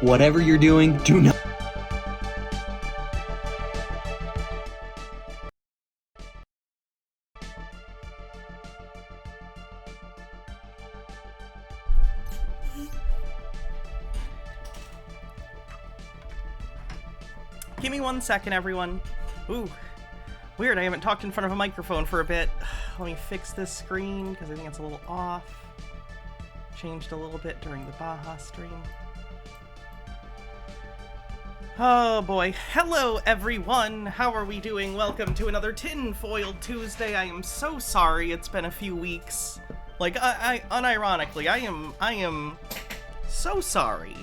whatever you're doing, do not... Give me 1 second, everyone. Ooh, weird, I haven't talked in front of a microphone for a bit. Let me fix this screen, because I think it's a little off. Changed a little bit during the Baja stream. Oh boy. Hello, everyone! How are we doing? Welcome to another Tinfoil Tuesday. I am so sorry it's been a few weeks. Like, I unironically, I am so sorry.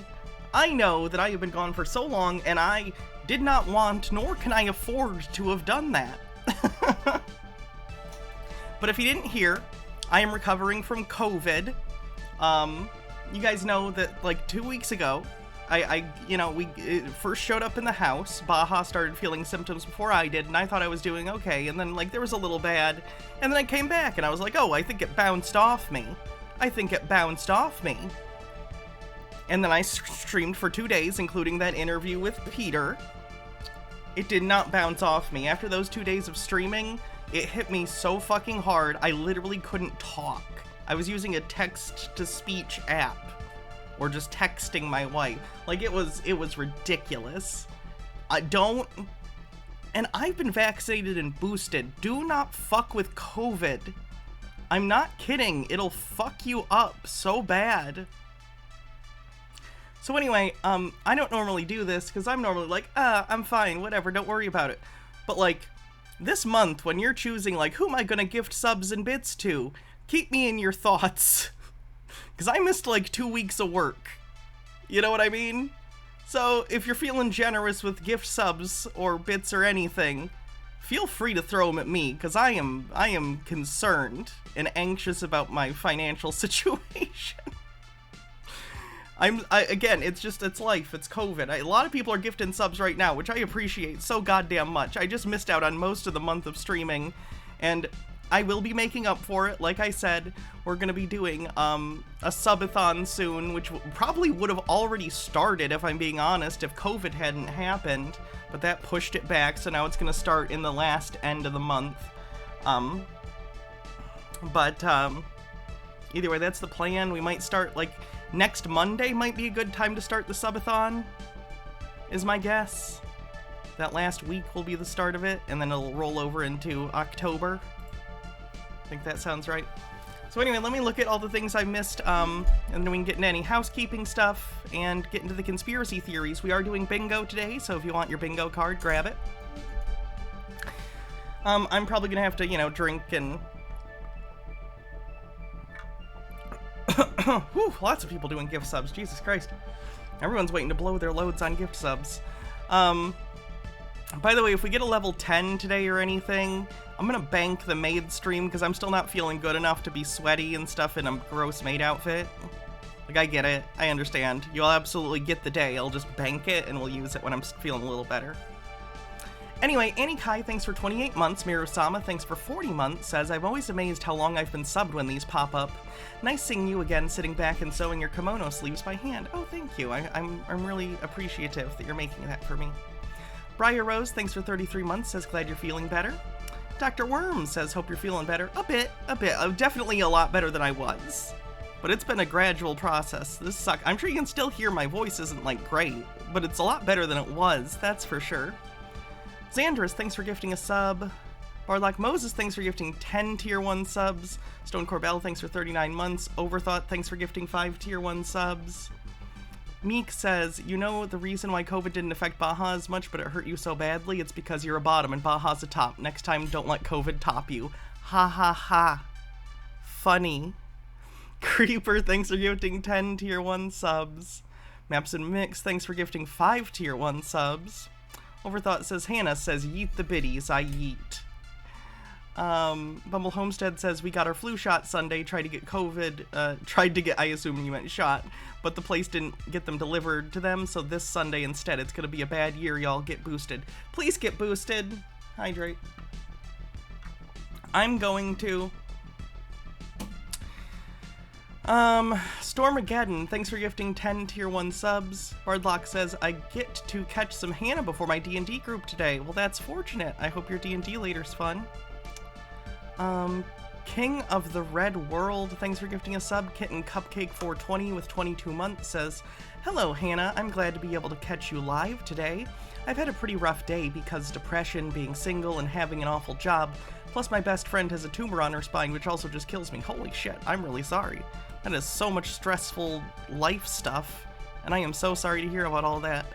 I know that I have been gone for so long, and I did not want, nor can I afford to have done that. But if you didn't hear, I am recovering from COVID. You guys know that, like, 2 weeks ago, it first showed up in the house. Baja started feeling symptoms before I did, and I thought I was doing okay, and then, like, there was a little bad, and then I came back, and I was like, oh, I think it bounced off me. And then I streamed for 2 days, including that interview with Peter. It did not bounce off me. After those 2 days of streaming, it hit me so fucking hard, I literally couldn't talk. I was using a text-to-speech app, or just texting my wife. Like, it was ridiculous. And I've been vaccinated and boosted. Do not fuck with COVID. I'm not kidding. It'll fuck you up so bad. So anyway, I don't normally do this, because I'm normally like, I'm fine, whatever, don't worry about it. But, like, this month, when you're choosing, like, who am I gonna gift subs and bits to, keep me in your thoughts. Because I missed, like, 2 weeks of work. You know what I mean? So, if you're feeling generous with gift subs, or bits, or anything, feel free to throw them at me, because I am concerned and anxious about my financial situation. Again, it's life, it's COVID. A lot of people are gifting subs right now, which I appreciate so goddamn much. I just missed out on most of the month of streaming, and I will be making up for it. Like I said, we're gonna be doing a subathon soon, which probably would have already started, if I'm being honest, if COVID hadn't happened, but that pushed it back, so now it's gonna start in the last end of the month. Either way, that's the plan. We might start, like, next Monday might be a good time to start the subathon, is my guess. That last week will be the start of it, and then it'll roll over into October. I think that sounds right. So anyway, let me look at all the things I missed, and then we can get into any housekeeping stuff, and get into the conspiracy theories. We are doing bingo today, so if you want your bingo card, grab it. I'm probably gonna have to, drink and... Whew, lots of people doing gift subs, Jesus Christ. Everyone's waiting to blow their loads on gift subs. By the way, if we get a level 10 today or anything, I'm gonna bank the maid stream, because I'm still not feeling good enough to be sweaty and stuff in a gross maid outfit. Like, I get it, I understand. You'll absolutely get the day, I'll just bank it and we'll use it when I'm feeling a little better. Anyway, Annie Kai, thanks for 28 months. Miru-sama, thanks for 40 months, says, I'm always amazed how long I've been subbed when these pop up. Nice seeing you again, sitting back and sewing your kimono sleeves by hand. Oh, thank you. I'm really appreciative that you're making that for me. Briar Rose, thanks for 33 months, says, glad you're feeling better. Dr. Worm says, hope you're feeling better. A bit. Definitely a lot better than I was. But it's been a gradual process. This sucks. I'm sure you can still hear my voice isn't, like, great, but it's a lot better than it was, that's for sure. Xandris, thanks for gifting a sub. Barlock Moses, thanks for gifting 10 tier 1 subs. Stone Corbell, thanks for 39 months. Overthought, thanks for gifting 5 tier 1 subs. Meek says, you know the reason why COVID didn't affect Baja as much, but it hurt you so badly? It's because you're a bottom and Baja's a top. Next time, don't let COVID top you. Ha ha ha. Funny. Creeper, thanks for gifting 10 tier 1 subs. Maps and Mix, thanks for gifting 5 tier 1 subs. Overthought says, Hannah says, yeet the biddies, I yeet. Bumble Homestead says, we got our flu shot Sunday, tried to get, I assume you meant shot, but the place didn't get them delivered to them, so this Sunday instead. It's gonna be a bad year, y'all. Get boosted. Please get boosted. Hydrate. I'm going to. Stormageddon, thanks for gifting 10 tier 1 subs. Bardlock says, I get to catch some Hannah before my D&D group today. Well, that's fortunate. I hope your D&D later's fun. King of the Red World, thanks for gifting a sub. Kitten Cupcake 420 with 22 months says, hello, Hannah. I'm glad to be able to catch you live today. I've had a pretty rough day because depression, being single, and having an awful job. Plus, my best friend has a tumor on her spine, which also just kills me. Holy shit, I'm really sorry. That is so much stressful life stuff, and I am so sorry to hear about all that.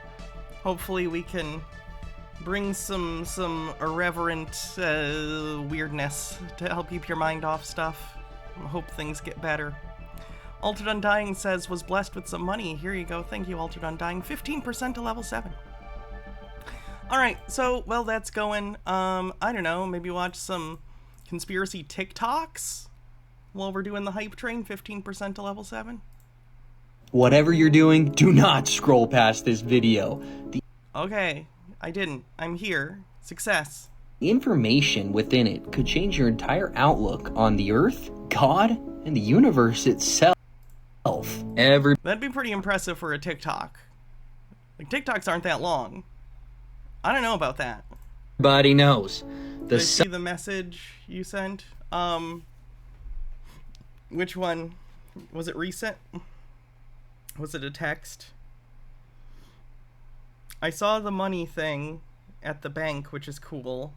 Hopefully we can bring some irreverent weirdness to help keep your mind off stuff. I hope things get better. Altered Undying says, was blessed with some money. Here you go. Thank you, Altered Undying. 15% to level 7. Alright, so, well, that's going. I don't know, maybe watch some conspiracy TikToks while we're doing the hype train. 15% to level 7. Whatever you're doing, do not scroll past this video. Okay, I didn't. I'm here. Success. The information within it could change your entire outlook on the Earth, God, and the universe itself. That'd be pretty impressive for a TikTok. Like, TikToks aren't that long. I don't know about that. Everybody knows. Did I see the message you sent? Which one? Was it recent? Was it a text? I saw the money thing at the bank, which is cool.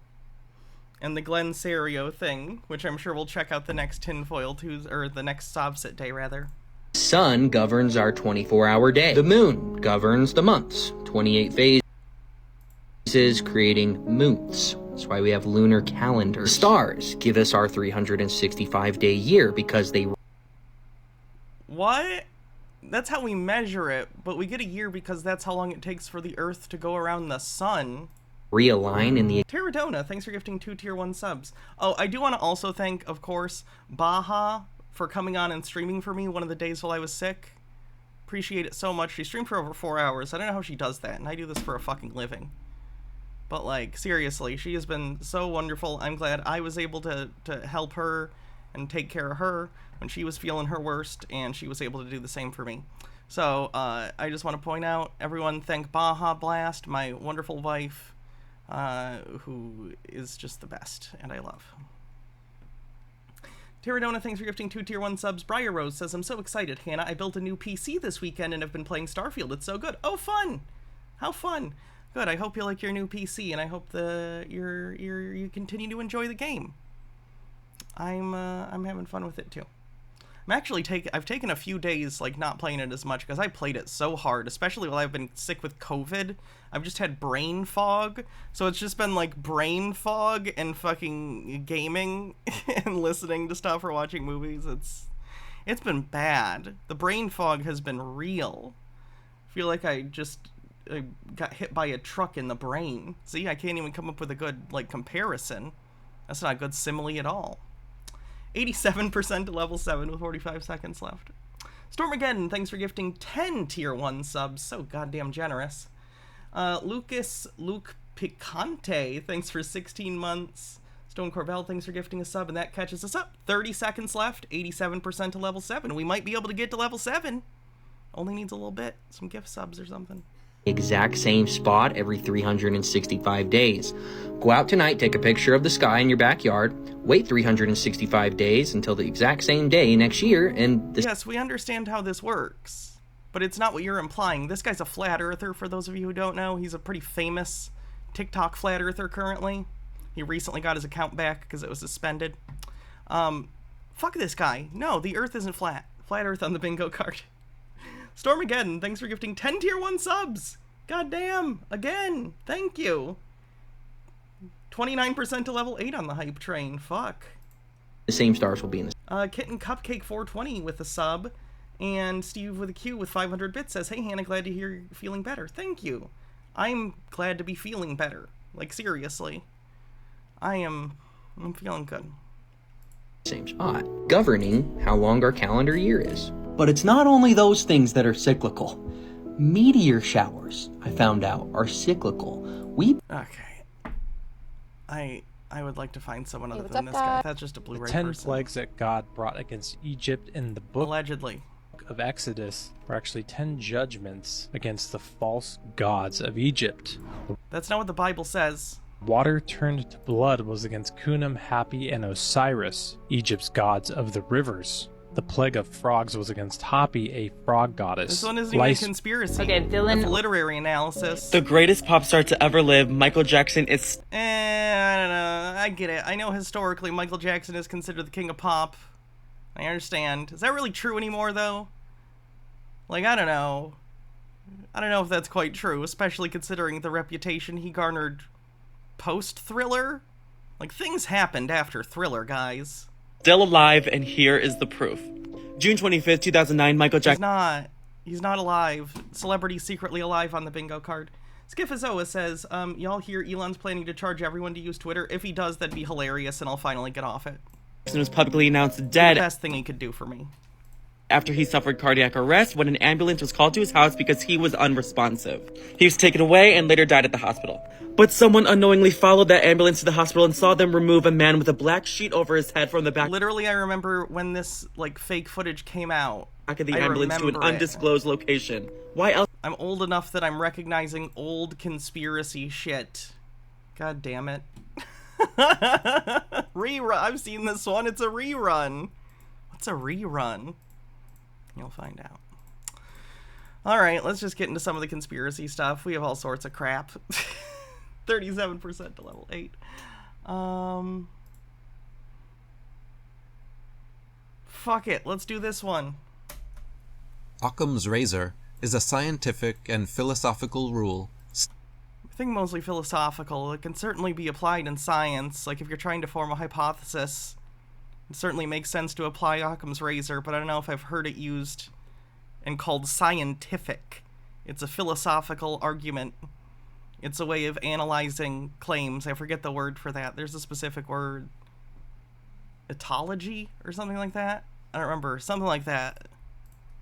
And the Glen Serio thing, which I'm sure we'll check out the next Tinfoil Tuesday, or the next Sobsit day, rather. The sun governs our 24-hour day. The moon governs the months. 28 phases, creating moons. That's why we have lunar calendars. The stars give us our 365-day year because they... What? That's how we measure it, but we get a year because that's how long it takes for the Earth to go around the sun. Realign in the... Terradona, thanks for gifting 2 tier 1 subs. Oh, I do want to also thank, of course, Baha for coming on and streaming for me one of the days while I was sick. Appreciate it so much. She streamed for over 4 hours. I don't know how she does that, and I do this for a fucking living. But, like, seriously, she has been so wonderful. I'm glad I was able to help her and take care of her when she was feeling her worst, and she was able to do the same for me. So, I just want to point out, everyone thank Baja Blast, my wonderful wife, who is just the best, and I love. Terradona, thanks for gifting 2 tier 1 subs. Briar Rose says, I'm so excited, Hannah. I built a new PC this weekend and have been playing Starfield. It's so good. Oh, fun! How fun! Good. I hope you like your new PC, and I hope you continue to enjoy the game. I'm having fun with it too. I've taken a few days like not playing it as much because I played it so hard, especially while I've been sick with COVID. I've just had brain fog, so it's just been like brain fog and fucking gaming and listening to stuff or watching movies. It's been bad. The brain fog has been real. I feel like I got hit by a truck in the brain. See, I can't even come up with a good like comparison. That's not a good simile at all. 87% to level 7 with 45 seconds left. Stormageddon, thanks for gifting 10 tier 1 subs. So goddamn generous. Luke Picante, thanks for 16 months. Stone Corvell, thanks for gifting a sub, and that catches us up. 30 seconds left, 87% to level 7. We might be able to get to level 7. Only needs a little bit, some gift subs or something. Exact same spot every 365 days. Go out tonight, take a picture of the sky in your backyard, wait 365 days until the exact same day next year, and... Yes, we understand how this works, but it's not what you're implying. This guy's a flat earther, for those of you who don't know. He's a pretty famous TikTok flat earther currently. He recently got his account back because it was suspended. Fuck this guy. No, the earth isn't flat. Flat earth on the bingo card. Stormageddon, thanks for gifting 10 tier 1 subs. Goddamn, again, thank you. 29% to level 8 on the hype train. Fuck. The same stars will be in this. Kitten Cupcake 420 with a sub, and Steve with a Q with 500 bits says, hey Hannah, glad to hear you're feeling better. Thank you. I'm glad to be feeling better. Like, seriously. I'm feeling good. Same spot. Governing how long our calendar year is. But it's not only those things that are cyclical. Meteor showers, I found out, are cyclical. Okay. I would like to find someone other what's than up, this guy. guys? That's just a Blu-ray The 10 person. plagues that God brought against Egypt in the book Allegedly. of Exodus were actually 10 judgments against the false gods of Egypt. That's not what the Bible says. Water turned to blood was against Cunam, Hapi, and Osiris, Egypt's gods of the rivers. The plague of frogs was against Hapi, a frog goddess. This one isn't even a conspiracy. Okay, Dylan. That's literary analysis. The greatest pop star to ever live, Michael Jackson, is... I don't know. I get it. I know historically Michael Jackson is considered the king of pop. I understand. Is that really true anymore, though? Like, I don't know. I don't know if that's quite true, especially considering the reputation he garnered post-Thriller. Like, things happened after Thriller, guys. still alive, and here is the proof. June 25th, 2009, Michael Jackson... He's not alive. Celebrity secretly alive on the bingo card. Skifazoa says, y'all hear Elon's planning to charge everyone to use Twitter? If he does, that'd be hilarious, and I'll finally get off it. was publicly announced The dead best thing he could do for me. after he suffered cardiac arrest when an ambulance was called to his house because he was unresponsive. He was taken away and later died at the hospital. But someone unknowingly followed that ambulance to the hospital and saw them remove a man with a black sheet over his head from the back Literally, I remember when this, like, fake footage came out. of the I ambulance to an remember it. undisclosed location. Why else I'm old enough that I'm recognizing old conspiracy shit. God damn it. Rerun. I've seen this one. It's a rerun. What's a rerun? You'll find out. Alright, let's just get into some of the conspiracy stuff. We have all sorts of crap. 37% to level 8. Fuck it. Let's do this one. Occam's razor is a scientific and philosophical rule I think mostly philosophical. It can certainly be applied in science. Like, if you're trying to form a hypothesis, it certainly makes sense to apply Occam's razor, but I don't know if I've heard it used and called scientific. It's a philosophical argument. It's a way of analyzing claims. I forget the word for that. There's a specific word. Etology or something like that? I don't remember. Something like that.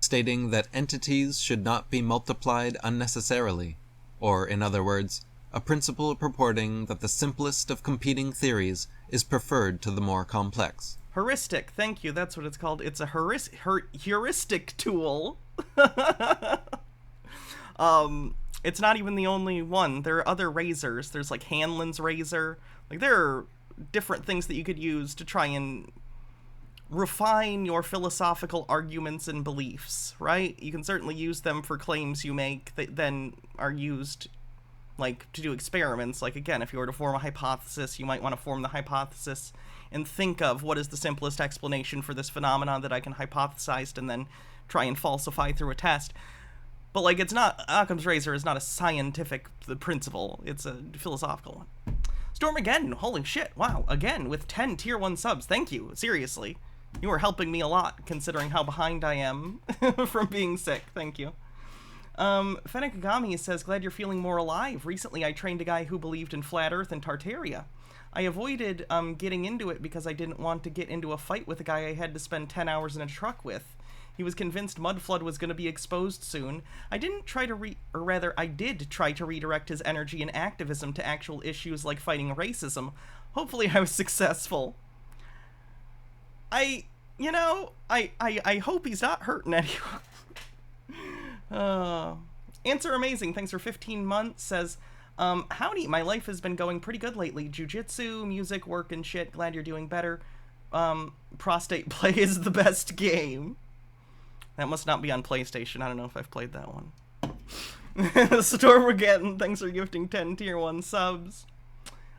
stating that entities should not be multiplied unnecessarily, or, in other words, a principle purporting that the simplest of competing theories is preferred to the more complex. Heuristic, thank you, that's what it's called. It's a heuristic tool. It's not even the only one. There are other razors. There's like Hanlon's razor. Like, there are different things that you could use to try and refine your philosophical arguments and beliefs, right? You can certainly use them for claims you make that then are used, like, to do experiments. Like, again, if you were to form a hypothesis, you might want to form the hypothesis and think of what is the simplest explanation for this phenomenon that I can hypothesize and then try and falsify through a test. But, like, it's not, Occam's razor is not a scientific principle, it's a philosophical one. Storm again, holy shit, wow, again, with 10 tier 1 subs, thank you, seriously. You are helping me a lot, considering how behind I am from being sick, thank you. Fennec Agami says, glad you're feeling more alive. Recently I trained a guy who believed in Flat Earth and Tartaria. I avoided getting into it because I didn't want to get into a fight with a guy I had to spend 10 hours in a truck with. He was convinced Mudflood was going to be exposed soon. I did try to redirect his energy and activism to actual issues like fighting racism. Hopefully I was successful. I hope he's not hurting anyone. Answer Amazing, thanks for 15 months, says, howdy, my life has been going pretty good lately. Jiu-jitsu, music, work, and shit. Glad you're doing better. Prostate Play is the best game. That must not be on PlayStation. I don't know if I've played that one. Stormageddon, thanks for gifting 10 tier 1 subs.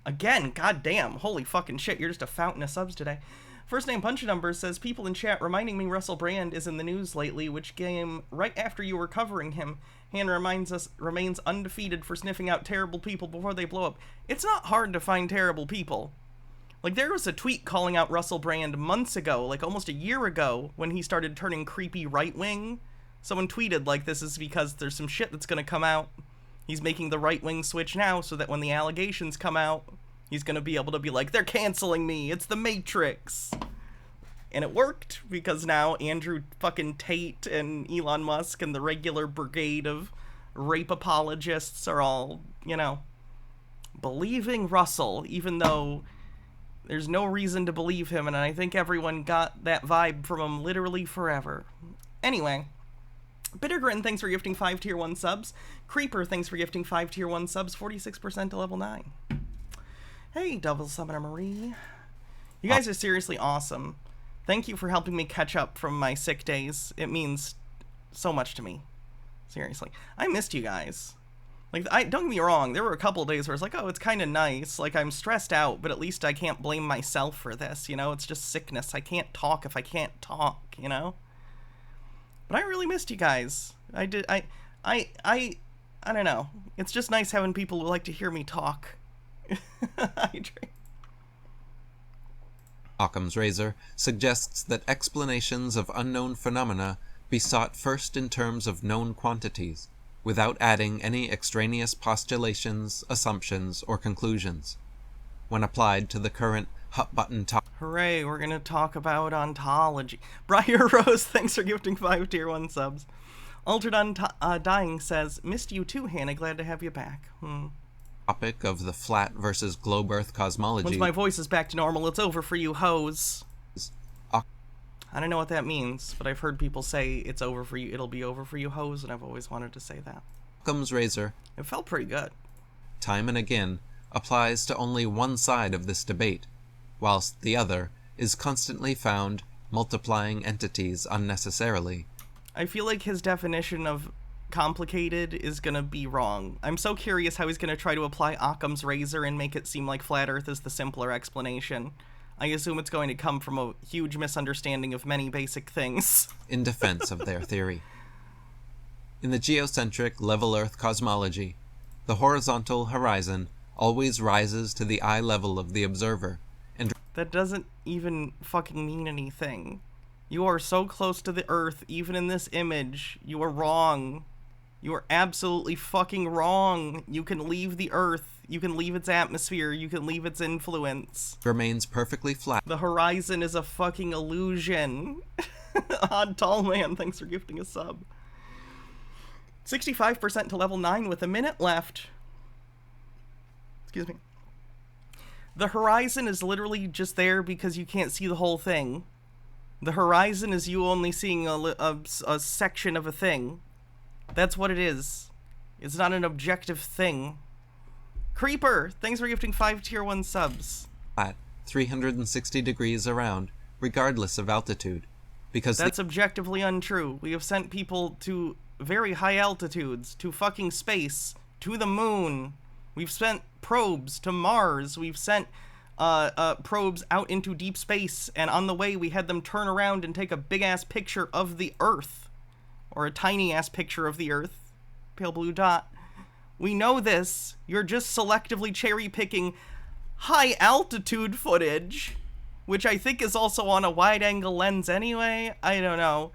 Again, goddamn, holy fucking shit, you're just a fountain of subs today. First name Punch Number says, people in chat reminding me Russell Brand is in the news lately, which came right after you were covering him. Han reminds us, remains undefeated for sniffing out terrible people before they blow up. It's not hard to find terrible people. Like, there was a tweet calling out Russell Brand months ago, like almost a year ago, when he started turning creepy right-wing. Someone tweeted, like, this is because there's some shit that's gonna come out. He's making the right-wing switch now so that when the allegations come out, he's gonna be able to be like, they're canceling me, it's the Matrix. And it worked, because now Andrew fucking Tate and Elon Musk and the regular brigade of rape apologists are all, you know, believing Russell, even though There's no reason to believe him, and I think everyone got that vibe from him literally forever. Anyway, Bittergrin, thanks for gifting 5 tier 1 subs. Creeper, thanks for gifting 5 tier 1 subs, 46% to level 9. Hey, Double Summoner Marie. You guys are seriously awesome. Thank you for helping me catch up from my sick days. It means so much to me. Seriously. I missed you guys. Like, don't get me wrong, there were a couple days where it's like, oh, it's kind of nice. Like, I'm stressed out, but at least I can't blame myself for this, you know? It's just sickness. I can't talk if I can't talk, you know? But I really missed you guys. I don't know. It's just nice having people who like to hear me talk. Occam's razor suggests that explanations of unknown phenomena be sought first in terms of known quantities, without adding any extraneous postulations, assumptions, or conclusions. When applied to the current hot-button topic. Hooray, we're gonna talk about ontology. Briar Rose, thanks for gifting 5 tier 1 subs. Altered Undying says, missed you too, Hannah, glad to have you back. Topic of the flat versus globe Earth cosmology. Once my voice is back to normal, it's over for you, hoes. I don't know what that means, but I've heard people say it's over for you, it'll be over for you, hoes, and I've always wanted to say that. Occam's razor, it felt pretty good. Time and again, applies to only one side of this debate, whilst the other is constantly found multiplying entities unnecessarily. I feel like his definition of complicated is gonna be wrong. I'm so curious how he's gonna try to apply Occam's razor and make it seem like flat Earth is the simpler explanation. I assume it's going to come from a huge misunderstanding of many basic things. In defense of their theory. In the geocentric level Earth cosmology, the horizontal horizon always rises to the eye level of the observer, and that doesn't even fucking mean anything. You are so close to the Earth, even in this image. You are wrong. You are absolutely fucking wrong. You can leave the Earth. You can leave its atmosphere. You can leave its influence. Remains perfectly flat. The horizon is a fucking illusion. Odd Tall Man, thanks for gifting a sub. 65% to level 9 with a minute left. Excuse me. The horizon is literally just there because you can't see the whole thing. The horizon is you only seeing a section of a thing. That's what it is. It's not an objective thing. Creeper, thanks for gifting 5 tier 1 subs. At 360 degrees around, regardless of altitude. Because that's objectively untrue. We have sent people to very high altitudes, to fucking space, to the moon. We've sent probes to Mars. We've sent probes out into deep space, and on the way we had them turn around and take a big-ass picture of the Earth. Or a tiny-ass picture of the Earth. Pale blue dot. We know this. You're just selectively cherry-picking high-altitude footage, which I think is also on a wide-angle lens anyway. I don't know.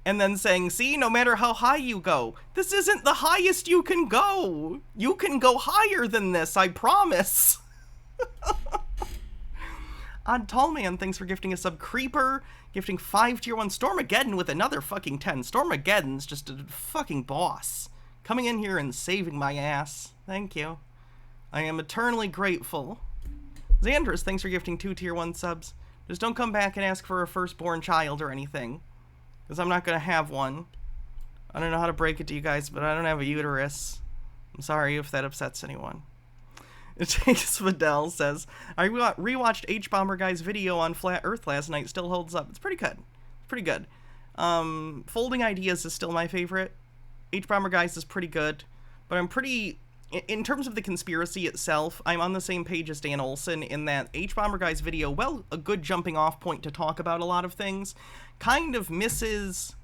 And then saying, see, no matter how high you go, this isn't the highest you can go. You can go higher than this, I promise. Odd Tall Man, thanks for gifting a sub. Creeper, gifting 5 tier 1. Stormageddon with another fucking 10. Stormageddon's just a fucking boss. Coming in here and saving my ass. Thank you. I am eternally grateful. Xandris, thanks for gifting 2 tier 1 subs. Just don't come back and ask for a firstborn child or anything. Because I'm not going to have one. I don't know how to break it to you guys, but I don't have a uterus. I'm sorry if that upsets anyone. Chase Vidal says, I rewatched H-Bomber Guy's video on Flat Earth last night. Still holds up. It's pretty good. It's pretty good. Folding Ideas is still my favorite. H-Bomber Guys is pretty good. But I'm pretty... In terms of the conspiracy itself, I'm on the same page as Dan Olson in that H-Bomber Guy's video, well, a good jumping off point to talk about a lot of things, kind of misses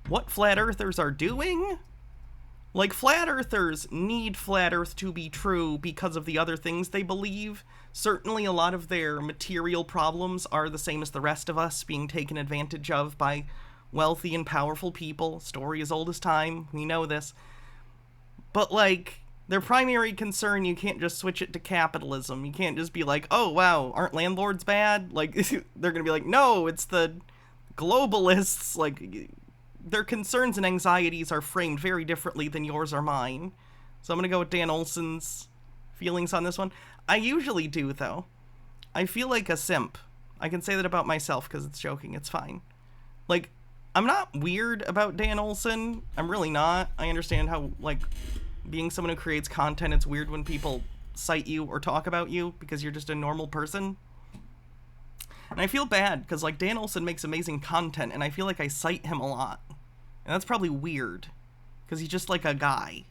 what Flat Earthers are doing. Like, Flat Earthers need Flat Earth to be true because of the other things they believe. Certainly a lot of their material problems are the same as the rest of us, being taken advantage of by wealthy and powerful people. Story as old as time, we know this. But, like, their primary concern, you can't just switch it to capitalism. You can't just be like, oh, wow, aren't landlords bad? Like, they're gonna be like, no, it's the globalists. Like, their concerns and anxieties are framed very differently than yours or mine. So I'm gonna go with Dan Olson's feelings on this one. I usually do, though. I feel like a simp. I can say that about myself because it's joking. It's fine. Like, I'm not weird about Dan Olson. I'm really not. I understand how, like, being someone who creates content, it's weird when people cite you or talk about you because you're just a normal person. And I feel bad because, like, Dan Olson makes amazing content, and I feel like I cite him a lot. And that's probably weird because he's just like a guy.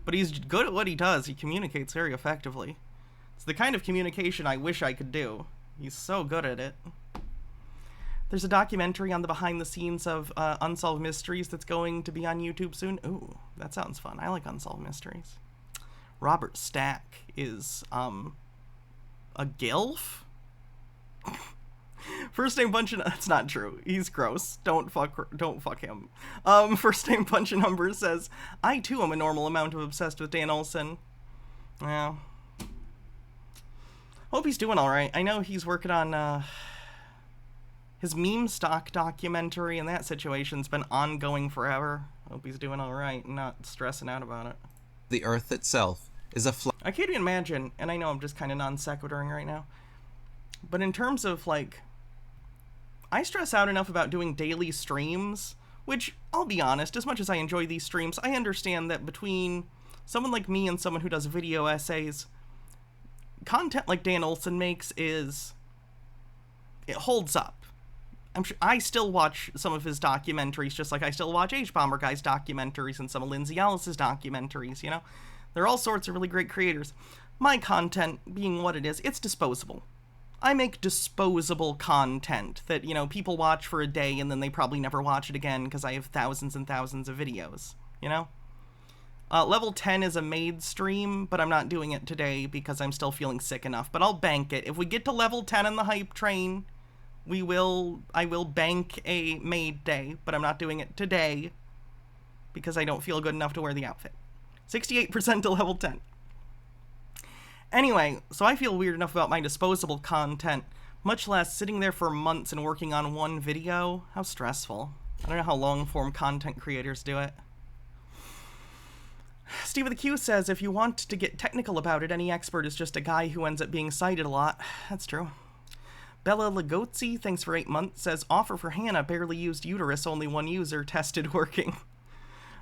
But he's good at what he does. He communicates very effectively. It's the kind of communication I wish I could do. He's so good at it. There's a documentary on the behind the scenes of Unsolved Mysteries that's going to be on YouTube soon. Ooh, that sounds fun. I like Unsolved Mysteries. Robert Stack is a gilf? First name bunch of... That's not true. He's gross. Don't fuck him. First name bunch of numbers says, I too am a normal amount of obsessed with Dan Olson. Yeah. Hope he's doing alright. I know he's working on his meme stock documentary, and that situation's been ongoing forever. Hope he's doing alright and not stressing out about it. The Earth itself is a I can't even imagine, and I know I'm just kind of non sequituring right now, but in terms of, like, I stress out enough about doing daily streams, which, I'll be honest, as much as I enjoy these streams, I understand that between someone like me and someone who does video essays, content like Dan Olson makes it holds up. I'm sure I still watch some of his documentaries, just like I still watch H-Bomber Guy's documentaries and some of Lindsay Ellis's documentaries, you know? There are all sorts of really great creators. My content, being what it is, it's disposable. I make disposable content that, you know, people watch for a day and then they probably never watch it again because I have thousands and thousands of videos, you know? Level 10 is a maid stream, but I'm not doing it today because I'm still feeling sick enough, but I'll bank it. If we get to level 10 in the hype train, I will bank a maid day, but I'm not doing it today because I don't feel good enough to wear the outfit. 68% to level 10. Anyway, so I feel weird enough about my disposable content, much less sitting there for months and working on one video. How stressful. I don't know how long-form content creators do it. Steve with the Q says, if you want to get technical about it, any expert is just a guy who ends up being cited a lot. That's true. Bella Lagozzi, thanks for 8 months, says, offer for Hannah, barely used uterus, only one user, tested working.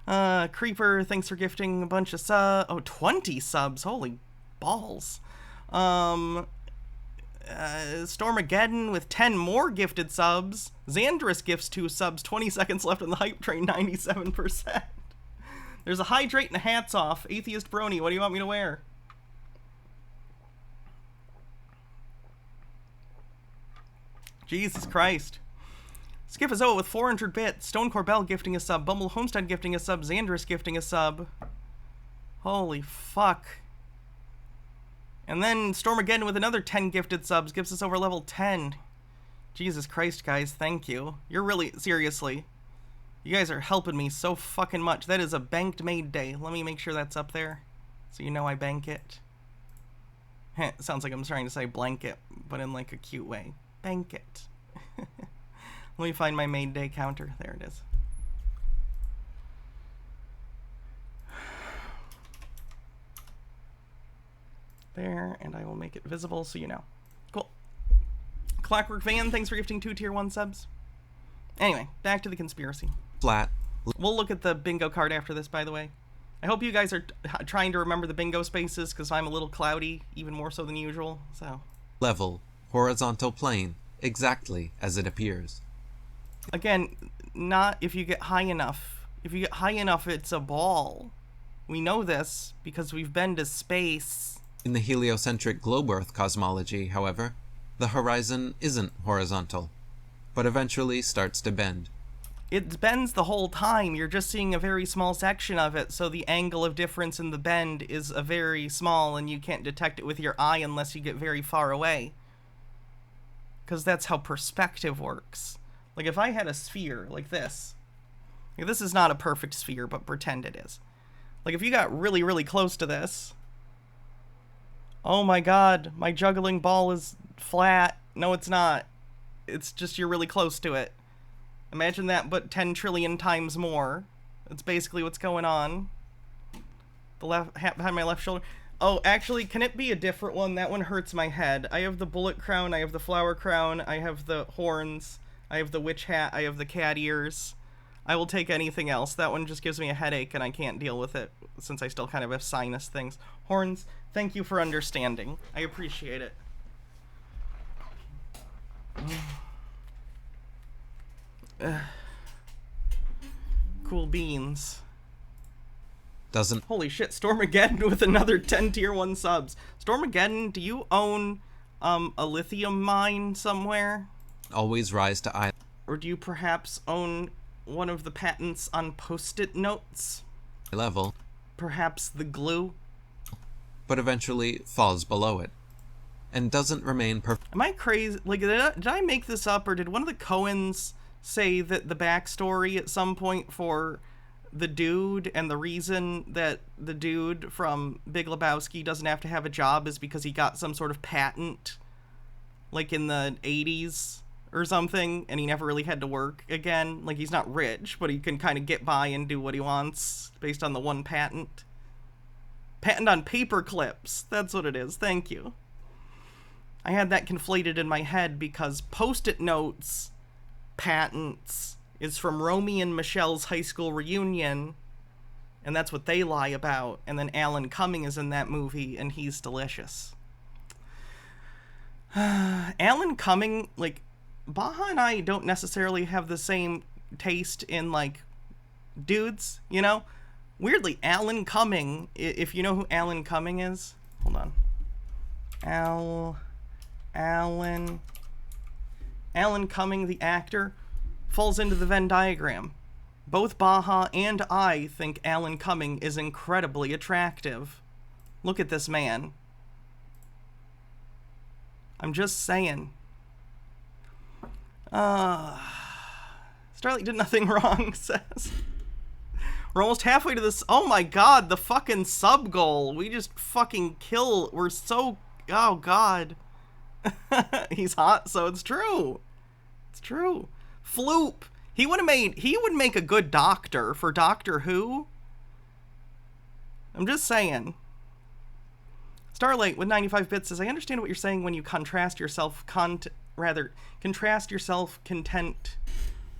Creeper, thanks for gifting a bunch of 20 subs, holy balls. Stormageddon with 10 more gifted subs. Xandris gifts 2 subs, 20 seconds left on the hype train, 97%. There's a hydrate and a hats off. Atheist Brony, what do you want me to wear? Jesus Christ. Skip Azoa with 400 bits. Stone Corbell gifting a sub. Bumble Homestead gifting a sub. Xandris gifting a sub. Holy fuck. And then Stormageddon with another 10 gifted subs gives us over level 10. Jesus Christ, guys, thank you. You're really, seriously. You guys are helping me so fucking much. That is a banked maid day. Let me make sure that's up there so you know I bank it. It sounds like I'm trying to say blanket, but in like a cute way. Bank it. Let me find my maid day counter. There it is. There, and I will make it visible so you know. Cool. Clockwork Van, thanks for gifting 2 tier 1 subs. Anyway, back to the conspiracy. flat. We'll look at the bingo card after this, by the way. I hope you guys are trying to remember the bingo spaces, because I'm a little cloudy, even more so than usual, so... Level, horizontal plane, exactly as it appears. Again, not if you get high enough. If you get high enough, it's a ball. We know this, because we've been to space. In the heliocentric globe Earth cosmology, however, the horizon isn't horizontal, but eventually starts to bend. It bends the whole time. You're just seeing a very small section of it, so the angle of difference in the bend is a very small, and you can't detect it with your eye unless you get very far away. Because that's how perspective works. Like, if I had a sphere like this, like, this is not a perfect sphere, but pretend it is. Like, if you got really, really close to this, oh my god, my juggling ball is flat. No, it's not. It's just you're really close to it. Imagine that, but 10 trillion times more. That's basically what's going on. The left, behind my left shoulder. Oh, actually, can it be a different one? That one hurts my head. I have the bullet crown, I have the flower crown, I have the horns, I have the witch hat, I have the cat ears. I will take anything else. That one just gives me a headache and I can't deal with it since I still kind of have sinus things. Horns, thank you for understanding. I appreciate it. Cool beans. Doesn't Holy shit, Stormageddon with another 10 tier 1 subs. Stormageddon, do you own a lithium mine somewhere? always rise to eye Or do you perhaps own one of the patents on post-it notes? level, Perhaps the glue? but eventually falls below it, and doesn't remain Am I crazy? Like, did I make this up, or did one of the Coens say that the backstory at some point for the dude and the reason that the dude from Big Lebowski doesn't have to have a job is because he got some sort of patent, like in the 80s or something, and he never really had to work again? Like, he's not rich, but he can kind of get by and do what he wants based on the one patent. Patent on paper clips. That's what it is. Thank you. I had that conflated in my head because post-it notes patents is from Romy and Michelle's high school reunion, and that's what they lie about. And then Alan Cumming is in that movie, and he's delicious. Alan Cumming, like, Baja and I don't necessarily have the same taste in, like, dudes, you know? Weirdly, Alan Cumming, if you know who Alan Cumming is, hold on. Alan Cumming, the actor, falls into the Venn diagram. Both Baja and I think Alan Cumming is incredibly attractive. Look at this man. I'm just saying. Starlight did nothing wrong, says. We're almost halfway to this. Oh my god, the fucking sub goal. We just fucking kill. We're so... Oh god. He's hot, so it's true. It's true. Floop. He would make a good doctor for Doctor Who. I'm just saying. Starlight with 95 bits says, I understand what you're saying when you contrast yourself content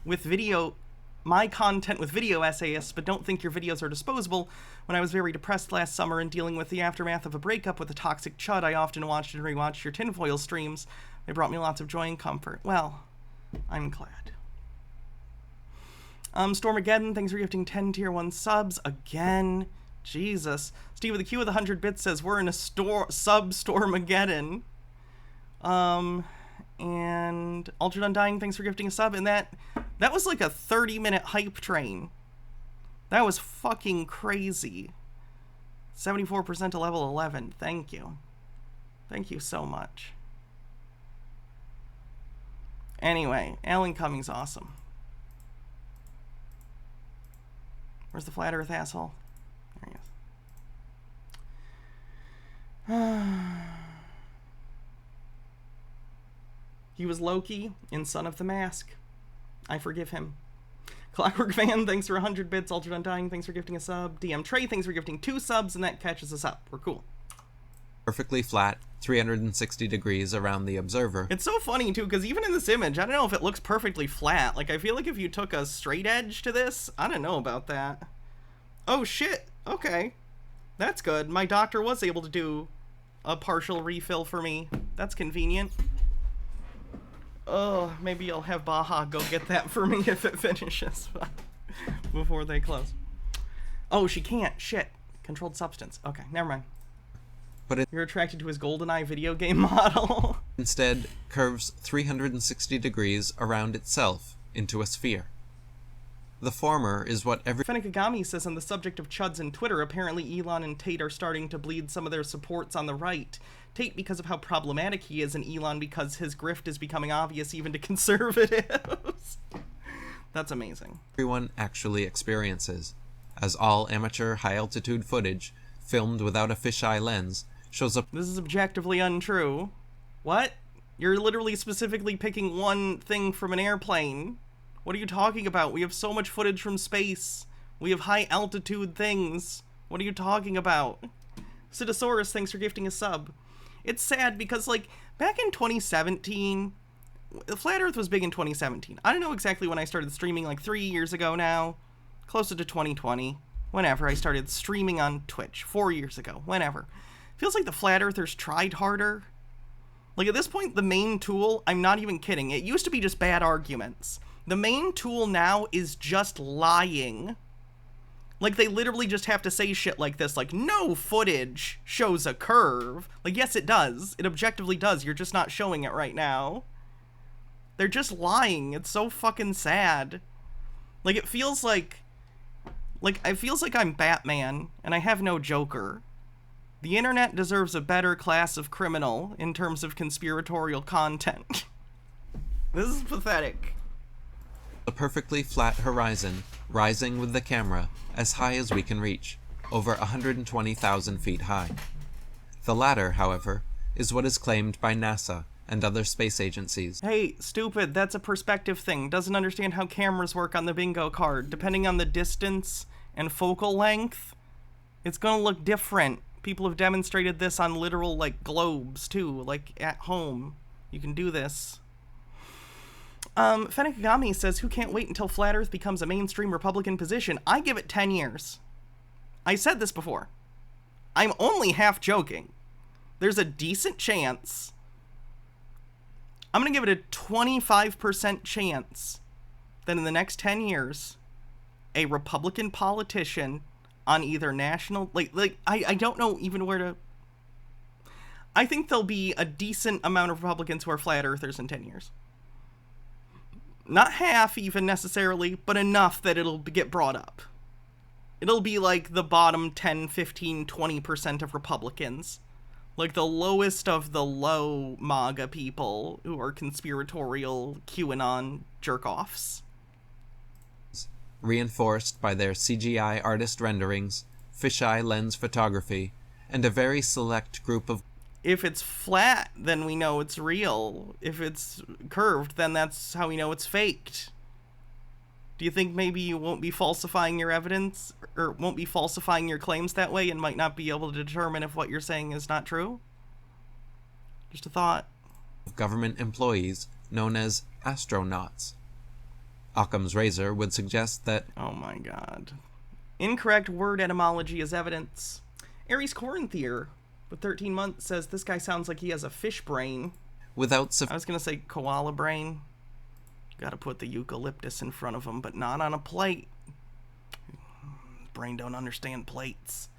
with video, my content with video essayists, but don't think your videos are disposable. When I was very depressed last summer and dealing with the aftermath of a breakup with a toxic chud, I often watched and rewatched your tinfoil streams. They brought me lots of joy and comfort. Well, I'm glad. Stormageddon, thanks for gifting 10 tier 1 subs again. Jesus. Steve with a Q with 100 bits says, we're in a sub-Stormageddon. And Altered Undying, thanks for gifting a sub. And that was like a 30-minute hype train. That was fucking crazy. 74% to level 11. Thank you. Thank you so much. Anyway, Alan Cumming's awesome. Where's the flat earth asshole? There he is. He was Loki in Son of the Mask. I forgive him. Clockwork Fan, thanks for 100 bits. Altered Undying, thanks for gifting a sub. DM Trey, thanks for gifting 2 subs, and that catches us up. We're cool. perfectly flat 360 degrees around the observer. It's so funny, too, because even in this image, I don't know if it looks perfectly flat. Like, I feel like if you took a straight edge to this, I don't know about that. Oh, shit. Okay. That's good. My doctor was able to do a partial refill for me. That's convenient. Oh, maybe I'll have Baja go get that for me if it finishes before they close. Oh, she can't. Shit. Controlled substance. Okay, never mind. But You're attracted to his GoldenEye video game model. instead curves 360 degrees around itself into a sphere. The former is what every Fennikagami says on the subject of chuds and Twitter, apparently Elon and Tate are starting to bleed some of their supports on the right. Tate because of how problematic he is, and Elon because his grift is becoming obvious even to conservatives. That's amazing. everyone actually experiences, as all amateur high-altitude footage, filmed without a fisheye lens, shows up This is objectively untrue. What? You're literally specifically picking one thing from an airplane. What are you talking about? We have so much footage from space. We have high altitude things. What are you talking about? Sidosaurus, thanks for gifting a sub. It's sad because, like, back in 2017, Flat Earth was big in 2017. I don't know exactly when I started streaming, like 3 years ago now, closer to 2020, whenever I started streaming on Twitch, 4 years ago, whenever. Feels like the Flat Earthers tried harder. Like, at this point, the main tool, I'm not even kidding, it used to be just bad arguments. The main tool now is just lying. Like, they literally just have to say shit like this, like, no footage shows a curve. Like, yes, it does. It objectively does. You're just not showing it right now. They're just lying. It's so fucking sad. Like, it feels like I'm Batman, and I have no Joker. The internet deserves a better class of criminal in terms of conspiratorial content. This is pathetic. A perfectly flat horizon, rising with the camera as high as we can reach, over 120,000 feet high. The latter, however, is what is claimed by NASA and other space agencies. Hey, stupid, that's a perspective thing. Doesn't understand how cameras work on the bingo card. Depending on the distance and focal length, it's gonna look different. People have demonstrated this on literal, like, globes, too. Like, at home. You can do this. Fenekagami says, who can't wait until Flat Earth becomes a mainstream Republican position? I give it 10 years. I said this before. I'm only half joking. There's a decent chance. I'm going to give it a 25% chance that in the next 10 years, a Republican politician on either national... I don't know even where to... I think there'll be a decent amount of Republicans who are Flat Earthers in 10 years. Not half, even, necessarily, but enough that it'll get brought up. It'll be like the bottom 10, 15, 20% of Republicans. Like the lowest of the low MAGA people who are conspiratorial QAnon jerk-offs. Reinforced by their CGI artist renderings, fisheye lens photography, and a very select group of... If it's flat, then we know it's real. If it's curved, then that's how we know it's faked. Do you think maybe you won't be falsifying your evidence, or won't be falsifying your claims that way, and might not be able to determine if what you're saying is not true? Just a thought. Government employees known as astronauts. Occam's razor would suggest that... Oh my god. Incorrect word etymology is evidence. Aries Corinthier, with 13 months, says this guy sounds like he has a fish brain. Without I was gonna say koala brain. Gotta put the eucalyptus in front of him, but not on a plate. Brain don't understand plates.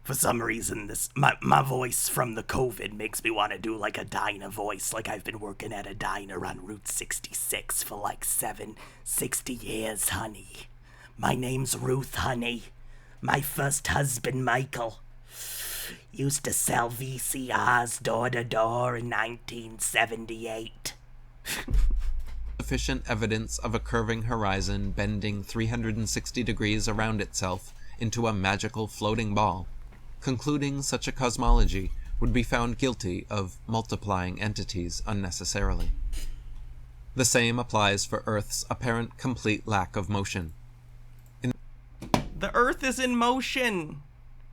For some reason, my voice from the COVID makes me want to do like a diner voice, like I've been working at a diner on Route 66 for like 60 years, honey. My name's Ruth, honey. My first husband, Michael, used to sell VCRs door to door in 1978. Sufficient evidence of a curving horizon bending 360 degrees around itself into a magical floating ball, concluding such a cosmology would be found guilty of multiplying entities unnecessarily. The same applies for Earth's apparent complete lack of motion. The Earth is in motion.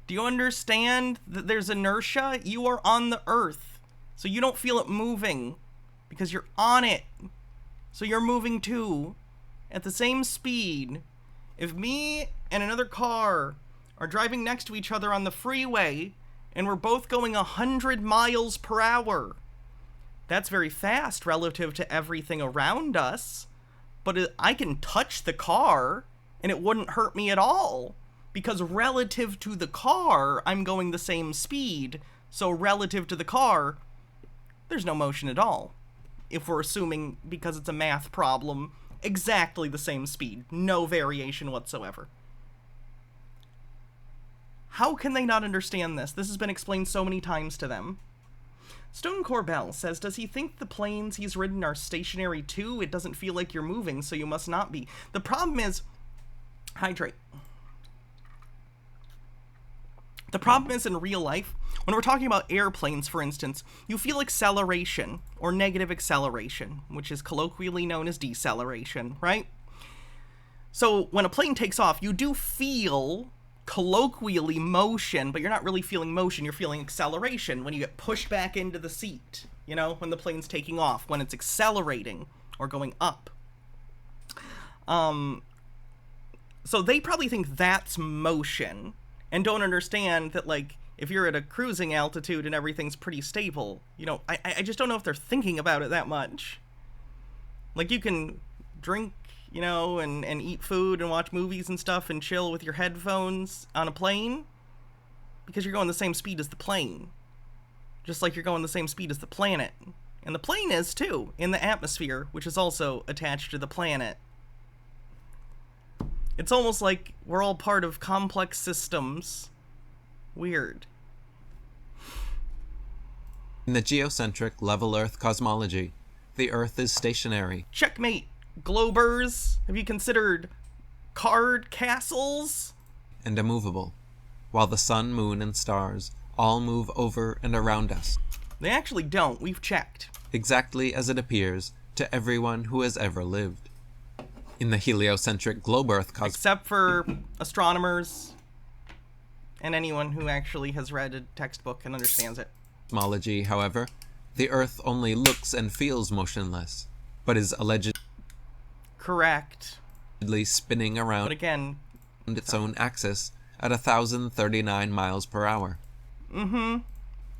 Do you understand that there's inertia? You are on the Earth, so you don't feel it moving because you're on it. So you're moving too, at the same speed. If me and another car are driving next to each other on the freeway, and we're both going 100 miles per hour, that's very fast relative to everything around us, but I can touch the car, and it wouldn't hurt me at all, because relative to the car, I'm going the same speed, so relative to the car, there's no motion at all. If we're assuming, because it's a math problem, exactly the same speed. No variation whatsoever. How can they not understand this? This has been explained so many times to them. Stone Corbell says, does he think the planes he's ridden are stationary too? It doesn't feel like you're moving, so you must not be. The problem is... Hydrate. The problem is, in real life, when we're talking about airplanes, for instance, you feel acceleration, or negative acceleration, which is colloquially known as deceleration, right? So when a plane takes off, you do feel colloquially motion, but you're not really feeling motion, you're feeling acceleration when you get pushed back into the seat, you know, when the plane's taking off, when it's accelerating or going up. So they probably think that's motion and don't understand that, like, if you're at a cruising altitude and everything's pretty stable, you know, I just don't know if they're thinking about it that much. Like, you can drink, you know, and eat food and watch movies and stuff and chill with your headphones on a plane because you're going the same speed as the plane. Just like you're going the same speed as the planet. And the plane is, too, in the atmosphere, which is also attached to the planet. It's almost like we're all part of complex systems. Weird. In the geocentric level Earth cosmology, the Earth is stationary. Checkmate, Globers. Have you considered card castles? And immovable, while the sun, moon, and stars all move over and around us. They actually don't. We've checked. Exactly as it appears to everyone who has ever lived. In the heliocentric globe Earth Except for astronomers and anyone who actually has read a textbook and understands it. cosmology, however, the Earth only looks and feels motionless, but is allegedly Correct. spinning But around again, its own axis at 1,039 miles per hour.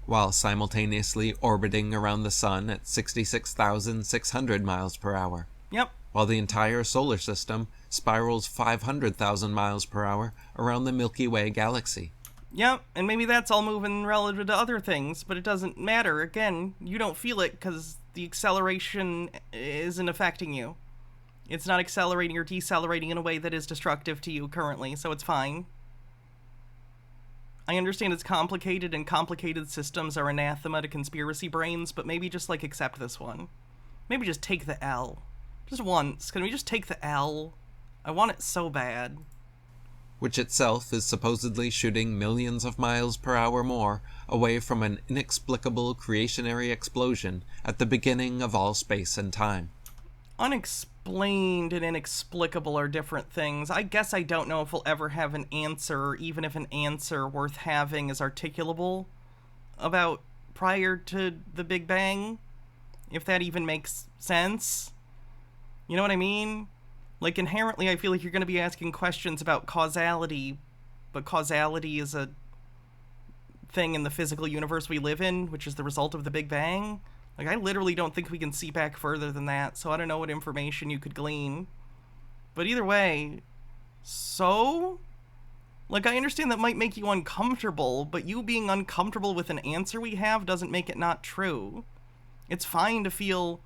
While simultaneously orbiting around the sun at 66,600 miles per hour. yep. While the entire solar system spirals 500,000 miles per hour around the Milky Way galaxy. Yep, and maybe that's all moving relative to other things, but it doesn't matter. Again, you don't feel it because the acceleration isn't affecting you. It's not accelerating or decelerating in a way that is destructive to you currently, so it's fine. I understand it's complicated, and complicated systems are anathema to conspiracy brains, but maybe just, like, accept this one. Maybe just take the L. Just once. Can we just take the L? I want it so bad. Which itself is supposedly shooting millions of miles per hour more away from an inexplicable creationary explosion at the beginning of all space and time. Unexplained and inexplicable are different things. I guess I don't know if we'll ever have an answer, or even if an answer worth having is articulable about prior to the Big Bang. If that even makes sense. You know what I mean? Like, inherently, I feel like you're going to be asking questions about causality, but causality is a thing in the physical universe we live in, which is the result of the Big Bang. Like, I literally don't think we can see back further than that, so I don't know what information you could glean. But either way, so? Like, I understand that might make you uncomfortable, but you being uncomfortable with an answer we have doesn't make it not true. It's fine to feel,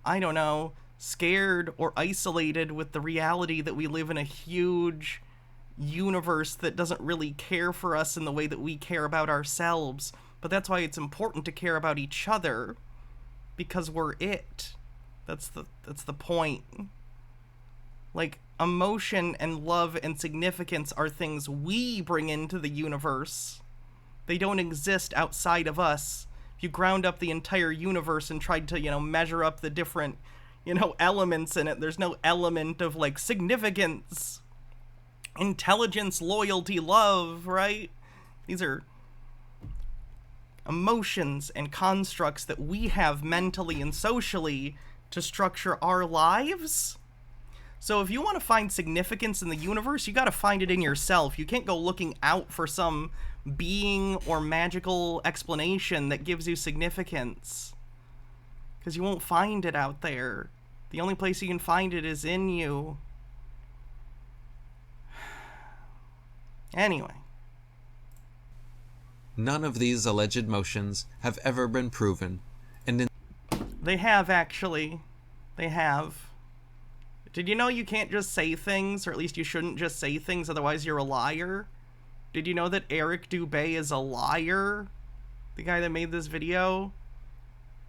I don't know, scared or isolated with the reality that we live in a huge universe that doesn't really care for us in the way that we care about ourselves. But that's why it's important to care about each other, because we're it. That's the point. Like, emotion and love and significance are things we bring into the universe. They don't exist outside of us. If you ground up the entire universe and tried to, you know, measure up the different, you know, elements in it, there's no element of, like, significance, intelligence, loyalty, love, right? These are emotions and constructs that we have mentally and socially to structure our lives. So if you want to find significance in the universe, you got to find it in yourself. You can't go looking out for some being or magical explanation that gives you significance, because you won't find it out there. The only place you can find it is in you. Anyway. None of these alleged motions have ever been proven, and They have, actually. They have. Did you know you can't just say things, or at least you shouldn't just say things, otherwise you're a liar? Did you know that Eric Dubé is a liar? The guy that made this video?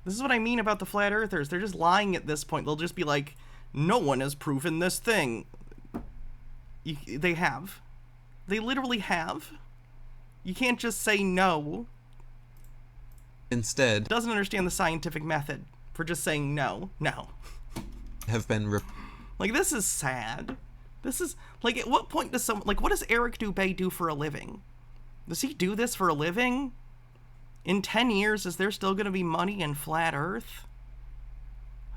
This is what I mean about the flat earthers. They're just lying at this point. They'll just be like, no one has proven this thing. They have. They literally have. You can't just say no. instead Doesn't understand the scientific method for just saying no. No. have been Like, this is sad. This is, like, at what point does someone, like, what does Eric Dubé do for a living? Does he do this for a living? In 10 years, is there still going to be money in Flat Earth?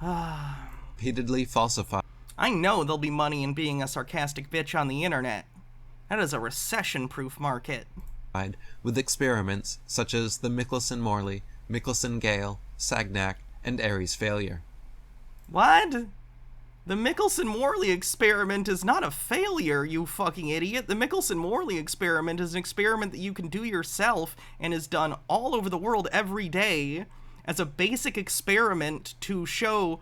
Repeatedly falsified I know there'll be money in being a sarcastic bitch on the internet. That is a recession-proof market. with experiments such as the Michelson-Morley, Michelson-Gale, Sagnac, and Airy's failure. What? The Michelson-Morley experiment is not a failure, you fucking idiot. The Michelson-Morley experiment is an experiment that you can do yourself and is done all over the world every day as a basic experiment to show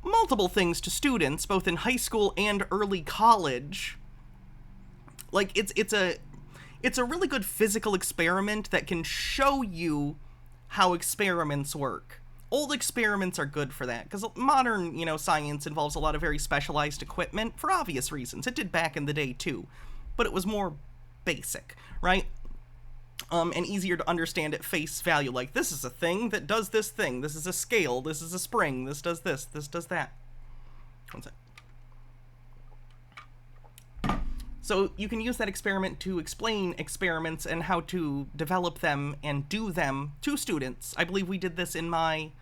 multiple things to students, both in high school and early college. Like, it's a really good physical experiment that can show you how experiments work. Old experiments are good for that, because modern, science involves a lot of very specialized equipment for obvious reasons. It did back in the day, too. But it was more basic, right? And easier to understand at face value. Like, this is a thing that does this thing. This is a scale. This is a spring. This does this. This does that. One sec. So you can use that experiment to explain experiments and how to develop them and do them to students. I believe we did this in my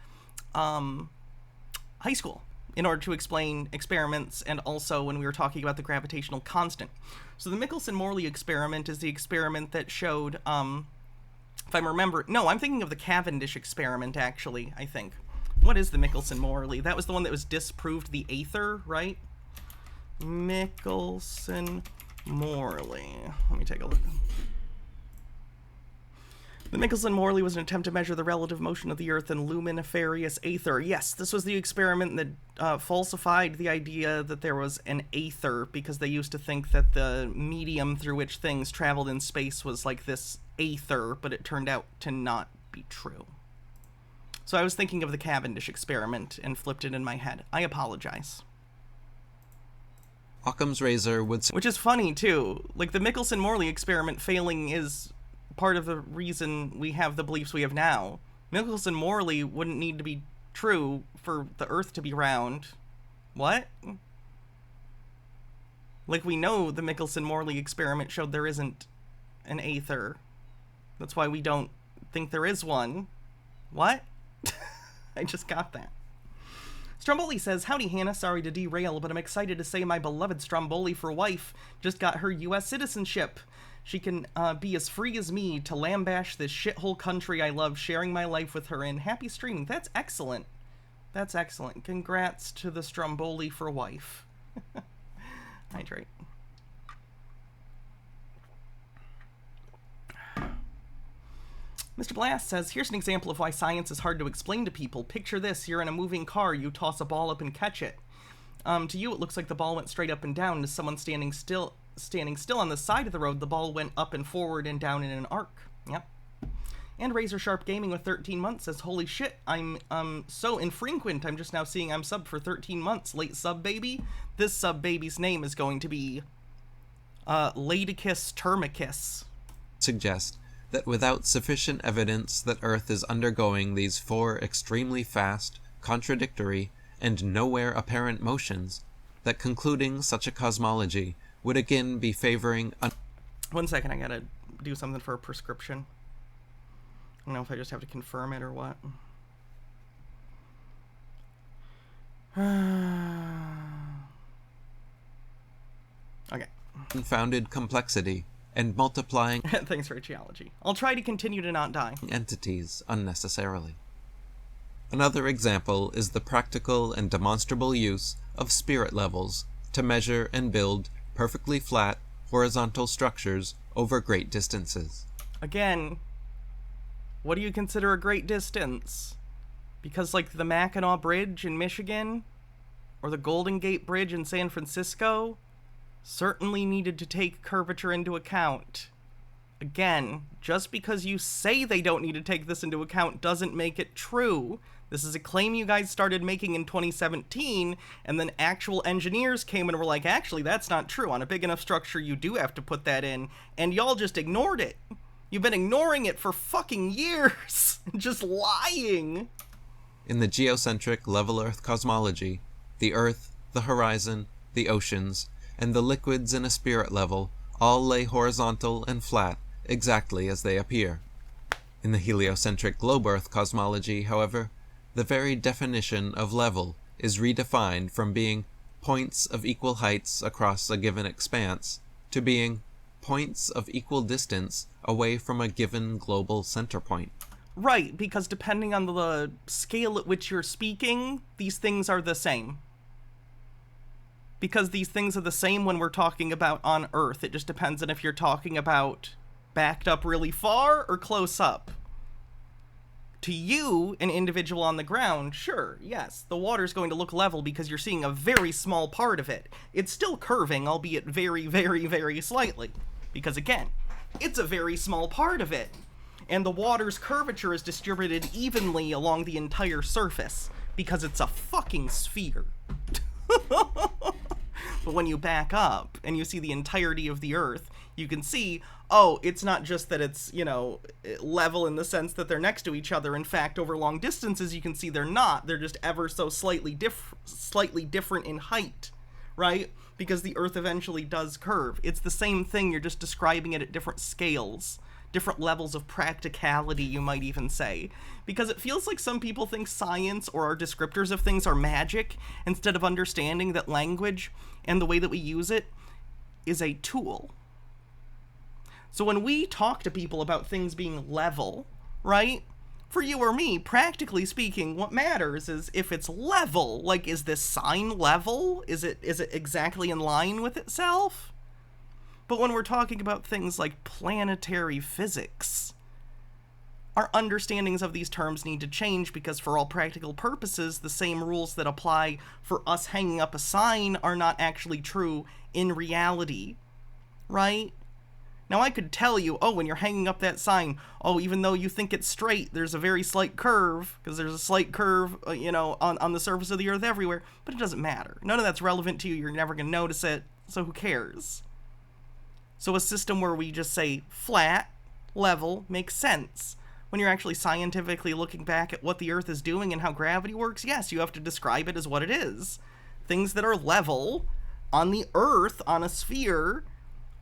high school in order to explain experiments, and also when we were talking about the gravitational constant. So the Michelson-Morley experiment is the experiment that showed, if I remember, no, I'm thinking of the Cavendish experiment, actually, I think. What is the Michelson-Morley? That was the one that was disproved the aether, right? Michelson-Morley. Let me take a look. The Michelson-Morley was an attempt to measure the relative motion of the Earth in luminiferous aether. Yes, this was the experiment that falsified the idea that there was an aether, because they used to think that the medium through which things traveled in space was like this aether, but it turned out to not be true. So I was thinking of the Cavendish experiment and flipped it in my head. I apologize. Occam's razor would Which is funny, too. Like, the Michelson-Morley experiment failing is part of the reason we have the beliefs we have now. Michelson-Morley wouldn't need to be true for the Earth to be round. What? Like, we know the Michelson-Morley experiment showed there isn't an aether. That's why we don't think there is one. What? I just got that. Stromboli says, "Howdy, Hannah. Sorry to derail, but I'm excited to say my beloved Stromboli for wife just got her U.S. citizenship. She can be as free as me to lambash this shithole country I love, sharing my life with her in. Happy streaming." That's excellent. That's excellent. Congrats to the Stromboli for wife. Hydrate. Mr. Blast says, "Here's an example of why science is hard to explain to people. Picture this, you're in a moving car, you toss a ball up and catch it. To you, it looks like the ball went straight up and down. To someone standing still on the side of the road, the ball went up and forward and down in an arc." Yep. And Razor Sharp Gaming with 13 months says, "Holy shit, I'm so infrequent. I'm just now seeing I'm subbed for 13 months. Late sub baby. This sub baby's name is going to be Ladicus Termicus." suggest that without sufficient evidence that Earth is undergoing these four extremely fast, contradictory, and nowhere apparent motions, that concluding such a cosmology would again be favoring 1 second, I gotta do something for a prescription. I don't know if I just have to confirm it or what. Okay. unfounded complexity and multiplying Thanks for geology. I'll try to continue to not die. entities unnecessarily. Another example is the practical and demonstrable use of spirit levels to measure and build perfectly flat, horizontal structures over great distances. Again, what do you consider a great distance? Because, like, the Mackinac Bridge in Michigan, or the Golden Gate Bridge in San Francisco, certainly needed to take curvature into account. Again, just because you say they don't need to take this into account doesn't make it true. This is a claim you guys started making in 2017, and then actual engineers came and were like, actually, that's not true. On a big enough structure, you do have to put that in, and y'all just ignored it. You've been ignoring it for fucking years. Just lying. In the geocentric level Earth cosmology, the Earth, the horizon, the oceans, and the liquids in a spirit level all lay horizontal and flat, exactly as they appear. In the heliocentric globe Earth cosmology, however, the very definition of level is redefined from being points of equal heights across a given expanse to being points of equal distance away from a given global center point. Right, because depending on the scale at which you're speaking, these things are the same. Because these things are the same when we're talking about on Earth. It just depends on if you're talking about backed up really far or close up. To you, an individual on the ground, sure, yes, the water's going to look level because you're seeing a very small part of it. It's still curving, albeit very, very, very slightly. Because again, it's a very small part of it. And the water's curvature is distributed evenly along the entire surface, because it's a fucking sphere. But when you back up and you see the entirety of the Earth, you can see, oh, it's not just that it's, level in the sense that they're next to each other. In fact, over long distances, you can see they're not. They're just ever so slightly different in height, right? Because the Earth eventually does curve. It's the same thing, you're just describing it at different scales. Different levels of practicality, you might even say. Because it feels like some people think science or our descriptors of things are magic, instead of understanding that language and the way that we use it is a tool. So when we talk to people about things being level, right? For you or me, practically speaking, what matters is if it's level. Like, is this sign level? Is it exactly in line with itself? But when we're talking about things like planetary physics, our understandings of these terms need to change, because for all practical purposes, the same rules that apply for us hanging up a sign are not actually true in reality, right? Now, I could tell you, oh, when you're hanging up that sign, oh, even though you think it's straight, there's a very slight curve, because there's a slight curve, on the surface of the Earth everywhere, but it doesn't matter. None of that's relevant to you. You're never going to notice it, so who cares? So a system where we just say flat, level, makes sense. When you're actually scientifically looking back at what the Earth is doing and how gravity works, yes, you have to describe it as what it is. Things that are level on the Earth, on a sphere,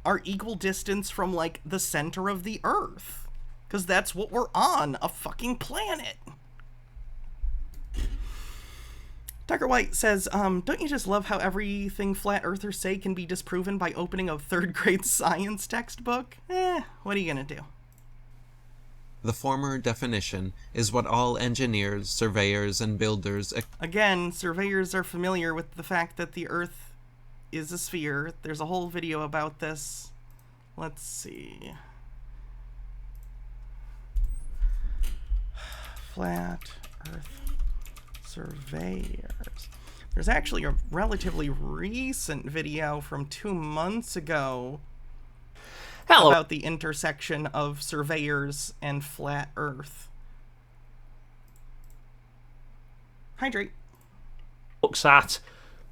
are equal distance from, like, the center of the Earth. Because that's what we're on, a fucking planet. Tucker White says, don't you just love how everything flat earthers say can be disproven by opening a third grade science textbook? What are you gonna do? The former definition is what all engineers, surveyors, and builders... Again, surveyors are familiar with the fact that the Earth is a sphere. There's a whole video about this. Let's see. Flat Earth surveyors. There's actually a relatively recent video from 2 months ago about the intersection of surveyors and flat Earth. Hydrate. Looks at,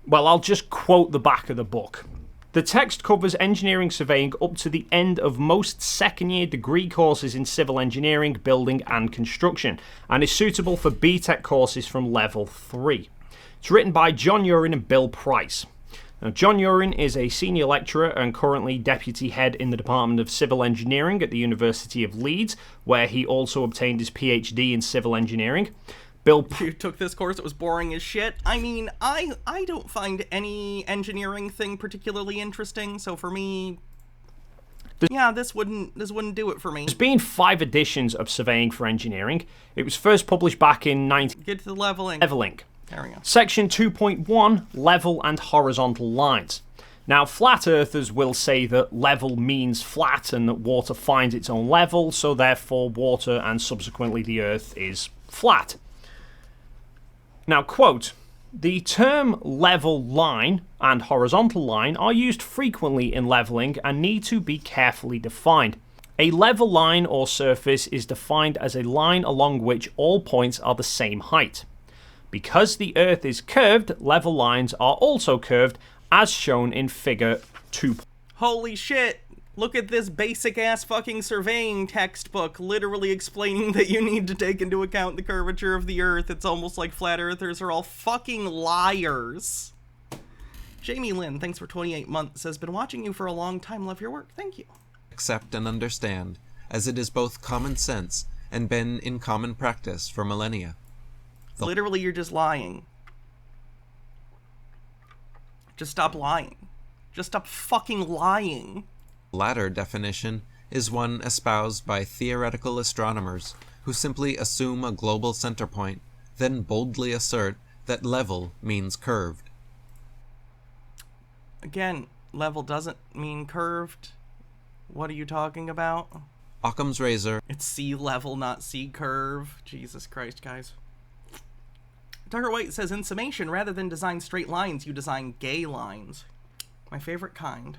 well, I'll just quote the back of the book. The text covers engineering surveying up to the end of most second-year degree courses in civil engineering, building and construction, and is suitable for BTEC courses from level 3. It's written by John Urin and Bill Price. Now, John Urin is a senior lecturer and currently deputy head in the Department of Civil Engineering at the University of Leeds, where he also obtained his PhD in civil engineering. You took this course, it was boring as shit. I mean, I don't find any engineering thing particularly interesting, so for me, yeah, this wouldn't do it for me. There's been 5 editions of Surveying for Engineering. It was first published back in Get to the leveling. There we go. Section 2.1, Level and Horizontal Lines. Now, flat earthers will say that level means flat and that water finds its own level, so therefore water and subsequently the earth is flat. Now, quote, the term level line and horizontal line are used frequently in leveling and need to be carefully defined. A level line or surface is defined as a line along which all points are the same height. Because the Earth is curved, level lines are also curved, as shown in figure 2. Holy shit! Look at this basic-ass fucking surveying textbook literally explaining that you need to take into account the curvature of the Earth. It's almost like flat earthers are all fucking liars. Jamie Lynn, thanks for 28 months, says, been watching you for a long time, love your work. Thank you. Accept and understand, as it is both common sense and been in common practice for millennia. Literally, you're just lying. Just stop lying. Just stop fucking lying. The latter definition is one espoused by theoretical astronomers who simply assume a global center point, then boldly assert that level means curved. Again, level doesn't mean curved. What are you talking about? Occam's razor. It's sea level, not sea curve. Jesus Christ, guys. Tucker White says, in summation, rather than design straight lines, you design gay lines. My favorite kind.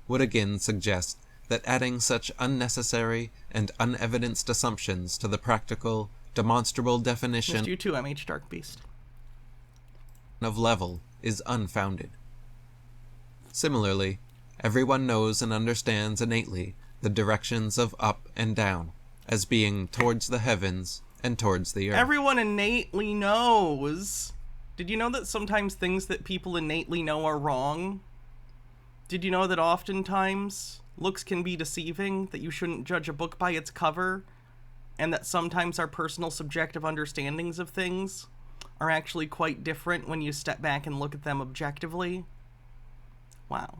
Would again suggest that adding such unnecessary and unevidenced assumptions to the practical, demonstrable definition Missed you too, MH Dark Beast. of level is unfounded. Similarly, everyone knows and understands innately the directions of up and down as being towards the heavens and towards the earth. Everyone innately knows. Did you know that sometimes things that people innately know are wrong? Did you know that oftentimes looks can be deceiving, that you shouldn't judge a book by its cover, and that sometimes our personal subjective understandings of things are actually quite different when you step back and look at them objectively? Wow.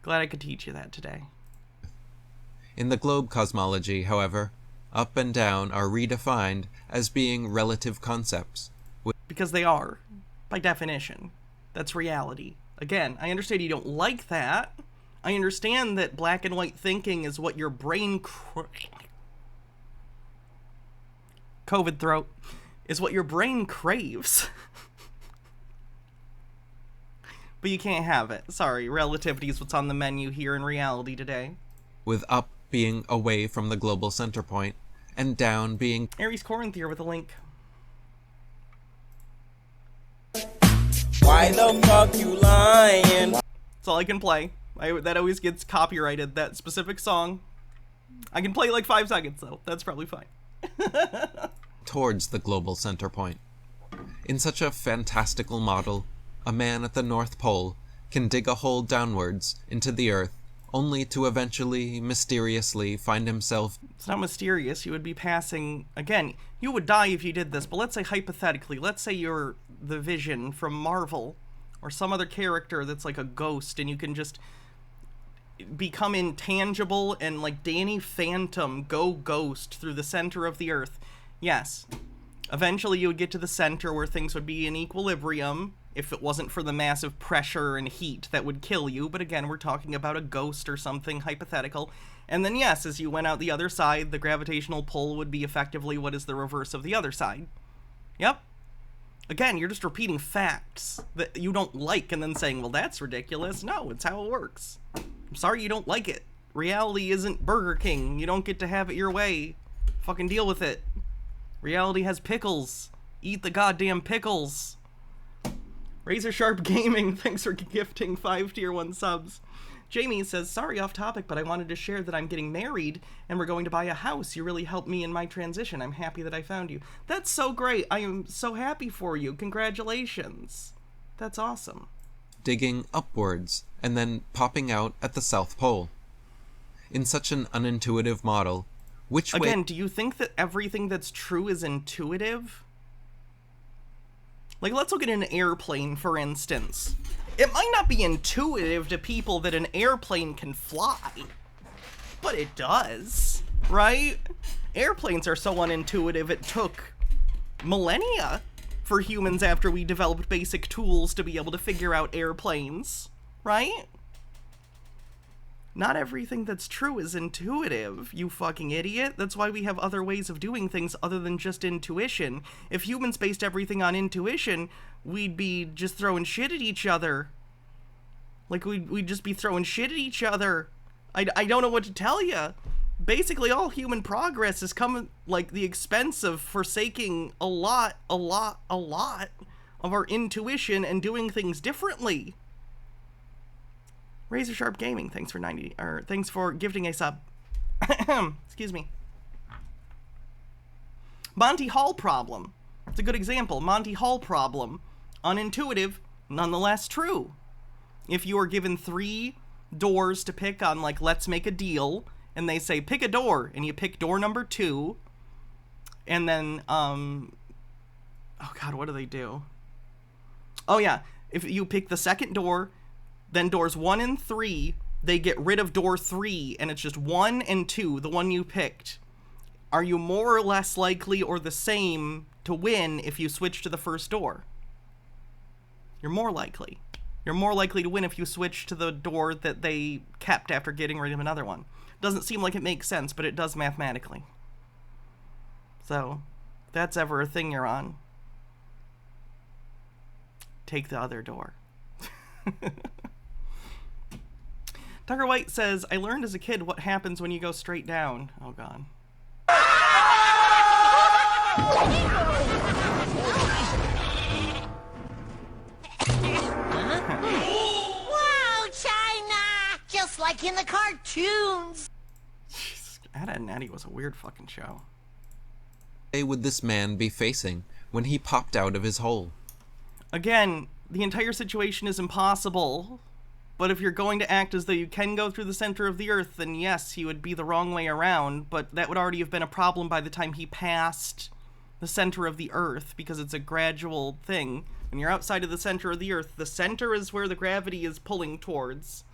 Glad I could teach you that today. In the globe cosmology, however, up and down are redefined as being relative concepts. Because they are, by definition. That's reality. Again, I understand you don't like that. I understand that black and white thinking is what your brain COVID throat is what your brain craves. But you can't have it. Sorry, relativity is what's on the menu here in reality today. With up being away from the global center point, and down being Aries Corinthier with a link. Why the fuck you lying? That's all I can play. That always gets copyrighted, that specific song. I can play like 5 seconds, though. That's probably fine. towards the global center point. In such a fantastical model, a man at the North Pole can dig a hole downwards into the earth, only to eventually, mysteriously find himself... It's not mysterious. You would be passing... Again, you would die if you did this, but let's say hypothetically, let's say you're the Vision from Marvel, or some other character that's like a ghost, and you can just become intangible and, like Danny Phantom, go ghost through the center of the earth. Yes. Eventually you would get to the center where things would be in equilibrium, if it wasn't for the massive pressure and heat that would kill you, but again, we're talking about a ghost or something hypothetical. And then yes, as you went out the other side, the gravitational pull would be effectively what is the reverse of the other side. Yep. Again, you're just repeating facts that you don't like and then saying, well, that's ridiculous. No, it's how it works. I'm sorry you don't like it. Reality isn't Burger King. You don't get to have it your way. Fucking deal with it. Reality has pickles. Eat the goddamn pickles. Razor Sharp Gaming, thanks for gifting 5 tier 1 subs. Jamie says, sorry off topic, but I wanted to share that I'm getting married and we're going to buy a house. You really helped me in my transition. I'm happy that I found you. That's so great. I am so happy for you. Congratulations. That's awesome. digging upwards and then popping out at the South Pole. In such an unintuitive model, which way... Again, do you think that everything that's true is intuitive? Like, let's look at an airplane, for instance. It might not be intuitive to people that an airplane can fly, but it does, right? Airplanes are so unintuitive it took millennia for humans after we developed basic tools to be able to figure out airplanes, right? Not everything that's true is intuitive, you fucking idiot. That's why we have other ways of doing things other than just intuition. If humans based everything on intuition, we'd be just throwing shit at each other. Like, we'd just be throwing shit at each other. I don't know what to tell you. Basically, all human progress has come, like, the expense of forsaking a lot of our intuition and doing things differently. Razor Sharp Gaming, thanks for gifting a sub. Excuse me. Monty Hall problem. It's a good example. Monty Hall problem. Unintuitive, nonetheless true. if you are given 3 doors to pick on, like, let's make a deal, and they say, pick a door, and you pick door number 2, and then, oh god, what do they do? Oh yeah, if you pick the second door, then doors 1 and 3, they get rid of door 3, and it's just 1 and 2, the one you picked. Are you more or less likely or the same to win if you switch to the first door? You're more likely. You're more likely to win if you switch to the door that they kept after getting rid of another one. Doesn't seem like it makes sense, but it does mathematically. So, if that's ever a thing you're on, take the other door. Tucker White says, I learned as a kid what happens when you go straight down. Oh god. Wow, China! Just like in the cartoons. Ed, Edd n Eddy was a weird fucking show. What would this man be facing when he popped out of his hole? Again, the entire situation is impossible. But if you're going to act as though you can go through the center of the Earth, then yes, he would be the wrong way around, but that would already have been a problem by the time he passed the center of the Earth, because it's a gradual thing. When you're outside of the center of the Earth, the center is where the gravity is pulling towards,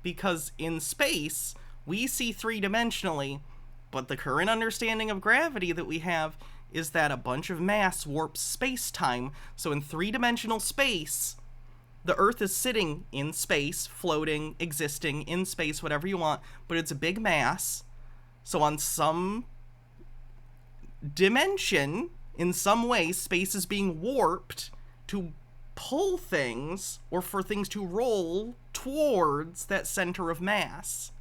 because in space, we see 3-dimensionally, but the current understanding of gravity that we have is that a bunch of mass warps space-time, so in 3-dimensional space, the Earth is sitting in space, floating, existing, in space, whatever you want, but it's a big mass. So on some dimension, in some way, space is being warped to pull things, or for things to roll towards that center of mass.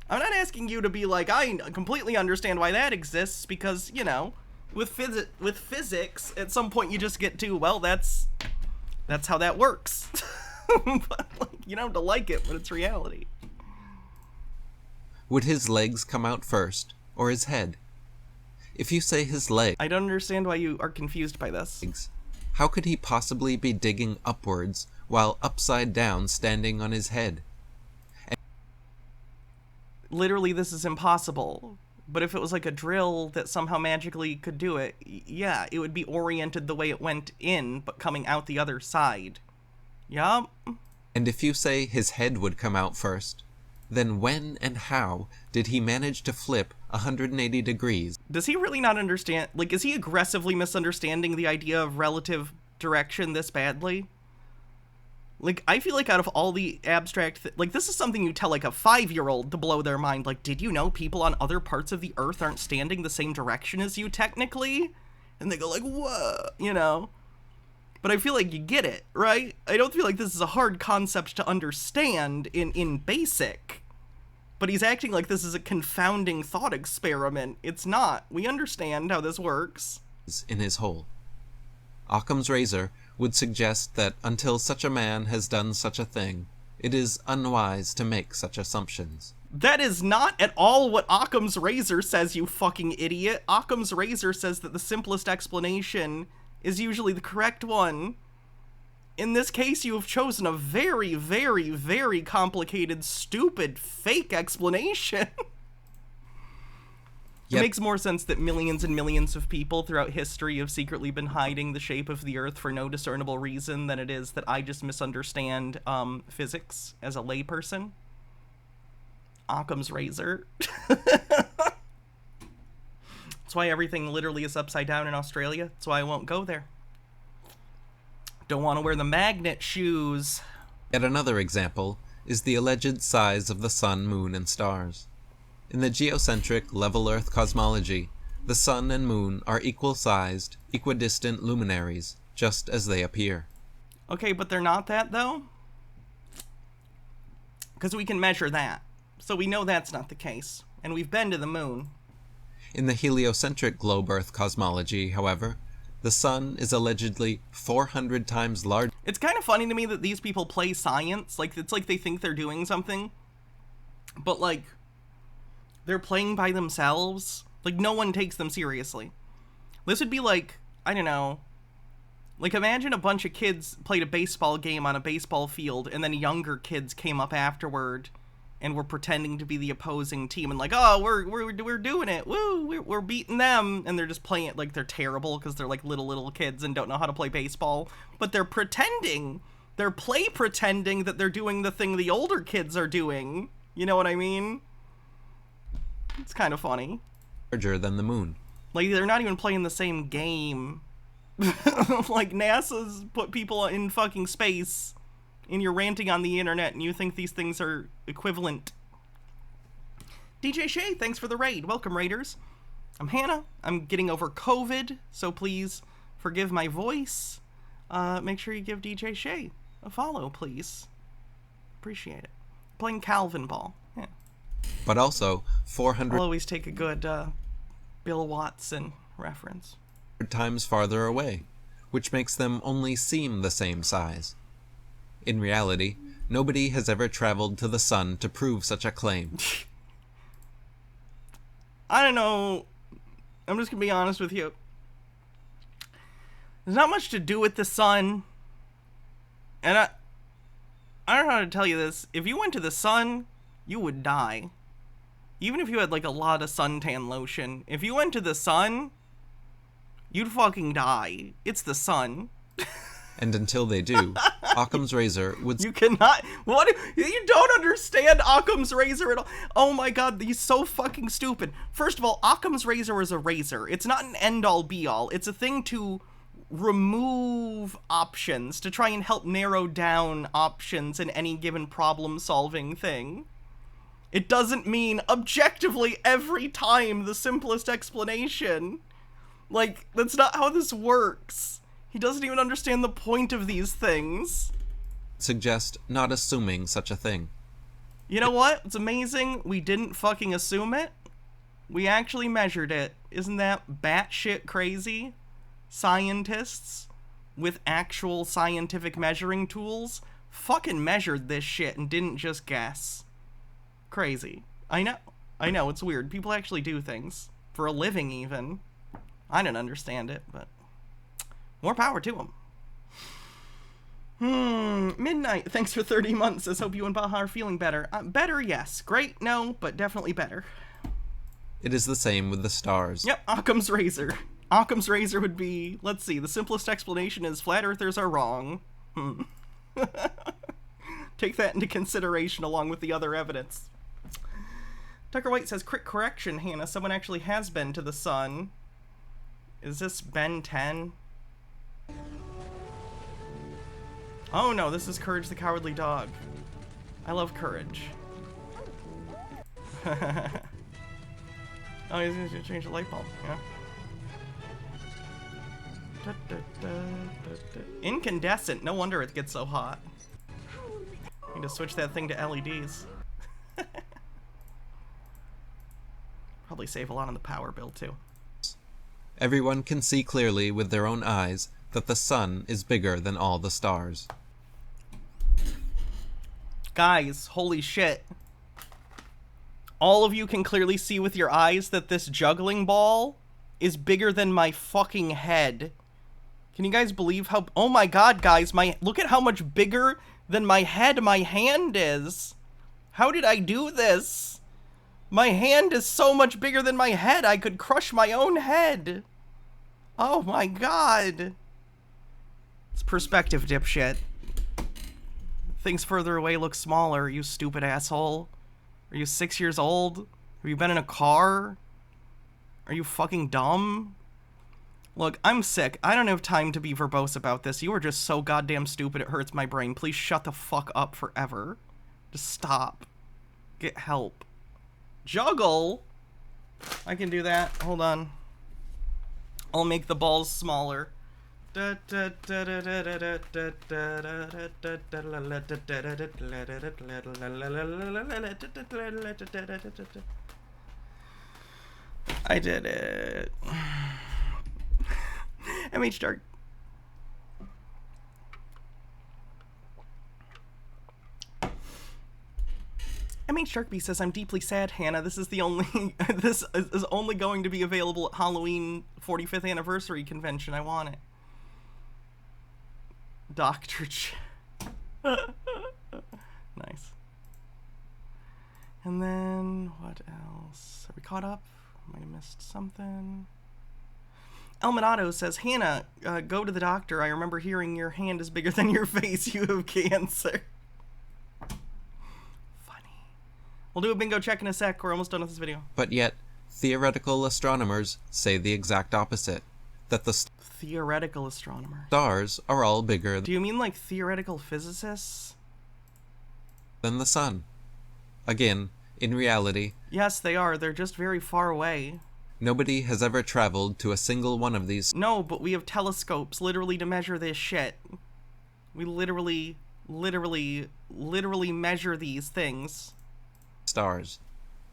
I'm not asking you to be like, I completely understand why that exists, because, you know, with physics, at some point you just get to, well, that's how that works. But, like, you don't have to like it, but it's reality. Would his legs come out first, or his head? If you say his legs, I don't understand why you are confused by this. how could he possibly be digging upwards while upside down standing on his head? Literally, this is impossible. But if it was like a drill that somehow magically could do it, yeah, it would be oriented the way it went in, but coming out the other side. Yup. And if you say his head would come out first, then when and how did he manage to flip 180 degrees? Does he really not understand? Like, is he aggressively misunderstanding the idea of relative direction this badly? Like, I feel like out of all the abstract... like, this is something you tell, like, a 5-year-old to blow their mind. Like, did you know people on other parts of the Earth aren't standing the same direction as you, technically? And they go, like, whoa, you know? But I feel like you get it, right? I don't feel like this is a hard concept to understand in basic. But he's acting like this is a confounding thought experiment. It's not. We understand how this works. In his hole. Occam's razor would suggest that until such a man has done such a thing, it is unwise to make such assumptions. That is not at all what Occam's razor says, you fucking idiot. Occam's razor says that the simplest explanation is usually the correct one. In this case, you have chosen a very, very, very complicated, stupid, fake explanation. It makes more sense that millions and millions of people throughout history have secretly been hiding the shape of the Earth for no discernible reason than it is that I just misunderstand physics as a layperson. Occam's razor. That's why everything literally is upside down in Australia. That's why I won't go there. Don't want to wear the magnet shoes. Yet another example is the alleged size of the sun, moon, and stars. In the geocentric level Earth cosmology, the sun and moon are equal-sized, equidistant luminaries, just as they appear. Okay, but they're not that, though? Because we can measure that. So we know that's not the case. And we've been to the moon. In the heliocentric globe Earth cosmology, however, the sun is allegedly 400 times larger. It's kind of funny to me that these people play science. Like, it's like they think they're doing something. But, like, they're playing by themselves. Like, no one takes them seriously. This would be like, I don't know, Like, imagine a bunch of kids played a baseball game on a baseball field, and then younger kids came up afterward and were pretending to be the opposing team, and like, oh, we're doing it, woo, we're beating them, and they're just playing it like they're terrible because they're like little kids and don't know how to play baseball, but they're pretending, they're pretending that they're doing the thing the older kids are doing. You know what I mean? It's kind of funny. Larger than the moon. Like, they're not even playing the same game. Like, NASA's put people in fucking space, and you're ranting on the internet, and you think these things are equivalent. DJ Shay, thanks for the raid. Welcome, raiders. I'm Hannah. I'm getting over COVID, so please forgive my voice. Make sure you give DJ Shay a follow, please. Appreciate it. Playing Calvin Ball. Yeah. But also 400 I'll always take a good Bill Watson reference. times farther away, which makes them only seem the same size. In reality, nobody has ever traveled to the sun to prove such a claim. I don't know. I'm just gonna be honest with you. There's not much to do with the sun. And I don't know how to tell you this. If you went to the sun, you would die. Even if you had like a lot of suntan lotion. If you went to the sun, you'd fucking die. It's the sun. And until they do, Occam's razor would You cannot. What? You don't understand Occam's razor at all. Oh my god, he's so fucking stupid. First of all, Occam's razor is a razor. It's not an end-all be-all. It's a thing to remove options, to try and help narrow down options in any given problem-solving thing. It doesn't mean objectively every time the simplest explanation. Like, that's not how this works. He doesn't even understand the point of these things. suggest not assuming such a thing. You know what? It's amazing we didn't fucking assume it. We actually measured it. Isn't that batshit crazy? Scientists with actual scientific measuring tools fucking measured this shit and didn't just guess. Crazy. I know, it's weird. People actually do things. For a living, even. I don't understand it, but more power to them. Midnight, thanks for 30 months. Says, hope you and Baha are feeling better. Better, yes. Great, no, but definitely better. It is the same with the stars. Yep, Occam's razor. Occam's razor would be, let's see, the simplest explanation is flat earthers are wrong. Take that into consideration along with the other evidence. Tucker White says, quick correction, Hannah. Someone actually has been to the sun. Is this Ben 10? Oh no, this is Courage the Cowardly Dog. I love Courage. Oh, he's gonna change the light bulb, yeah. Incandescent, no wonder it gets so hot. Need to switch that thing to LEDs. Probably save a lot on the power bill too. Everyone can see clearly with their own eyes that the sun is bigger than all the stars. Guys, holy shit. All of you can clearly see with your eyes that this juggling ball is bigger than my fucking head. Can you guys believe how... Oh my god, guys, look at how much bigger than my head my hand is. How did I do this? My hand is so much bigger than my head, I could crush my own head. Oh my god. It's perspective, dipshit. Things further away look smaller, you stupid asshole. Are you 6 years old? Have you been in a car? Are you fucking dumb? Look, I'm sick. I don't have time to be verbose about this. You are just so goddamn stupid it hurts my brain. Please shut the fuck up forever. Just stop. Get help. Juggle? I can do that. Hold on. I'll make the balls smaller. I did it. MH Dark. MH Darkby says, I'm deeply sad, Hannah. This is the only... this is only going to be available at Halloween 45th anniversary convention. I want it. Dr. Nice. And then, what else? Are we caught up? Might have missed something. Elminato says, Hannah, go to the doctor. I remember hearing your hand is bigger than your face. You have cancer. Funny. We'll do a bingo check in a sec. We're almost done with this video. But yet, theoretical astronomers say the exact opposite, that the Theoretical astronomer. stars are all bigger Do you mean like theoretical physicists? than the sun. Again, in reality, Yes, they are. They're just very far away. nobody has ever traveled to a single one of these No, but we have telescopes literally to measure this shit. We literally measure these things. stars.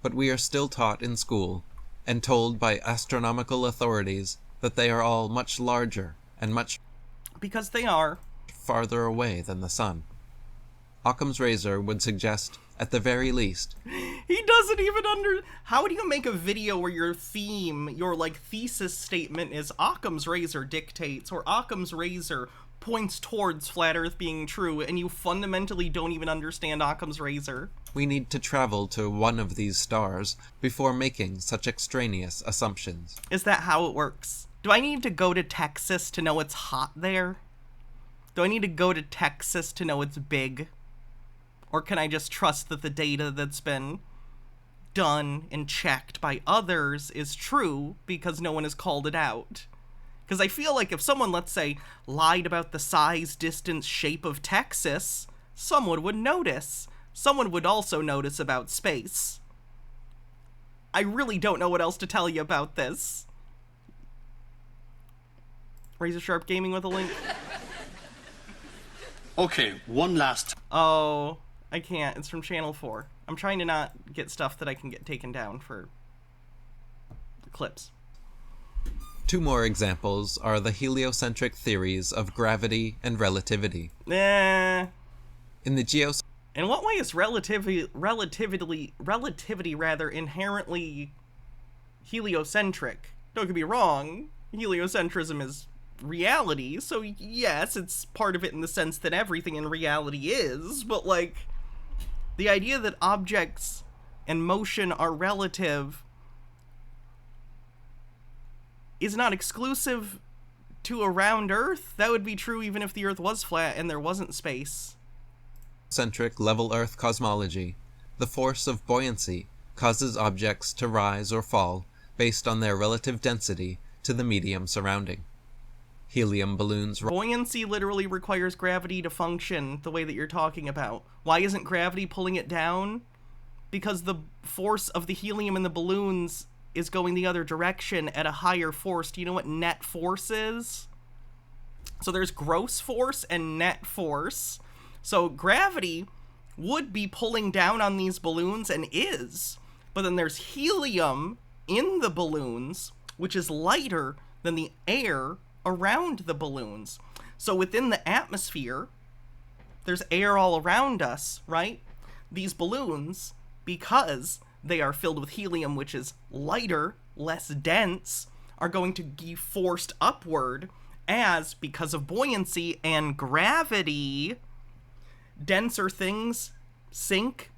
But we are still taught in school, and told by astronomical authorities, that they are all much larger and much Because they are. farther away than the sun. Occam's razor would suggest, at the very least, He doesn't even How do you make a video where your theme, your like thesis statement is Occam's razor dictates, or Occam's razor points towards flat Earth being true, and you fundamentally don't even understand Occam's razor? we need to travel to one of these stars before making such extraneous assumptions. Is that how it works? Do I need to go to Texas to know it's hot there? Do I need to go to Texas to know it's big? Or can I just trust that the data that's been done and checked by others is true because no one has called it out? Because I feel like if someone, let's say, lied about the size, distance, shape of Texas, someone would notice. Someone would also notice about space. I really don't know what else to tell you about this. Razor Sharp Gaming with a link. Okay, one last. Oh, I can't. It's from Channel 4. I'm trying to not get stuff that I can get taken down for the clips. Two more examples are the heliocentric theories of gravity and relativity. Eh. In the In what way is relativity rather inherently heliocentric? Don't get me wrong. Heliocentrism is reality, so yes, it's part of it in the sense that everything in reality is, but like the idea that objects and motion are relative is not exclusive to a round Earth. That would be true even if the Earth was flat and there wasn't space. Centric level Earth cosmology, the force of buoyancy causes objects to rise or fall based on their relative density to the medium surrounding. Helium balloons Buoyancy literally requires gravity to function the way that you're talking about. Why isn't gravity pulling it down? Because the force of the helium in the balloons is going the other direction at a higher force. Do you know what net force is? So there's gross force and net force. So gravity would be pulling down on these balloons and is. But then there's helium in the balloons, which is lighter than the air around the balloons. So within the atmosphere, there's air all around us, right? These balloons, because they are filled with helium, which is lighter, less dense, are going to be forced upward as, because of buoyancy and gravity, denser things sink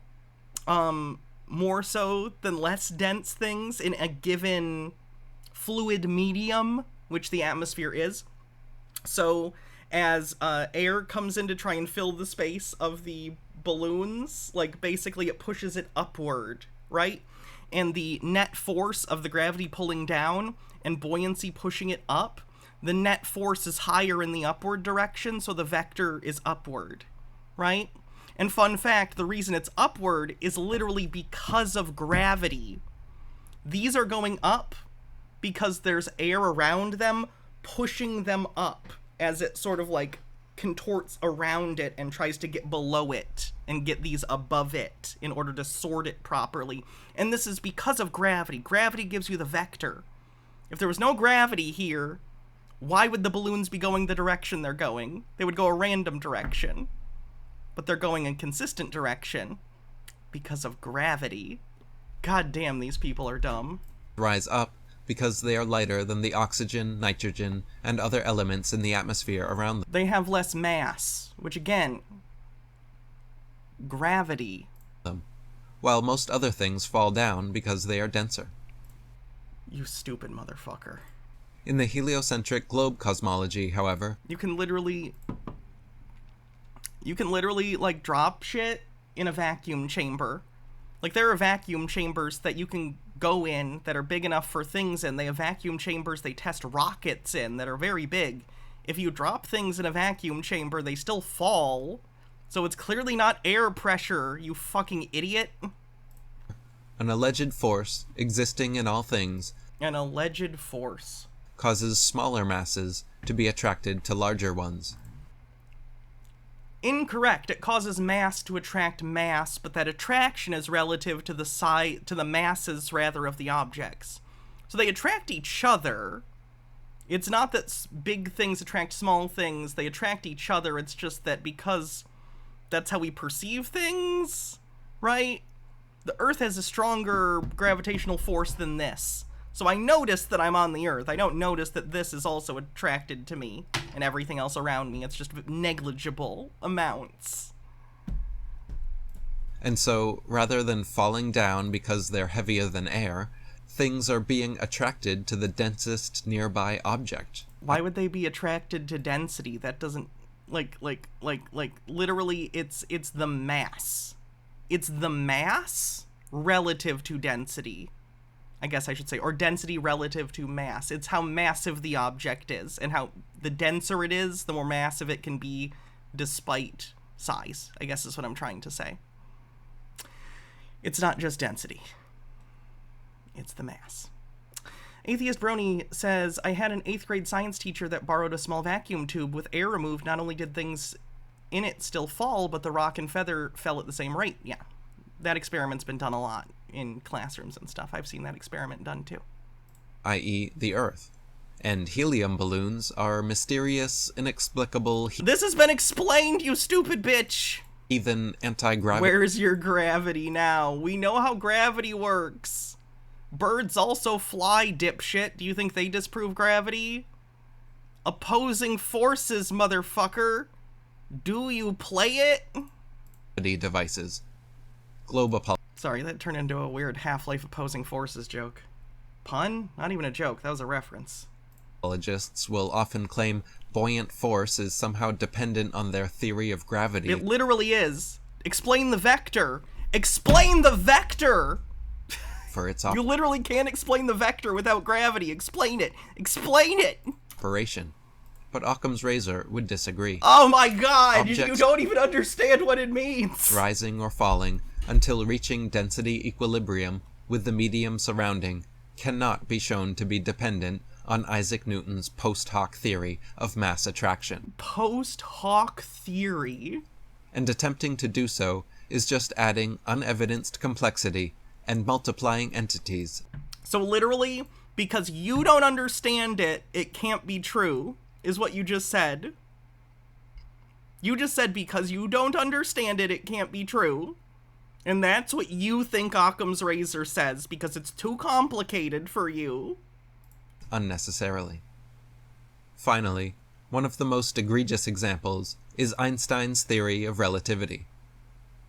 more so than less dense things in a given fluid medium, which the atmosphere is. So as air comes in to try and fill the space of the balloons, like basically it pushes it upward, right? And the net force of the gravity pulling down and buoyancy pushing it up, the net force is higher in the upward direction, so the vector is upward, right? And fun fact, the reason it's upward is literally because of gravity. These are going up because there's air around them pushing them up as it sort of like contorts around it and tries to get below it and get these above it in order to sort it properly. And this is because of gravity. Gravity gives you the vector. If there was no gravity here, why would the balloons be going the direction they're going? They would go a random direction. But they're going in consistent direction because of gravity. God damn, these people are dumb. rise up because they are lighter than the oxygen, nitrogen, and other elements in the atmosphere around them. They have less mass, which again, gravity. While most other things fall down because they are denser. You stupid motherfucker. In the heliocentric globe cosmology, however, You can literally, like, drop shit in a vacuum chamber. Like, there are vacuum chambers that you can go in that are big enough for things in. They have vacuum chambers they test rockets in that are very big. If you drop things in a vacuum chamber, they still fall. So it's clearly not air pressure, you fucking idiot. an alleged force existing in all things An alleged force. causes smaller masses to be attracted to larger ones. Incorrect. It causes mass to attract mass, but that attraction is relative to the masses rather of the objects. So they attract each other. It's not that big things attract small things. They attract each other. It's just that because that's how we perceive things, right? The Earth has a stronger gravitational force than this. So I notice that I'm on the Earth. I don't notice that this is also attracted to me and everything else around me. It's just negligible amounts. And so, rather than falling down because they're heavier than air, things are being attracted to the densest nearby object. Why would they be attracted to density? That doesn't, like, literally, it's the mass. It's the mass relative to density, I guess I should say, or density relative to mass. It's how massive the object is, and how the denser it is, the more massive it can be despite size, I guess is what I'm trying to say. It's not just density. It's the mass. Atheist Brony says, I had an 8th grade science teacher that borrowed a small vacuum tube with air removed. Not only did things in it still fall, but the rock and feather fell at the same rate. Yeah, that experiment's been done a lot in classrooms and stuff. I've seen that experiment done too. I.e. the Earth. And helium balloons are mysterious, inexplicable, This has been explained, you stupid bitch! heathen anti-gravity. Where's your gravity now? We know how gravity works. Birds also fly, dipshit. Do you think they disprove gravity? Opposing forces, motherfucker. Do you play it? Devices. Globe Sorry, that turned into a weird Half-Life opposing forces joke. Pun? Not even a joke, that was a reference. apologists will often claim buoyant force is somehow dependent on their theory of gravity. It literally is. Explain the vector. Explain the vector! For its You literally can't explain the vector without gravity. Explain it. Explain it! operation. But Occam's razor would disagree. Oh my god! You Objects don't even understand what it means! rising or falling until reaching density equilibrium with the medium surrounding cannot be shown to be dependent on Isaac Newton's post hoc theory of mass attraction. Post hoc theory? And attempting to do so is just adding unevidenced complexity and multiplying entities. So literally, because you don't understand it, it can't be true, is what you just said. You just said because you don't understand it, it can't be true. And that's what you think Occam's razor says, because it's too complicated for you. Unnecessarily. Finally, one of the most egregious examples is Einstein's theory of relativity.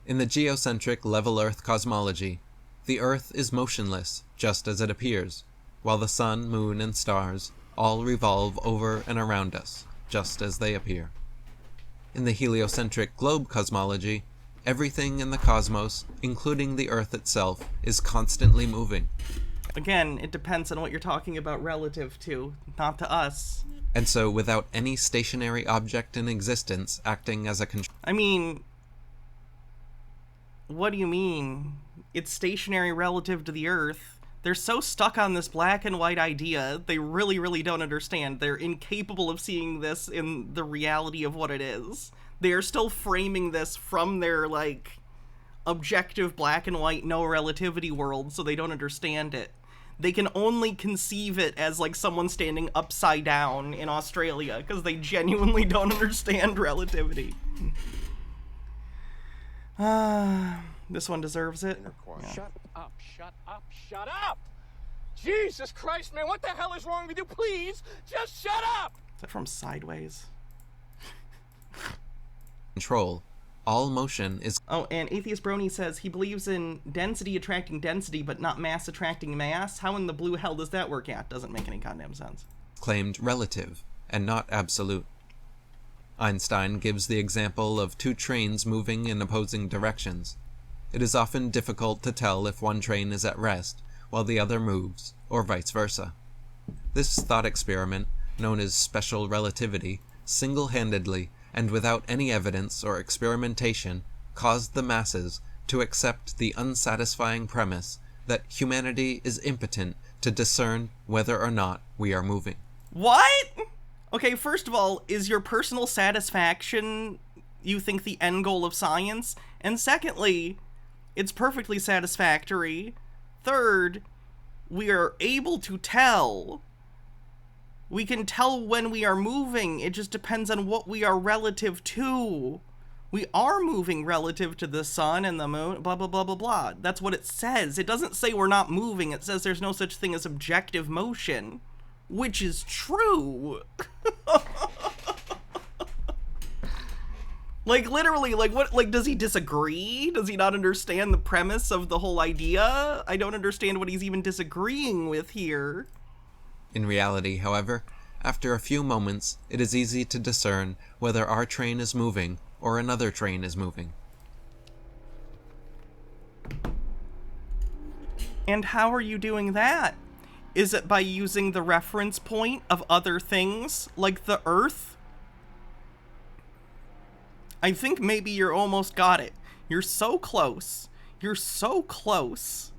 In the geocentric level Earth cosmology, the Earth is motionless just as it appears, while the sun, moon, and stars all revolve over and around us just as they appear. In the heliocentric globe cosmology, everything in the cosmos, including the Earth itself, is constantly moving. Again, it depends on what you're talking about relative to, not to us. And so, without any stationary object in existence acting as a control... I mean, what do you mean? It's stationary relative to the Earth. They're so stuck on this black and white idea, they really, really don't understand. They're incapable of seeing this in the reality of what it is. They are still framing this from their, like, objective black and white no relativity world, so they don't understand it. They can only conceive it as, like, someone standing upside down in Australia, because they genuinely don't understand relativity. This one deserves it. Yeah. Shut up, shut up, shut up! Jesus Christ, man, what the hell is wrong with you? Please, just shut up! Is that from Sideways? Control. All motion is... Oh, and Atheist Brony says he believes in density attracting density, but not mass attracting mass. How in the blue hell does that work out? Doesn't make any goddamn sense. claimed relative and not absolute. Einstein gives the example of two trains moving in opposing directions. It is often difficult to tell if one train is at rest while the other moves, or vice versa. This thought experiment, known as special relativity, single-handedly and without any evidence or experimentation, caused the masses to accept the unsatisfying premise that humanity is impotent to discern whether or not we are moving. What? Okay, first of all, is your personal satisfaction, you think, the end goal of science? And secondly, it's perfectly satisfactory. Third, we are able to tell. We can tell when we are moving. It just depends on what we are relative to. We are moving relative to the sun and the moon, blah, blah, blah, blah, blah. That's what it says. It doesn't say we're not moving. It says there's no such thing as objective motion, which is true. Like, literally, like, what, like, does he disagree? Does he not understand the premise of the whole idea? I don't understand what he's even disagreeing with here. In reality, however, after a few moments, it is easy to discern whether our train is moving or another train is moving. And how are you doing that? Is it by using the reference point of other things, like the Earth? I think maybe you're almost got it. You're so close. You're so close.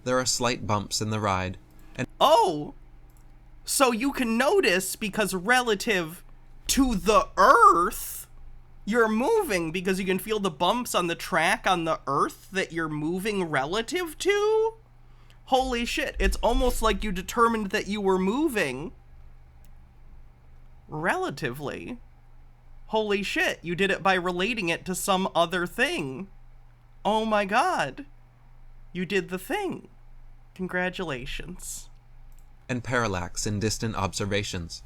There are slight bumps in the ride, and oh! So you can notice because relative to the Earth, you're moving because you can feel the bumps on the track on the Earth that you're moving relative to? Holy shit, it's almost like you determined that you were moving relatively. Holy shit, you did it by relating it to some other thing. Oh my god. You did the thing. Congratulations. and parallax in distant observations.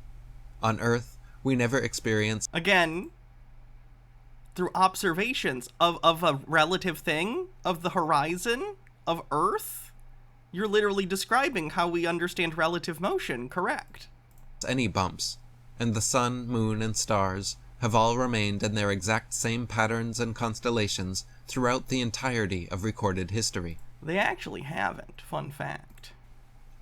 On Earth, we never experience... Again, through observations of a relative thing, of the horizon, of Earth, you're literally describing how we understand relative motion, correct? any bumps, and the sun, moon, and stars have all remained in their exact same patterns and constellations throughout the entirety of recorded history. They actually haven't, fun fact.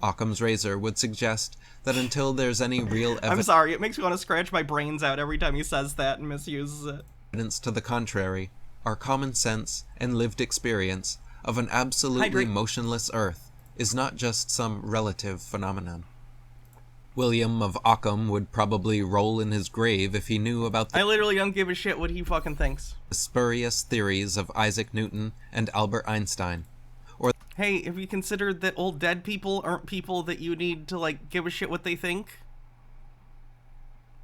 Occam's razor would suggest that until there's any real I'm sorry, it makes me want to scratch my brains out every time he says that and misuses it. Evidence to the contrary, our common sense and lived experience of an absolutely motionless Earth is not just some relative phenomenon. William of Occam would probably roll in his grave if he knew about I literally don't give a shit what he fucking thinks. The spurious theories of Isaac Newton and Albert Einstein. Or hey, have you considered that old dead people aren't people that you need to, like, give a shit what they think?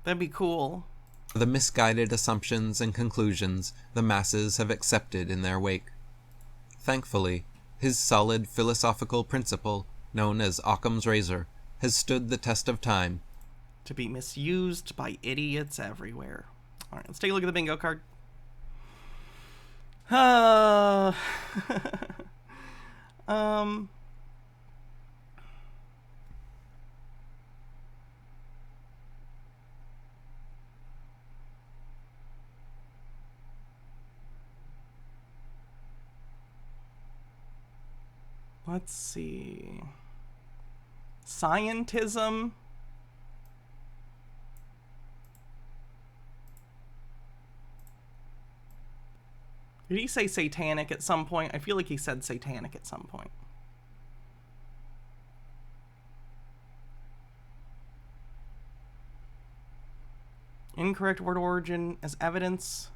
That'd be cool. The misguided assumptions and conclusions the masses have accepted in their wake. Thankfully, his solid philosophical principle, known as Occam's razor, has stood the test of time. To be misused by idiots everywhere. Alright, let's take a look at the bingo card. Let's see. Scientism. Did he say satanic at some point? I feel like he said satanic at some point. Incorrect word origin as evidence.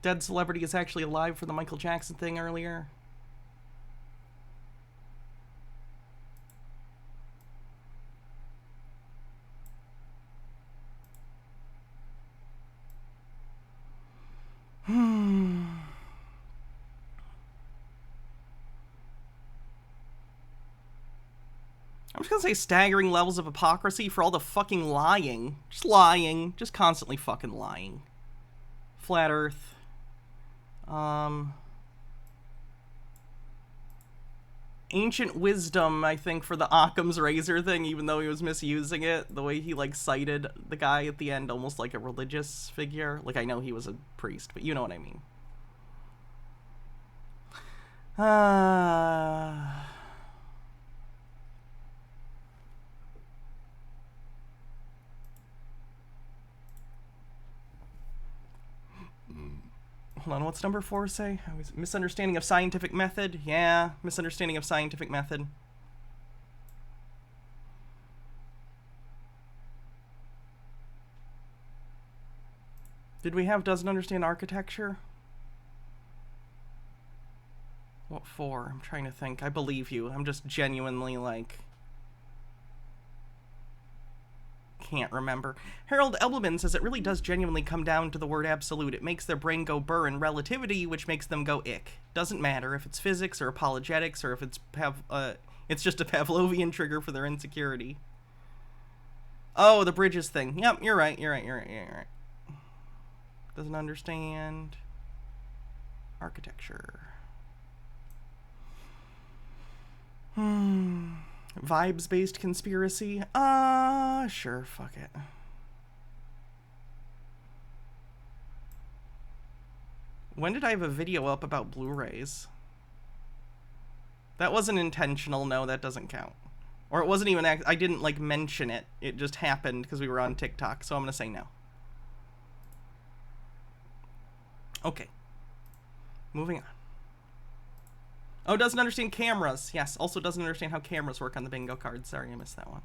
Dead celebrity is actually alive for the Michael Jackson thing earlier. I'm just gonna say staggering levels of hypocrisy for all the fucking lying. Just lying. Just constantly fucking lying. Flat Earth. Ancient wisdom, I think, for the Occam's razor thing, even though he was misusing it. The way he, like, cited the guy at the end almost like a religious figure. Like, I know he was a priest, but you know what I mean. Hold on, what's number 4 say? Misunderstanding of scientific method? Yeah, misunderstanding of scientific method. Did we have doesn't understand architecture? What for? I'm trying to think. I believe you. I'm just genuinely, like... can't remember. Harold Elbelman says it really does genuinely come down to the word absolute. It makes their brain go burr in relativity, which makes them go ick. Doesn't matter if it's physics or apologetics or if it's just a Pavlovian trigger for their insecurity. Oh, the bridges thing. Yep, you're right. Doesn't understand architecture. Vibes-based conspiracy? Sure, fuck it. When did I have a video up about Blu-rays? That wasn't intentional, no, that doesn't count. Or it wasn't even, I didn't, like, mention it. It just happened because we were on TikTok, so I'm gonna say no. Okay. Moving on. Oh, doesn't understand cameras. Yes, also doesn't understand how cameras work on the bingo card. Sorry, I missed that one.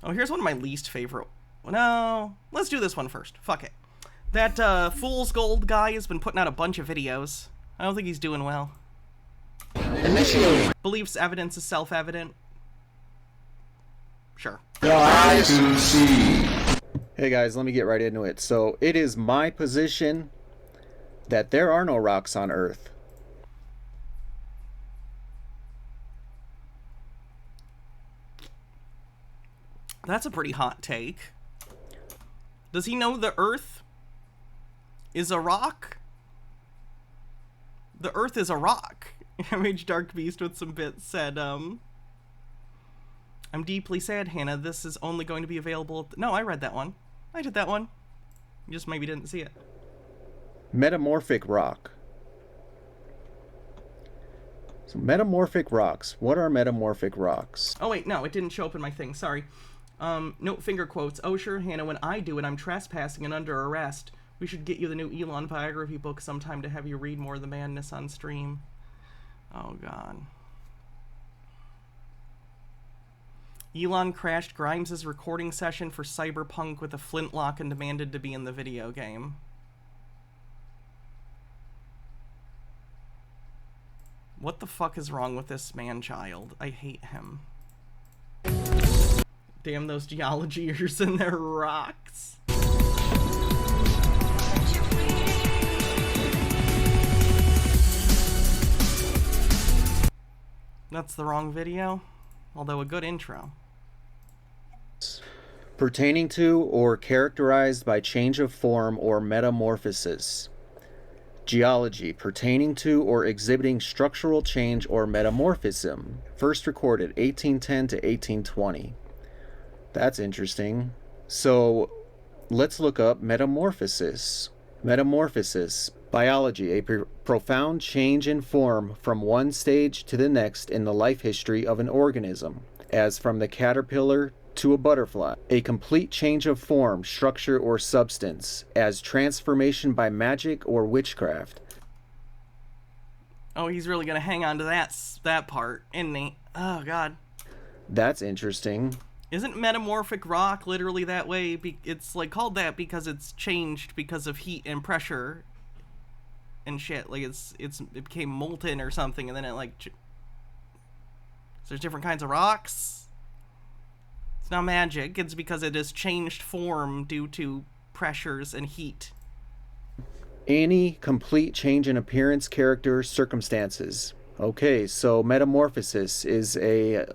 Oh, here's one of my least favorite. No, let's do this one first. Fuck it. That Fool's Gold guy has been putting out a bunch of videos. I don't think he's doing well. Beliefs evidence is self-evident. Sure. Hey guys, let me get right into it. So, it is my position that there are no rocks on Earth. That's a pretty hot take. Does he know the Earth is a rock? The Earth is a rock. MH Dark Beast with some bits said, I'm deeply sad, Hannah. This is only going to be available... No, I read that one. I did that one. You just maybe didn't see it. Metamorphic rock. So metamorphic rocks. What are metamorphic rocks? Oh wait, no, it didn't show up in my thing. Sorry. Note finger quotes. Oh sure, Hannah, when I do it, I'm trespassing and under arrest. We should get you the new Elon biography book sometime to have you read more of the madness on stream. Oh god. Elon crashed Grimes' recording session for Cyberpunk with a flintlock and demanded to be in the video game. What the fuck is wrong with this man-child? I hate him. Damn those geologiers and their rocks. That's the wrong video, although a good intro. Pertaining to or characterized by change of form or metamorphosis. Geology, pertaining to or exhibiting structural change or metamorphism. First recorded 1810 to 1820. That's interesting. So let's look up metamorphosis. Metamorphosis. Biology, a profound change in form from one stage to the next in the life history of an organism, as from the caterpillar to a butterfly. A complete change of form, structure, or substance, as transformation by magic or witchcraft. Oh, he's really gonna hang on to that part, isn't he? Oh, God. That's interesting. Isn't metamorphic rock literally that way? It's like called that because it's changed because of heat and pressure and shit. Like it became molten or something, and then it like... So there's different kinds of rocks? It's not magic. It's because it has changed form due to pressures and heat. Any complete change in appearance, character, circumstances. Okay, so metamorphosis is a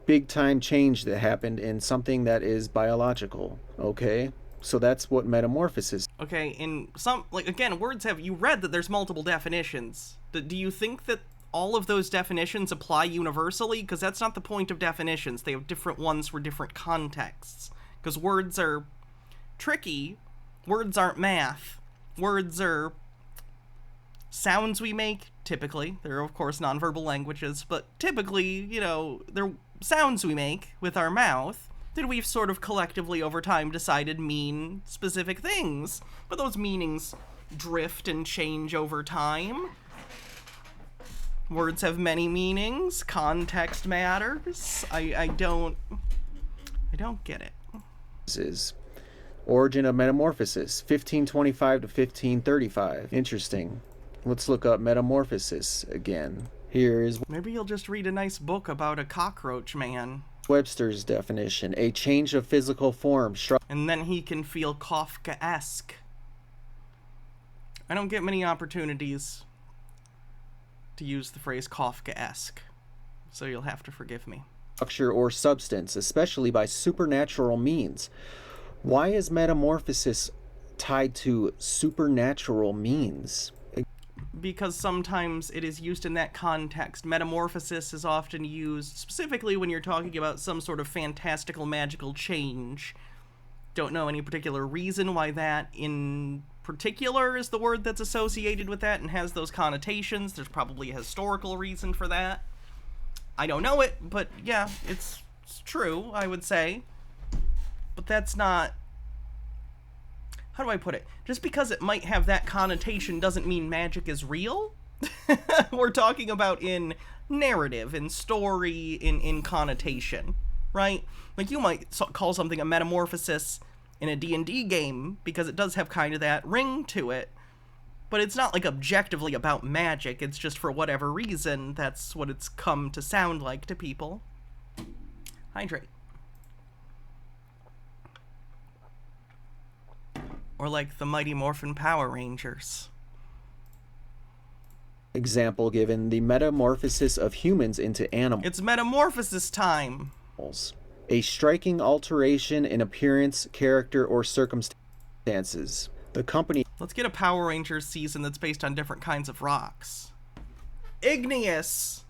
big time change that happened in something that is biological. Okay, so that's what metamorphosis. Okay, in some, like, again, words have, you read that there's multiple definitions. Do you think that all of those definitions apply universally? Because that's not the point of definitions. They have different ones for different contexts. Because words are tricky. Words aren't math. Words are sounds we make, typically. They're, of course, nonverbal languages, but typically, you know, they're sounds we make with our mouth that we've sort of collectively over time decided mean specific things. But those meanings drift and change over time. Words have many meanings. Context matters. I don't get it. Is origin of metamorphosis, 1525 to 1535. Interesting. Let's look up metamorphosis again. Here is Maybe you'll just read a nice book about a cockroach man. Webster's definition: a change of physical form. And then he can feel Kafka-esque. I don't get many opportunities to use the phrase Kafka-esque, so you'll have to forgive me. Structure or substance, especially by supernatural means. Why is metamorphosis tied to supernatural means? Because sometimes it is used in that context. Metamorphosis is often used specifically when you're talking about some sort of fantastical magical change. Don't know any particular reason why that in particular is the word that's associated with that and has those connotations. There's probably a historical reason for that. I don't know it, but yeah, it's true, I would say. But that's not... How do I put it? Just because it might have that connotation doesn't mean magic is real. We're talking about in narrative, in story, in connotation, right? Like, you might call something a metamorphosis in a D&D game because it does have kind of that ring to it. But it's not, like, objectively about magic. It's just for whatever reason, that's what it's come to sound like to people. Hydrate. Or like the Mighty Morphin Power Rangers. Example given: the metamorphosis of humans into animals. It's metamorphosis time! A striking alteration in appearance, character, or circumstances. The company... Let's get a Power Rangers season that's based on different kinds of rocks. Igneous!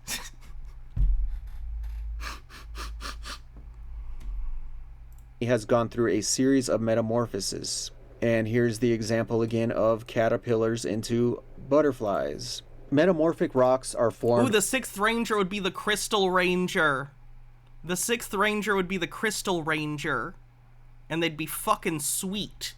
He has gone through a series of metamorphoses. And here's the example again of caterpillars into butterflies. Metamorphic rocks are formed... Ooh, the 6th Ranger would be the Crystal Ranger. The 6th Ranger would be the Crystal Ranger. And they'd be fucking sweet.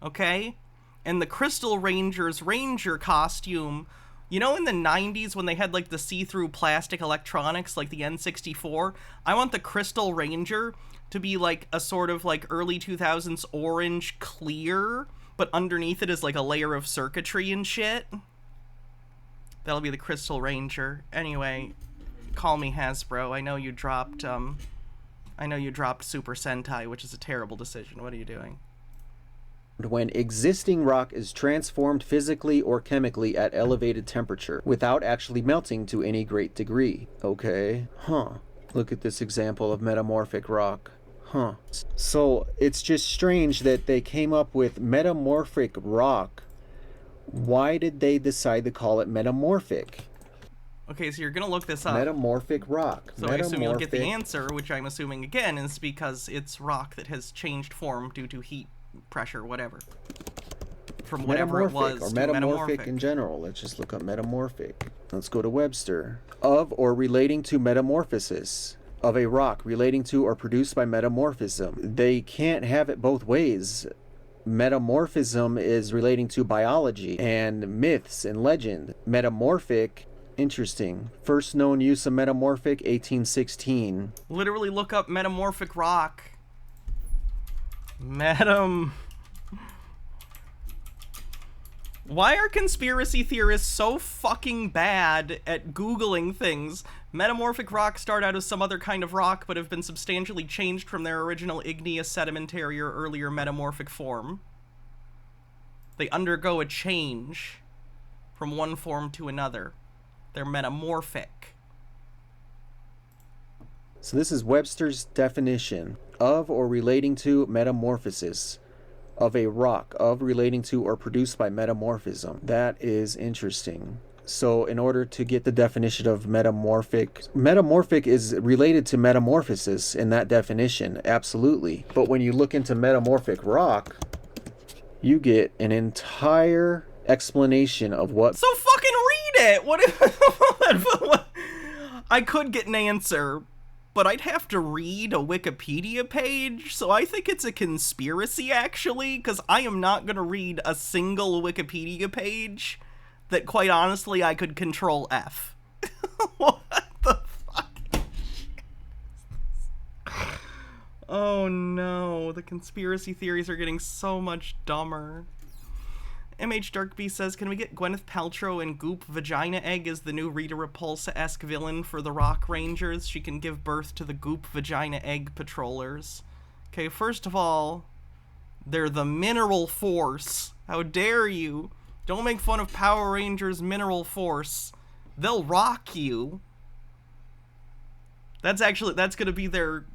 Okay? And the Crystal Ranger's Ranger costume... You know in the 90s when they had, like, the see-through plastic electronics, like the N64? I want the Crystal Ranger to be, like, a sort of, like, early 2000s orange clear, but underneath it is, like, a layer of circuitry and shit. That'll be the Crystal Ranger. Anyway, call me Hasbro. I know you dropped Super Sentai, which is a terrible decision. What are you doing? When existing rock is transformed physically or chemically at elevated temperature without actually melting to any great degree. Okay, look at this example of metamorphic rock. So it's just strange that they came up with metamorphic rock. Why did they decide to call it metamorphic? Okay, so you're gonna look this up. Metamorphic rock. So I assume you'll get the answer, which I'm assuming again is because it's rock that has changed form due to heat, pressure, whatever. From whatever it was or to metamorphic in general. Let's just look up metamorphic. Let's go to Webster. Of or relating to metamorphosis. Of a rock relating to or produced by metamorphism. They can't have it both ways. Metamorphism is relating to biology and myths and legend. Metamorphic, interesting. First known use of metamorphic, 1816. Literally look up metamorphic rock. Why are conspiracy theorists so fucking bad at Googling things? Metamorphic rocks start out as some other kind of rock, but have been substantially changed from their original igneous, sedimentary, or earlier metamorphic form. They undergo a change from one form to another. They're metamorphic. So this is Webster's definition of or relating to metamorphosis of a rock, of relating to or produced by metamorphism. That is interesting. So in order to get the definition of metamorphic is related to metamorphosis in that definition, absolutely. But when you look into metamorphic rock, you get an entire explanation of what... So fucking read it! What if... I could get an answer, but I'd have to read a Wikipedia page, so I think it's a conspiracy, actually, because I am not going to read a single Wikipedia page that, quite honestly, I could control F. What the fuck? Oh no, the conspiracy theories are getting so much dumber. MH Darkbeast says, can we get Gwyneth Paltrow and Goop Vagina Egg as the new Rita Repulsa-esque villain for the Rock Rangers? She can give birth to the Goop Vagina Egg Patrollers. Okay, first of all, they're the Mineral Force. How dare you? Don't make fun of Power Rangers Mineral Force. They'll rock you. That's gonna be their,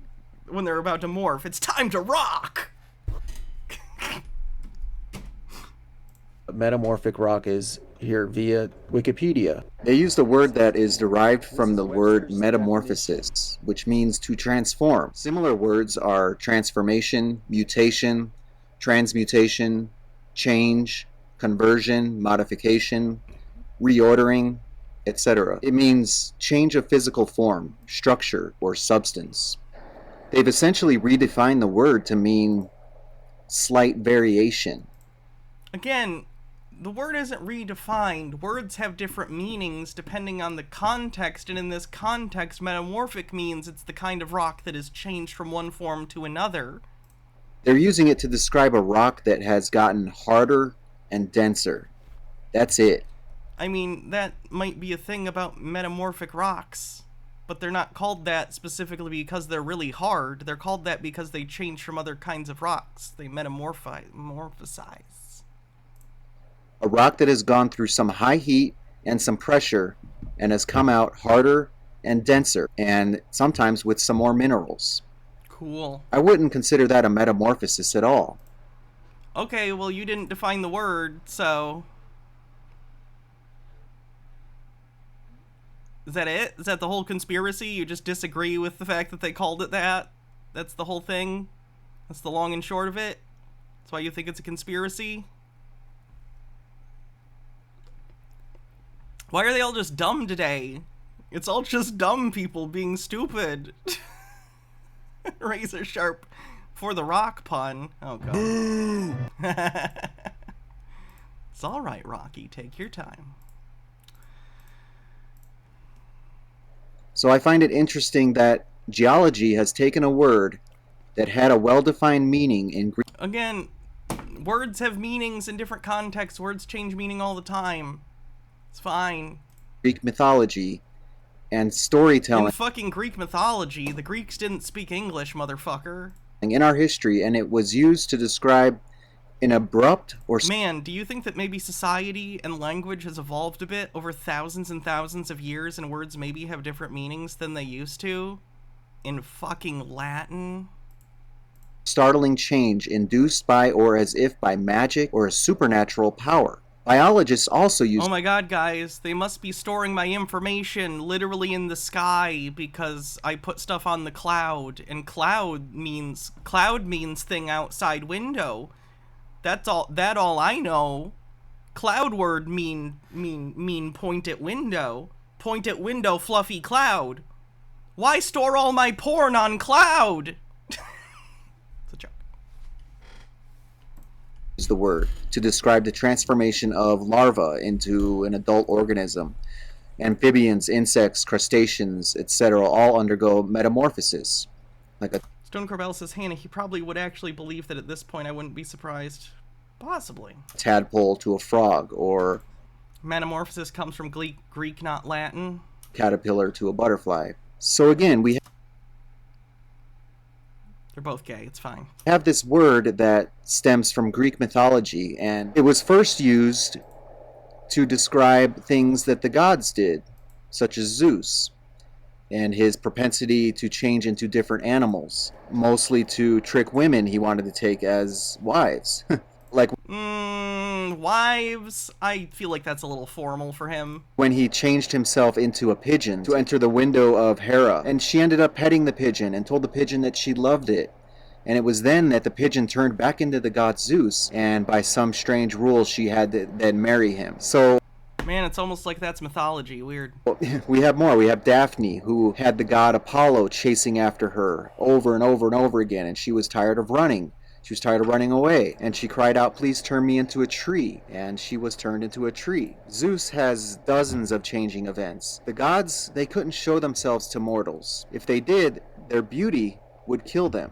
when they're about to morph. It's time to rock! Metamorphic rock is here via Wikipedia. They used a word that is derived from the word metamorphosis, which means to transform. Similar words are transformation, mutation, transmutation, change, conversion, modification, reordering, etc. It means change of physical form, structure, or substance. They've essentially redefined the word to mean slight variation. Again, the word isn't redefined. Words have different meanings depending on the context, and in this context, metamorphic means it's the kind of rock that is changed from one form to another. They're using it to describe a rock that has gotten harder and denser. That's it. I mean, that might be a thing about metamorphic rocks, but they're not called that specifically because they're really hard. They're called that because they change from other kinds of rocks. They metamorphosize. A rock that has gone through some high heat and some pressure and has come out harder and denser, and sometimes with some more minerals. Cool. I wouldn't consider that a metamorphosis at all. Okay, well, you didn't define the word, so... Is that it? Is that the whole conspiracy? You just disagree with the fact that they called it that? That's the whole thing? That's the long and short of it? That's why you think it's a conspiracy? Why are they all just dumb today? It's all just dumb people being stupid. Razor sharp for the rock pun. Oh, God. It's all right, Rocky. Take your time. So I find it interesting that geology has taken a word that had a well-defined meaning in Greek. Again, words have meanings in different contexts. Words change meaning all the time. It's fine. Greek mythology and storytelling. In fucking Greek mythology, the Greeks didn't speak English, motherfucker. In our history, and it was used to describe an abrupt or... Man, do you think that maybe society and language has evolved a bit over thousands and thousands of years, and words maybe have different meanings than they used to? In fucking Latin? Startling change induced by or as if by magic or a supernatural power. Biologists also use... Oh my God, guys, they must be storing my information literally in the sky because I put stuff on the cloud, and cloud means thing outside window. That's all I know. Cloud word mean point at window. Point at window, fluffy cloud. Why store all my porn on cloud? It's a joke. Is the word to describe the transformation of larvae into an adult organism. Amphibians, insects, crustaceans, etc. all undergo metamorphosis. Like a Stone Corbell says, Hannah, he probably would actually believe that at this point. I wouldn't be surprised. Possibly. Tadpole to a frog, or metamorphosis comes from Greek, not Latin. Caterpillar to a butterfly. So again, we they're both gay, it's fine. Have this word that stems from Greek mythology, and it was first used to describe things that the gods did. such as Zeus, and his propensity to change into different animals, mostly to trick women he wanted to take as wives. Like wives? I feel like that's a little formal for him. when he changed himself into a pigeon to enter the window of Hera, and she ended up petting the pigeon and told the pigeon that she loved it. And it was then that the pigeon turned back into the god Zeus, and by some strange rule she had to then marry him. So Man, it's almost like that's mythology. Weird. we have more. We have Daphne, who had the god Apollo chasing after her over and over and over again, and she was tired of running. She was tired of running away, and she cried out, "Please turn me into a tree," and she was turned into a tree. Zeus has dozens of changing events. The gods, they couldn't show themselves to mortals. If they did, their beauty would kill them.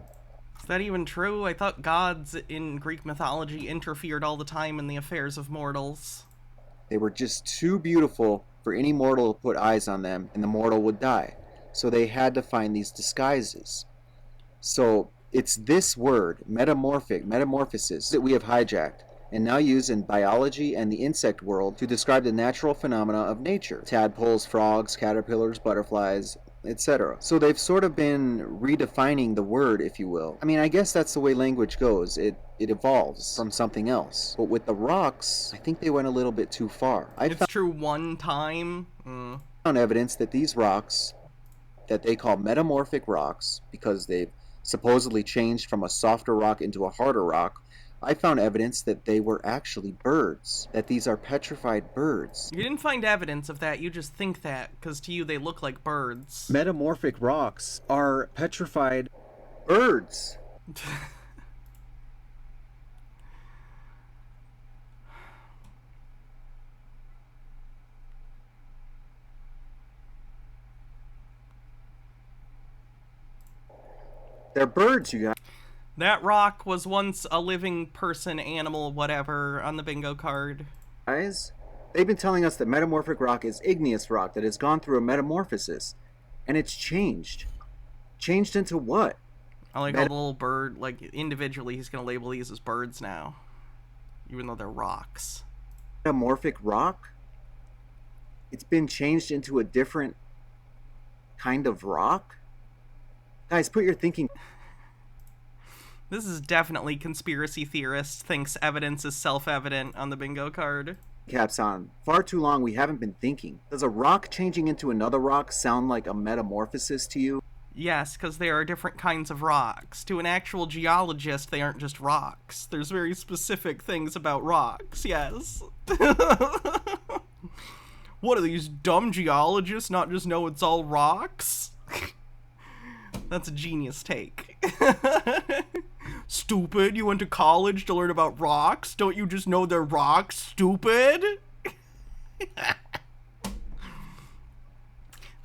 Is that even true? I thought gods in Greek mythology interfered all the time in the affairs of mortals. They were just too beautiful for any mortal to put eyes on them, and the mortal would die. So they had to find these disguises. So it's this word, metamorphosis, that we have hijacked and now use in biology and the insect world to describe the natural phenomena of nature. Tadpoles, frogs, caterpillars, butterflies, etc. So they've sort of been redefining the word, if you will. I mean, I guess that's the way language goes. It evolves from something else. But with the rocks, I think they went a little bit too far. It's true one time. Found evidence that these rocks, that they call metamorphic rocks, because they've supposedly changed from a softer rock into a harder rock, I found evidence that they were actually birds, that these are petrified birds. You didn't find evidence of that, you just think that, because to you they look like birds. Metamorphic rocks are petrified birds. They're birds, you guys. That rock was once a living person, animal, whatever, on the bingo card. Guys, they've been telling us that metamorphic rock is igneous rock that has gone through a metamorphosis. And it's changed. Changed into what? I like a little bird, like, individually he's gonna label these as birds now. Even though they're rocks. Metamorphic rock? It's been changed into a different kind of rock? Guys, put your thinking... This is definitely conspiracy theorist thinks evidence is self-evident on the bingo card. Caps on. Far too long we haven't been thinking. Does a rock changing into another rock sound like a metamorphosis to you? Yes, because there are different kinds of rocks. To an actual geologist, they aren't just rocks. There's very specific things about rocks, yes. What are these dumb geologists not just know it's all rocks? That's a genius take. Stupid, you went to college to learn about rocks? Don't you just know they're rocks, stupid?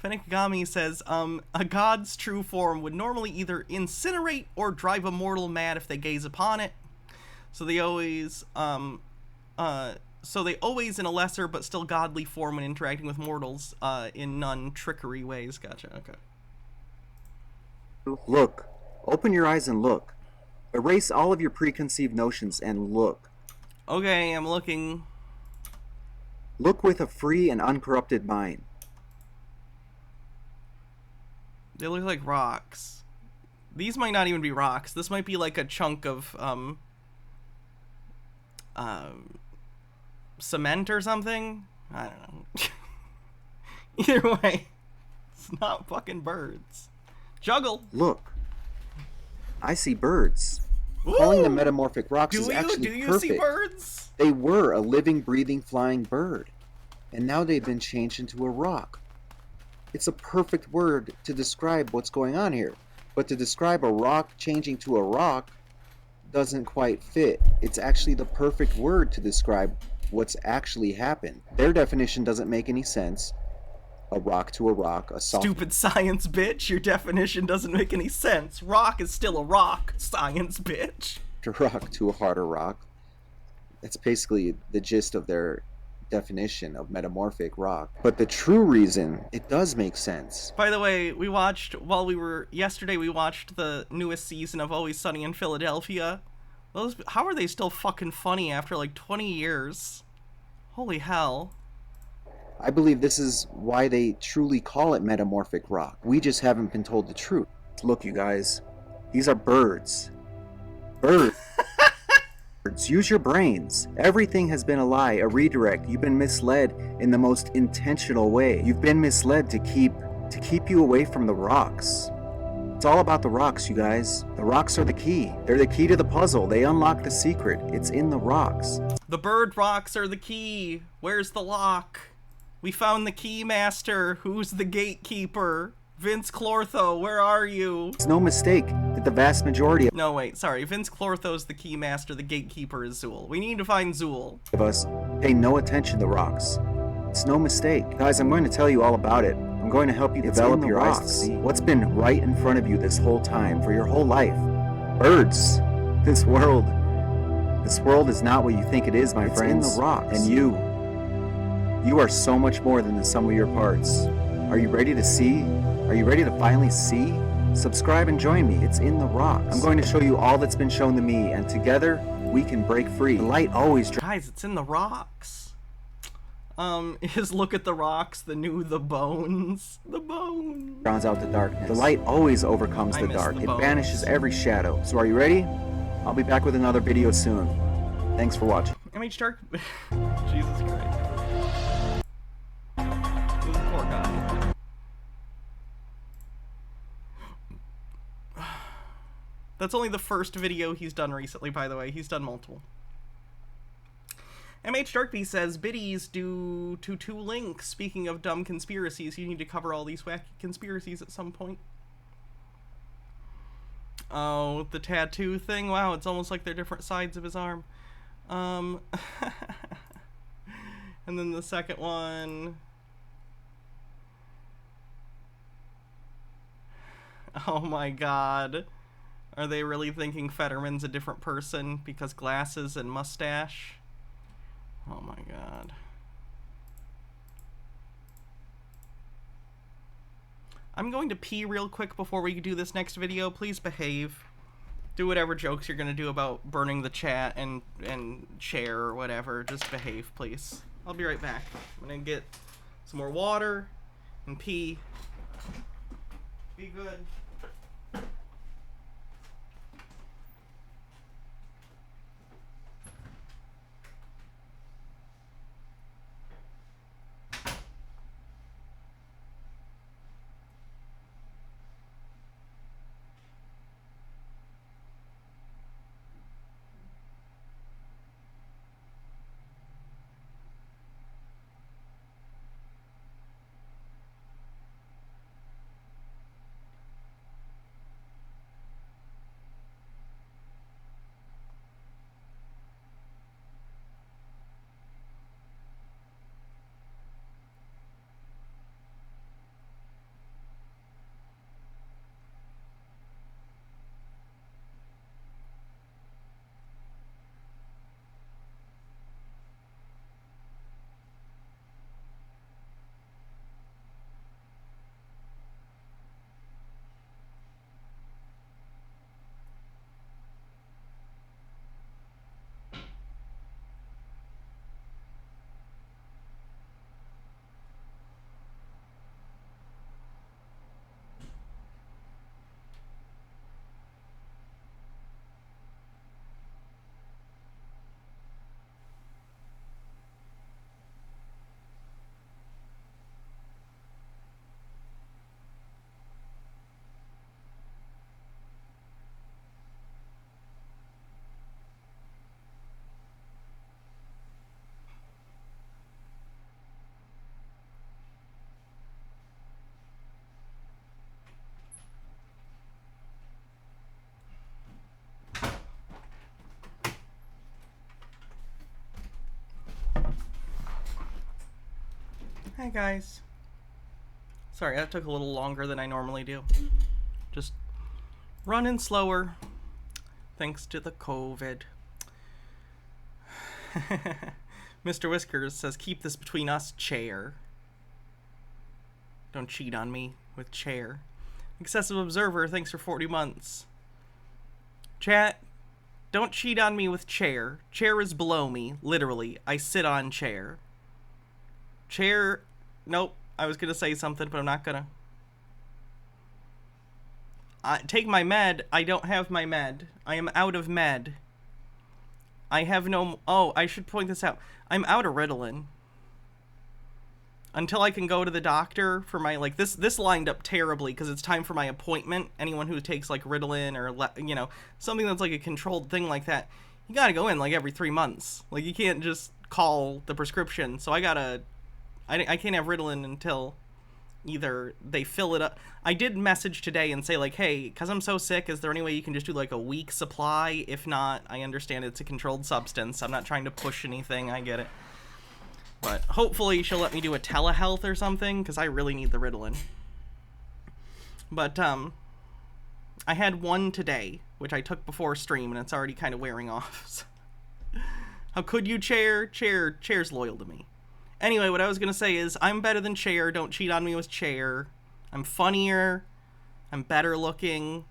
Fenekigami says, a god's true form would normally either incinerate or drive a mortal mad if they gaze upon it. So they always, in a lesser but still godly form when interacting with mortals, in non-trickery ways. Gotcha, okay. Look. Open your eyes and look. Erase all of your preconceived notions and look. Okay, I'm looking. Look with a free and uncorrupted mind. They look like rocks. These might not even be rocks. This might be like a chunk of, cement or something? I don't know. Either way, it's not fucking birds. Juggle. Look. I see birds. Ooh. Calling them metamorphic rocks is actually perfect. Do you see birds? They were a living, breathing, flying bird. And now they've been changed into a rock. It's a perfect word to describe what's going on here. But to describe a rock changing to a rock doesn't quite fit. It's actually the perfect word to describe what's actually happened. Their definition doesn't make any sense. A rock to a rock, a soft... Stupid science, bitch. Your definition doesn't make any sense. Rock is still a rock, science, bitch. A rock to a harder rock. That's basically the gist of their definition of metamorphic rock. But the true reason, it does make sense. By the way, yesterday we watched the newest season of Always Sunny in Philadelphia. How are they still fucking funny after like 20 years? Holy hell. I believe this is why they truly call it metamorphic rock. We just haven't been told the truth. Look, you guys, these are birds. Birds. Use your brains. Everything has been a lie, a redirect. You've been misled in the most intentional way. You've been misled to keep you away from the rocks. It's all about the rocks, you guys. The rocks are the key. They're the key to the puzzle. They unlock the secret. It's in the rocks. The bird rocks are the key. Where's the lock? We found the key master. Who's the gatekeeper? Vince Clortho, where are you? It's no mistake that the vast majority No, wait, sorry. Vince Clortho's the key master. The gatekeeper is Zool. We need to find Zool. of us pay no attention to rocks. It's no mistake. Guys, I'm going to tell you all about it. I'm going to help you develop your eyes to see what's been right in front of you this whole time, for your whole life. Birds. This world is not what you think it is, my friends. It's in the rocks. And you are so much more than the sum of your parts. Are you ready to see? Are you ready to finally see? Subscribe and join me. It's in the rocks. I'm going to show you all that's been shown to me, and together we can break free. The light always... Guys, it's in the rocks. Is Look at the Rocks the new The Bones? The Bones. Drowns out the darkness. The light always overcomes the dark. It banishes every shadow. So are you ready? I'll be back with another video soon. Thanks for watching. MH Dark. Jesus Christ. This poor guy. That's only the first video he's done recently, by the way. He's done multiple. MH Darkbeast says, biddies due to 2 links. Speaking of dumb conspiracies, you need to cover all these wacky conspiracies at some point. Oh, the tattoo thing? Wow, it's almost like they're different sides of his arm. And then the second one... Oh my god. Are they really thinking Fetterman's a different person because glasses and mustache? Oh my god. I'm going to pee real quick before we do this next video. Please behave. Do whatever jokes you're gonna do about burning the chat and share or whatever. Just behave, please. I'll be right back. I'm gonna get some more water and pee. Be good. Hi guys. Sorry, that took a little longer than I normally do. Just running slower, thanks to the COVID. Mr. Whiskers says, keep this between us, chair. Don't cheat on me with chair. Excessive Observer, thanks for 40 months. Chat, don't cheat on me with chair. Chair is below me, literally. I sit on chair. Chair Nope. I was gonna say something, but I'm not gonna. Take my med. I don't have my med. I am out of med. I have no... Oh, I should point this out. I'm out of Ritalin. Until I can go to the doctor for my... Like, this lined up terribly because it's time for my appointment. Anyone who takes, like, Ritalin or, you know, something that's, like, a controlled thing like that, you gotta go in, like, every 3 months. Like, you can't just call the prescription. So I gotta... I can't have Ritalin until either they fill it up. I did message today and say, like, hey, because I'm so sick, is there any way you can just do, like, a week supply? If not, I understand it's a controlled substance. I'm not trying to push anything. I get it. But hopefully she'll let me do a telehealth or something, because I really need the Ritalin. But, I had one today, which I took before stream, and it's already kind of wearing off. How could you, Chair? Chair's loyal to me. Anyway, what I was going to say is, I'm better than Chair. Don't cheat on me with Chair. I'm funnier. I'm better looking.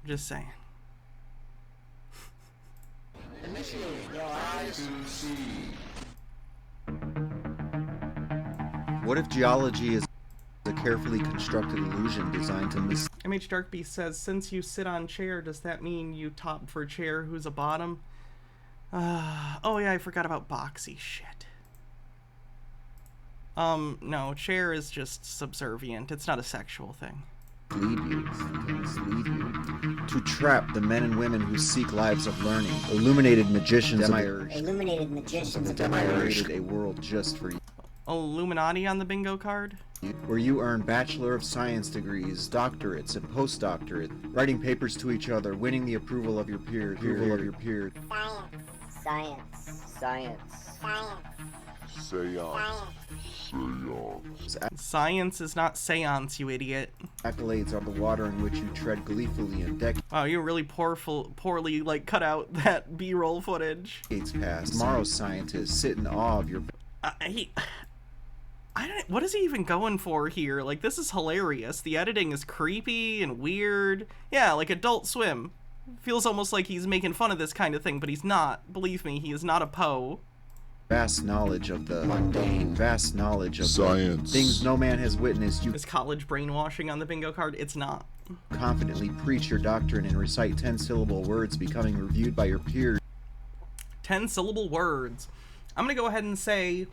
Just saying. What if geology is a carefully constructed illusion designed to MH Darkbeast says, since you sit on Chair, does that mean you top for Chair who's a bottom? Oh yeah, I forgot about Boxy. Shit. No, Chair is just subservient. It's not a sexual thing. Lead you to trap the men and women who seek lives of learning. Illuminated magicians created a world just for you. Illuminati on the bingo card? Where you earn Bachelor of Science degrees, doctorates, and postdoctorate, writing papers to each other, winning the approval of your peers. Science is not seance, you idiot. Accolades are the water in which you tread gleefully in decades. Wow, you really poorly, like, cut out that B-roll footage. Past. Tomorrow's scientists sit in awe of your... What is he even going for here? Like, this is hilarious. The editing is creepy and weird. Yeah, like Adult Swim. Feels almost like he's making fun of this kind of thing, but he's not. Believe me, he is not a Poe. Vast knowledge of the mundane, vast knowledge of science, things no man has witnessed. You is college brainwashing on the bingo card? It's not. Confidently preach your doctrine and recite 10-syllable words, becoming reviewed by your peers. 10-syllable words. I'm gonna go ahead and say,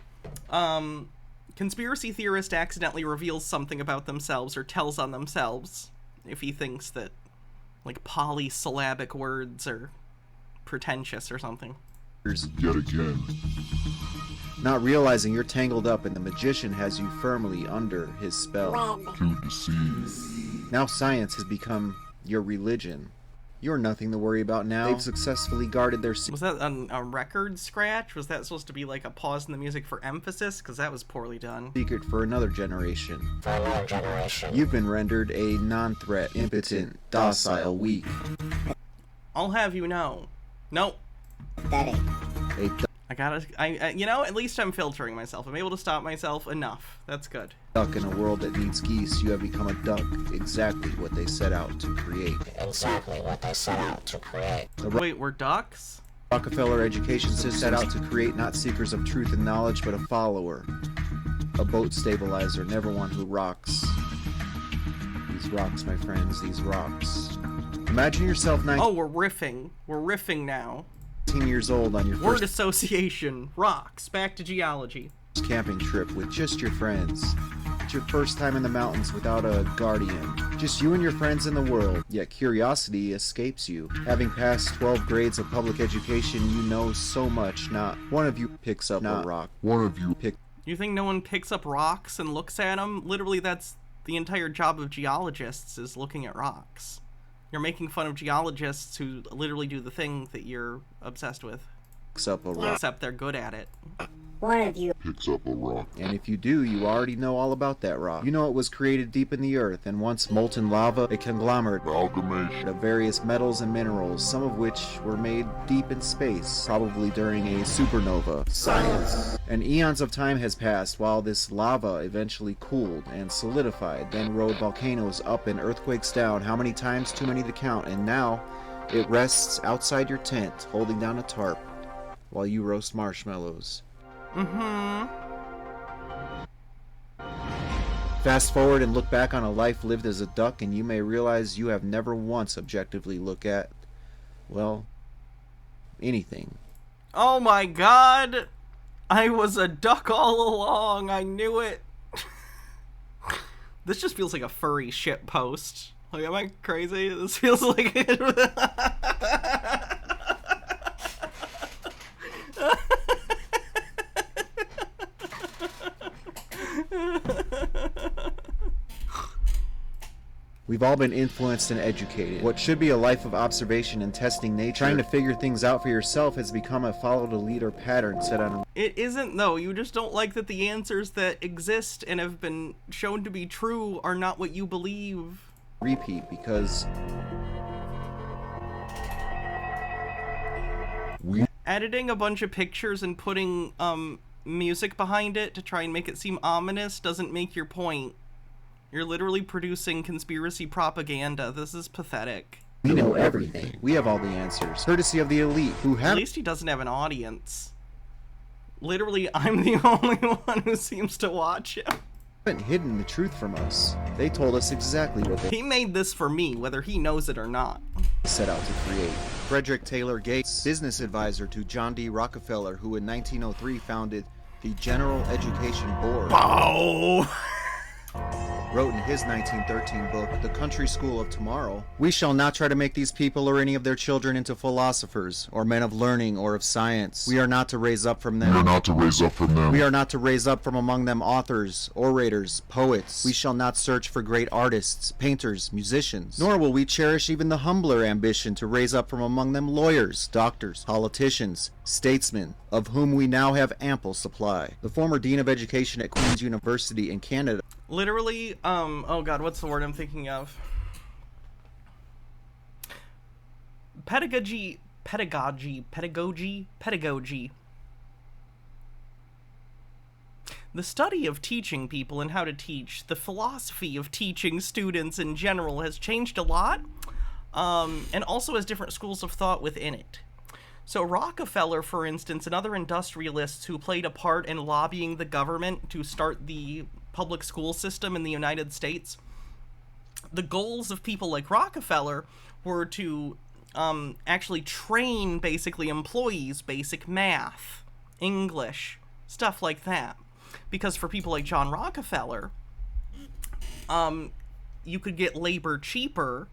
conspiracy theorist accidentally reveals something about themselves or tells on themselves if he thinks that, like, polysyllabic words are pretentious or something. Yet again. Not realizing you're tangled up and the magician has you firmly under his spell. To deceive. Now science has become your religion. You're nothing to worry about now. They've successfully guarded their... Was that a record scratch? Was that supposed to be like a pause in the music for emphasis? Because that was poorly done. Secret for another generation. You've been rendered a non-threat, impotent, docile, weak. I'll have you know. Nope. You know, at least I'm filtering myself. I'm able to stop myself enough. That's good. Duck in a world that needs geese, you have become a duck. Exactly what they set out to create. Wait, we're ducks? Rockefeller education system set out to create not seekers of truth and knowledge, but a follower. A boat stabilizer, never one who rocks. These rocks, my friends, these rocks. Imagine yourself 19... Oh, we're riffing. We're riffing now. 18 years old on your word association. Rocks. Back to geology. Camping trip with just your friends. It's your first time in the mountains without a guardian. Just you and your friends in the world. Yet curiosity escapes you. Having passed 12 grades of public education, you know so much. Not one of you picks up a rock. One of you pick... You think no one picks up rocks and looks at them? Literally, that's the entire job of geologists, is looking at rocks. You're making fun of geologists who literally do the thing that you're obsessed with. Picks up a rock. Except they're good at it. One of you picks up a rock. And if you do, you already know all about that rock. You know it was created deep in the earth, and once molten lava, a conglomerate amalgamation of various metals and minerals, some of which were made deep in space, probably during a supernova. Science. And eons of time has passed while this lava eventually cooled and solidified, then rode volcanoes up and earthquakes down, how many times too many to count, and now it rests outside your tent, holding down a tarp, while you roast marshmallows. Fast forward and look back on a life lived as a duck, and you may realize you have never once objectively looked at, well, anything. Oh my god! I was a duck all along, I knew it! This just feels like a furry shit post. Like, am I crazy? This feels like... We've all been influenced and educated. What should be a life of observation and testing nature, trying to figure things out for yourself, has become a follow-the-leader pattern set on... It isn't, though. You just don't like that the answers that exist and have been shown to be true are not what you believe. Repeat, because... Editing a bunch of pictures and putting, music behind it to try and make it seem ominous doesn't make your point. You're literally producing conspiracy propaganda. This is pathetic. We know everything. We have all the answers. Courtesy of the elite, who have... At least he doesn't have an audience. Literally, I'm the only one who seems to watch him. Haven't hidden the truth from us. They told us exactly what they... He made this for me, whether he knows it or not. ...set out to create. Frederick Taylor Gates, business advisor to John D. Rockefeller, who in 1903 founded the General Education Board... Oh! wrote in his 1913 book, The Country School of Tomorrow, "We shall not try to make these people or any of their children into philosophers, or men of learning, or of science. We are not to raise up from them. We are not to raise up from them. We are not to raise up from among them authors, orators, poets. We shall not search for great artists, painters, musicians. Nor will we cherish even the humbler ambition to raise up from among them lawyers, doctors, politicians, statesmen, of whom we now have ample supply." The former Dean of Education at Queen's University in Canada. Literally, oh god, what's the word I'm thinking of? Pedagogy. The study of teaching people and how to teach, the philosophy of teaching students in general has changed a lot, and also has different schools of thought within it. So Rockefeller, for instance, and other industrialists who played a part in lobbying the government to start the public school system in the United States, the goals of people like Rockefeller were to actually train, basically, employees, basic math, English, stuff like that. Because for people like John Rockefeller, you could get labor cheaper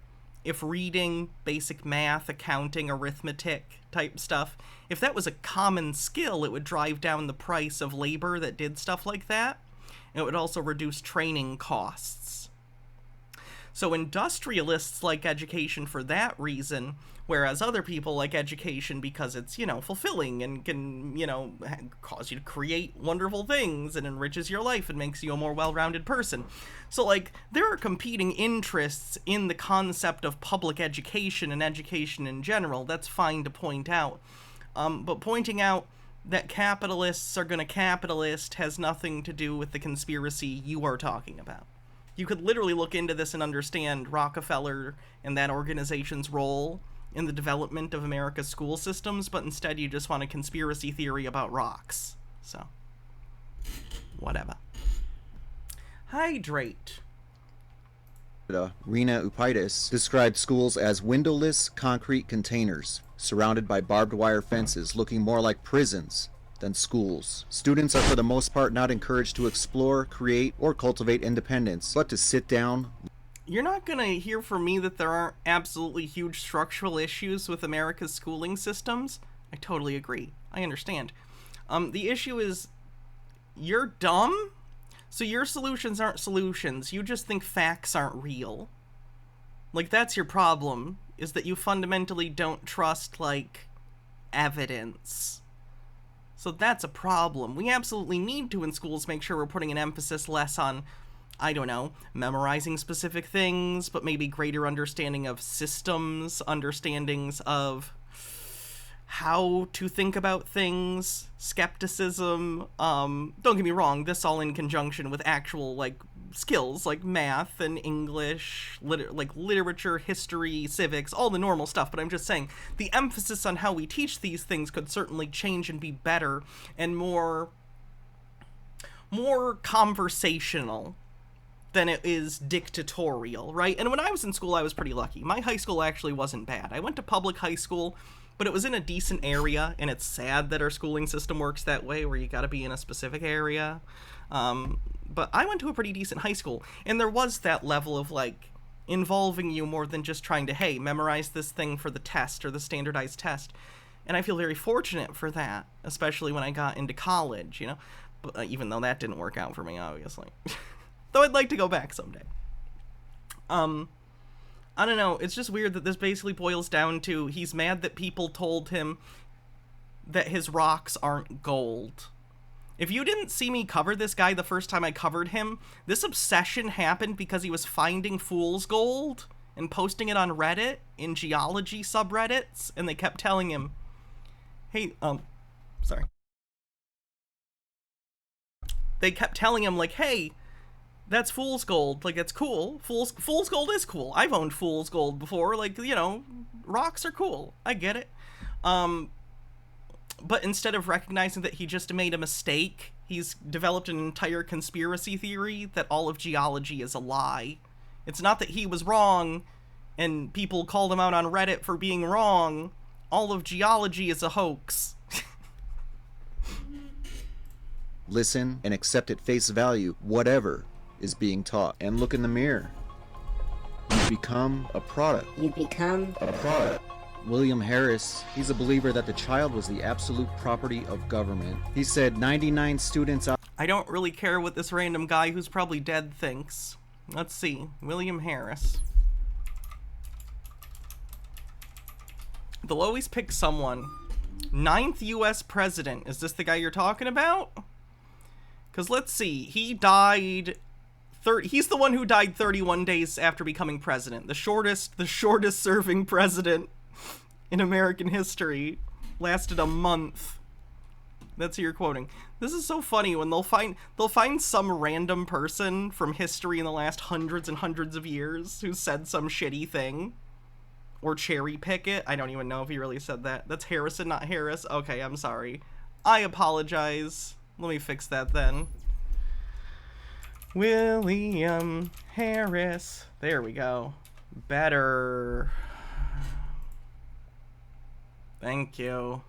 if reading, basic math, accounting, arithmetic type stuff, if that was a common skill, it would drive down the price of labor that did stuff like that. And it would also reduce training costs. So industrialists like education for that reason, whereas other people like education because it's, you know, fulfilling and can, you know, cause you to create wonderful things and enriches your life and makes you a more well-rounded person. So, like, there are competing interests in the concept of public education and education in general. That's fine to point out. But pointing out that capitalists are going to capitalist has nothing to do with the conspiracy you are talking about. You could literally look into this and understand Rockefeller and that organization's role in the development of America's school systems, but instead you just want a conspiracy theory about rocks. So, whatever. Hydrate. Rena Upaitis described schools as windowless concrete containers surrounded by barbed wire fences looking more like prisons than schools. Students are for the most part not encouraged to explore, create, or cultivate independence, but to sit down. You're not gonna hear from me that there aren't absolutely huge structural issues with America's schooling systems. I totally agree. I understand. The issue is, you're dumb, so your solutions aren't solutions. You just think facts aren't real. Like, that's your problem, is that you fundamentally don't trust, like, evidence. So that's a problem. We absolutely need to, in schools, make sure we're putting an emphasis less on, I don't know, memorizing specific things, but maybe greater understanding of systems, understandings of how to think about things, skepticism. Don't get me wrong, this all in conjunction with actual, like, skills, like math and English, literature, history, civics, all the normal stuff, but I'm just saying, the emphasis on how we teach these things could certainly change and be better and more more conversational than it is dictatorial, right? And when I was in school, I was pretty lucky. My high school actually wasn't bad. I went to public high school, but it was in a decent area, and it's sad that our schooling system works that way, where you gotta be in a specific area. But I went to a pretty decent high school, and there was that level of, like, involving you more than just trying to, hey, memorize this thing for the test or the standardized test. And I feel very fortunate for that, especially when I got into college, you know? But, even though that didn't work out for me, obviously. Though I'd like to go back someday. I don't know, it's just weird that this basically boils down to he's mad that people told him that his rocks aren't gold. If you didn't see me cover this guy the first time I covered him, this obsession happened because he was finding fool's gold and posting it on Reddit in geology subreddits, and they kept telling him, hey, sorry. They kept telling him, like, hey, that's fool's gold, like, it's cool. Fool's gold is cool. I've owned fool's gold before, like, you know, rocks are cool. I get it. But instead of recognizing that he just made a mistake, he's developed an entire conspiracy theory that all of geology is a lie. It's not that he was wrong, and people called him out on Reddit for being wrong. All of geology is a hoax. Listen and accept at face value whatever is being taught, and look in the mirror. You become a product. You become a product. William Harris, he's a believer that the child was the absolute property of government. He said 99 students out. I don't really care what this random guy who's probably dead thinks. Let's see. William Harris. They'll always pick someone. 9th U.S. president. Is this the guy you're talking about? Because let's see. He died... He's the one who died 31 days after becoming president. The shortest serving president in American history. Lasted a month. That's who you're quoting. This is so funny when they'll find some random person from history in the last hundreds and hundreds of years who said some shitty thing. Or cherry pick it. I don't even know if he really said that. That's Harrison, not Harris. Okay, I'm sorry. I apologize. Let me fix that then. William Harris. There we go. Better. Thank you.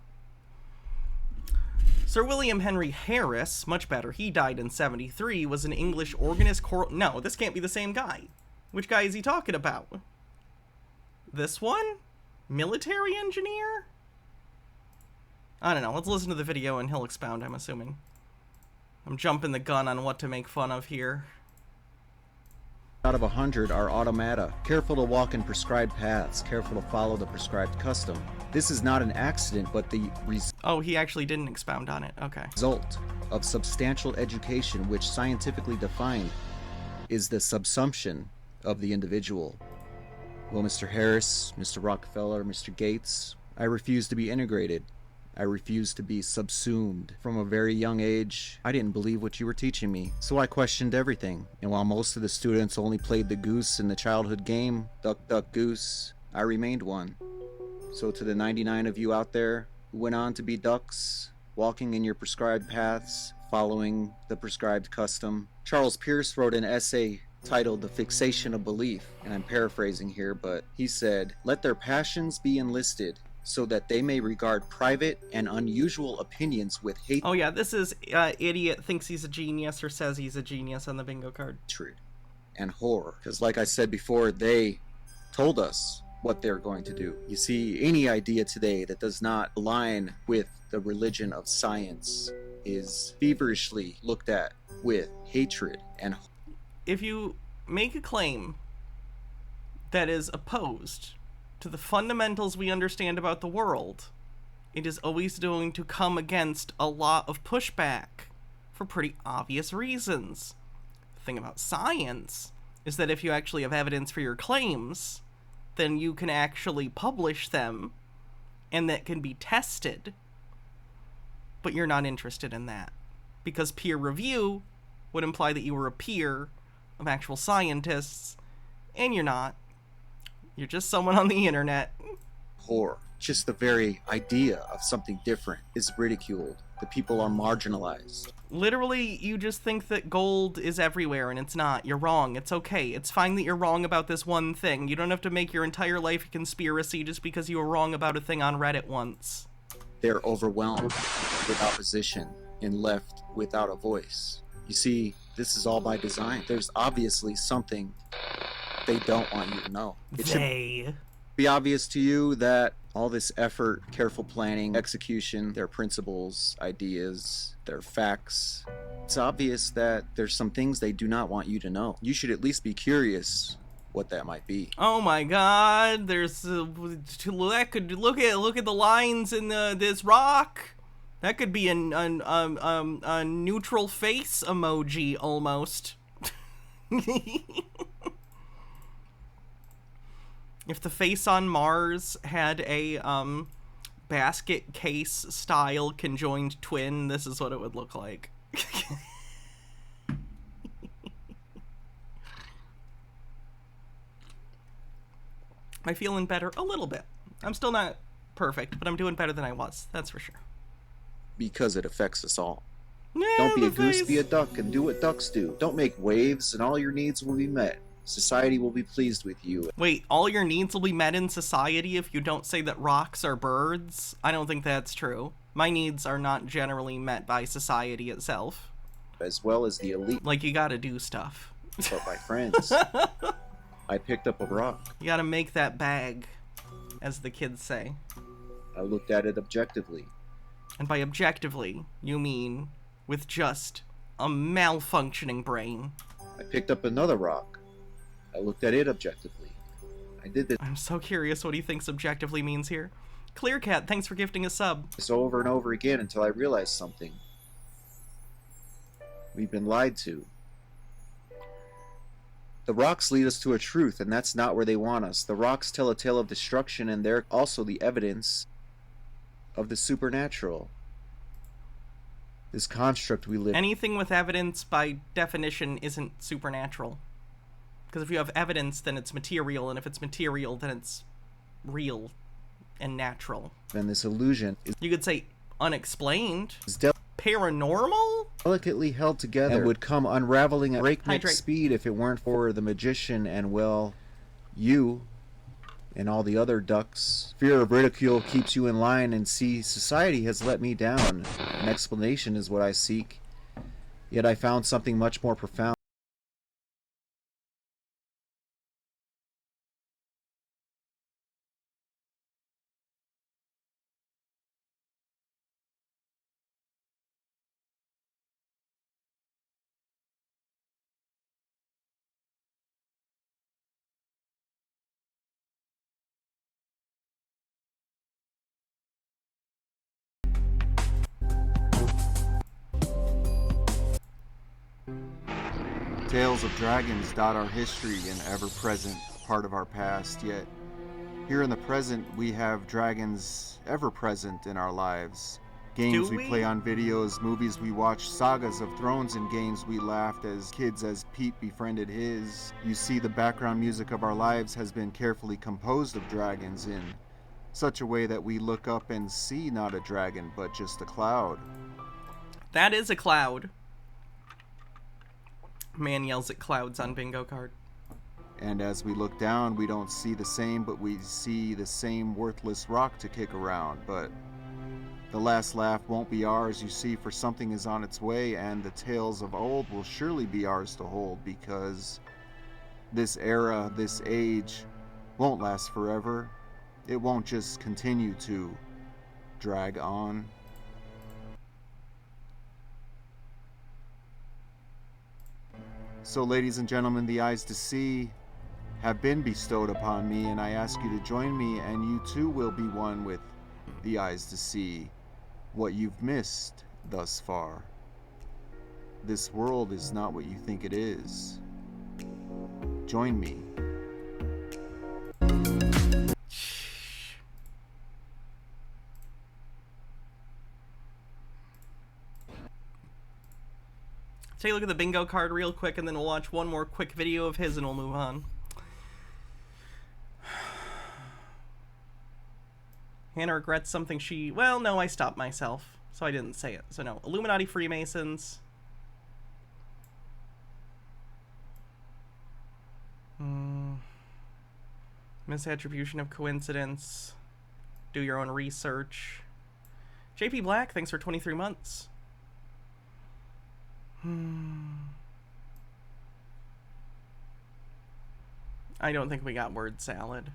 Sir William Henry Harris, much better. He died in 73, was an English organist. No, this can't be the same guy. Which guy is he talking about? This one? Military engineer? I don't know. Let's listen to the video and he'll expound, I'm assuming. I'm jumping the gun on what to make fun of here. Out of 100 are automata, careful to walk in prescribed paths, careful to follow the prescribed custom. This is not an accident, but the oh, he actually didn't expound on it. Okay. Result of substantial education, which scientifically defined is the subsumption of the individual. Well, Mr. Harris, Mr. Rockefeller, Mr. Gates, I refuse to be integrated. I refused to be subsumed. From a very young age, I didn't believe what you were teaching me, so I questioned everything. And while most of the students only played the goose in the childhood game, duck, duck, goose, I remained one. So to the 99 of you out there who went on to be ducks, walking in your prescribed paths, following the prescribed custom, Charles Peirce wrote an essay titled The Fixation of Belief, and I'm paraphrasing here, but he said, "Let their passions be enlisted, so that they may regard private and unusual opinions with hate." Oh yeah, this is idiot thinks he's a genius or says he's a genius on the bingo card. Hatred and horror. Because like I said before, they told us what they're going to do. You see, any idea today that does not align with the religion of science is feverishly looked at with hatred and horror. If you make a claim that is opposed to the fundamentals we understand about the world, it is always going to come against a lot of pushback for pretty obvious reasons. The thing about science is that if you actually have evidence for your claims, then you can actually publish them and that can be tested. But you're not interested in that because peer review would imply that you were a peer of actual scientists, and you're not. You're just someone on the internet. Horror. Just the very idea of something different is ridiculed. The people are marginalized. Literally, you just think that gold is everywhere, and it's not. You're wrong. It's okay. It's fine that you're wrong about this one thing. You don't have to make your entire life a conspiracy just because you were wrong about a thing on Reddit once. They're overwhelmed with opposition and left without a voice. You see, this is all by design. There's obviously something they don't want you to know. It should be obvious to you that all this effort, careful planning, execution, their principles, ideas, their facts, it's obvious that there's some things they do not want you to know. You should at least be curious what that might be. Oh my god, there's that could look at the lines in this rock. That could be a neutral face emoji almost. If the face on Mars had a basket case style conjoined twin, this is what it would look like. Am I feeling better? A little bit. I'm still not perfect, but I'm doing better than I was. That's for sure. Because it affects us all. Yeah, Don't be a goose, face. be a duck, and do what ducks do. Don't make waves, and all your needs will be met. Society will be pleased with you. Wait, all your needs will be met in society if you don't say that rocks are birds? I don't think that's true. My needs are not generally met by society itself. As well as the elite. Like, you gotta do stuff. But my friends, I picked up a rock. You gotta make that bag, as the kids say. I looked at it objectively. And by objectively, you mean with just a malfunctioning brain. I picked up another rock. I looked at it objectively. I did I'm so curious what he thinks objectively means here. Clearcat, thanks for gifting a sub. this over and over again until I realized something. We've been lied to. The rocks lead us to a truth, and that's not where they want us. The rocks tell a tale of destruction, and they're also the evidence of the supernatural. This construct we live. Anything with evidence, by definition, isn't supernatural. Because if you have evidence, then it's material, and if it's material, then it's real and natural. And this illusion is You could say unexplained, is paranormal, delicately held together, and would come unraveling at breakneck Hydrate. speed if it weren't for the magician and, well, you and all the other ducks. Fear of ridicule keeps you in line, and see, society has let me down. An explanation is what I seek. Yet I found something much more profound. Tales of dragons dot our history, an ever-present part of our past, yet here in the present we have dragons ever-present in our lives. Games we play on videos, movies we watch, sagas of thrones, and games we laughed as kids as Pete befriended his. You see, the background music of our lives has been carefully composed of dragons in such a way that we look up and see not a dragon, but just a cloud. That is a cloud. Man yells at clouds on bingo card. And as we look down, we don't see the same, but we see the same worthless rock to kick around. But the last laugh won't be ours, you see, for something is on its way, and the tales of old will surely be ours to hold, because this era, this age, won't last forever. It won't just continue to drag on. So, ladies and gentlemen, the eyes to see have been bestowed upon me, and I ask you to join me, and you too will be one with the eyes to see what you've missed thus far. This world is not what you think it is. Join me. Take a look at the bingo card real quick, and then we'll watch one more quick video of his, and we'll move on. Hannah regrets something she... Well, no, I stopped myself. So I didn't say it. So no. Illuminati, Freemasons. Misattribution of coincidence. Do your own research. JP Black, thanks for 23 months. I don't think we got word salad.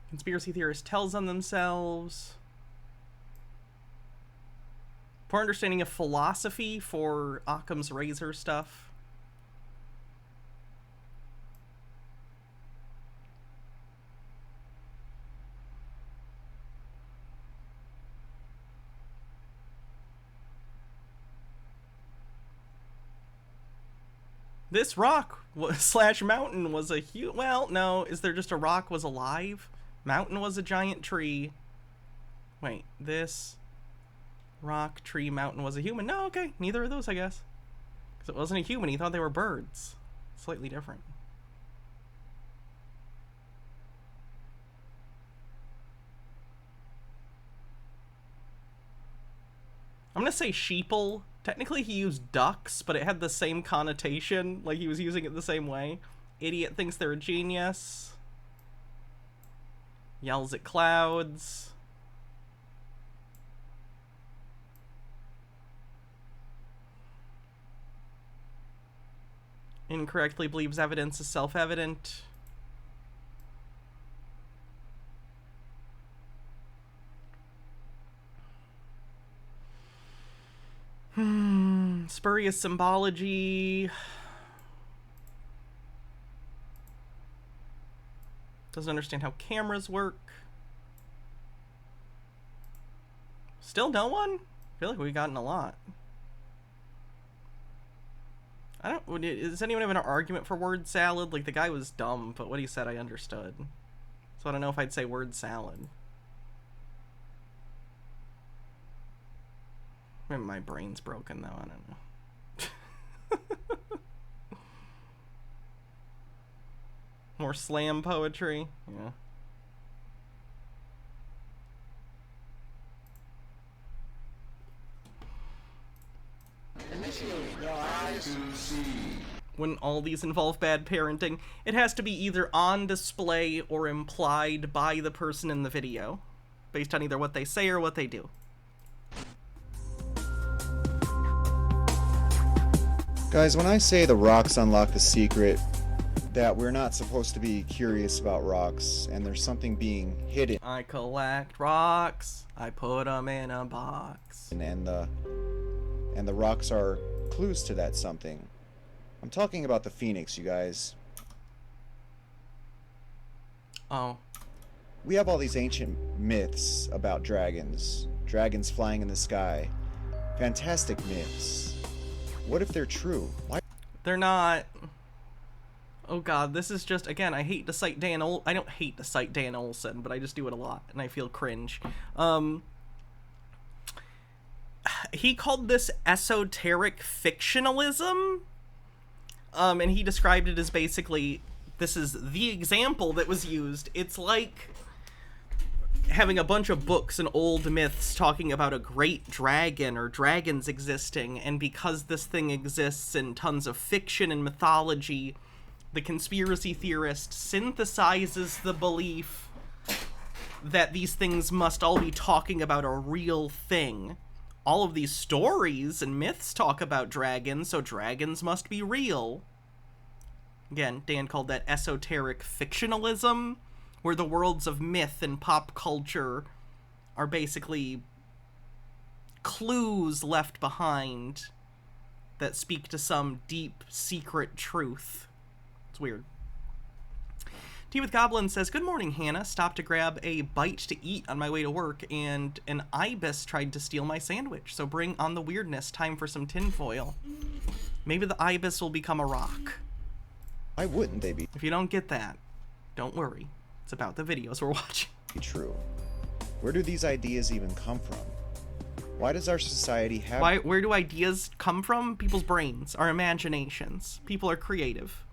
Conspiracy theorist tells on themselves. Poor understanding of philosophy for Occam's razor stuff. This rock slash mountain was a huge... Well, no. Is there just a rock was alive? Mountain was a giant tree. Wait, this rock, tree, mountain was a human. No, okay. Neither of those, I guess. Because it wasn't a human. He thought they were birds. Slightly different. I'm going to say sheeple. Technically, he used ducks, but it had the same connotation. Like, he was using it the same way. Idiot thinks they're a genius. Yells at clouds. Incorrectly believes evidence is self-evident. Spurious symbology. Doesn't understand how cameras work. Still no one? I feel like we've gotten a lot. Does anyone have an argument for word salad? Like, the guy was dumb, but what he said I understood. So I don't know if I'd say word salad. Maybe my brain's broken, though. I don't know. More slam poetry. Yeah. When all these involve bad parenting, it has to be either on display or implied by the person in the video, based on either what they say or what they do. Guys, when I say the rocks unlock the secret, that we're not supposed to be curious about rocks, and there's something being hidden. I collect rocks, I put them in a box. And the rocks are clues to that something. I'm talking about the phoenix, you guys. Oh. We have all these ancient myths about dragons. Dragons flying in the sky. Fantastic myths. What if they're true? Why? They're not. Oh god, this is just, again, I hate to cite Dan I don't hate to cite Dan Olson, but I just do it a lot, and I feel cringe. He called this esoteric fictionalism, and he described it as basically, this is the example that was used. It's like having a bunch of books and old myths talking about a great dragon or dragons existing, and because this thing exists in tons of fiction and mythology, the conspiracy theorist synthesizes the belief that these things must all be talking about a real thing. All of these stories and myths talk about dragons, so dragons must be real. Again, Dan called that esoteric fictionalism, where the worlds of myth and pop culture are basically clues left behind that speak to some deep, secret truth. It's weird. Tea with Goblin says, good morning, Hannah. Stopped to grab a bite to eat on my way to work, and an ibis tried to steal my sandwich. So bring on the weirdness. Time for some tinfoil. Maybe the ibis will become a rock. Why wouldn't they be? If you don't get that, don't worry. It's about the videos we're watching. True. Where do these ideas even come from? Why does our society have... Where do ideas come from? People's brains, our imaginations. People are creative.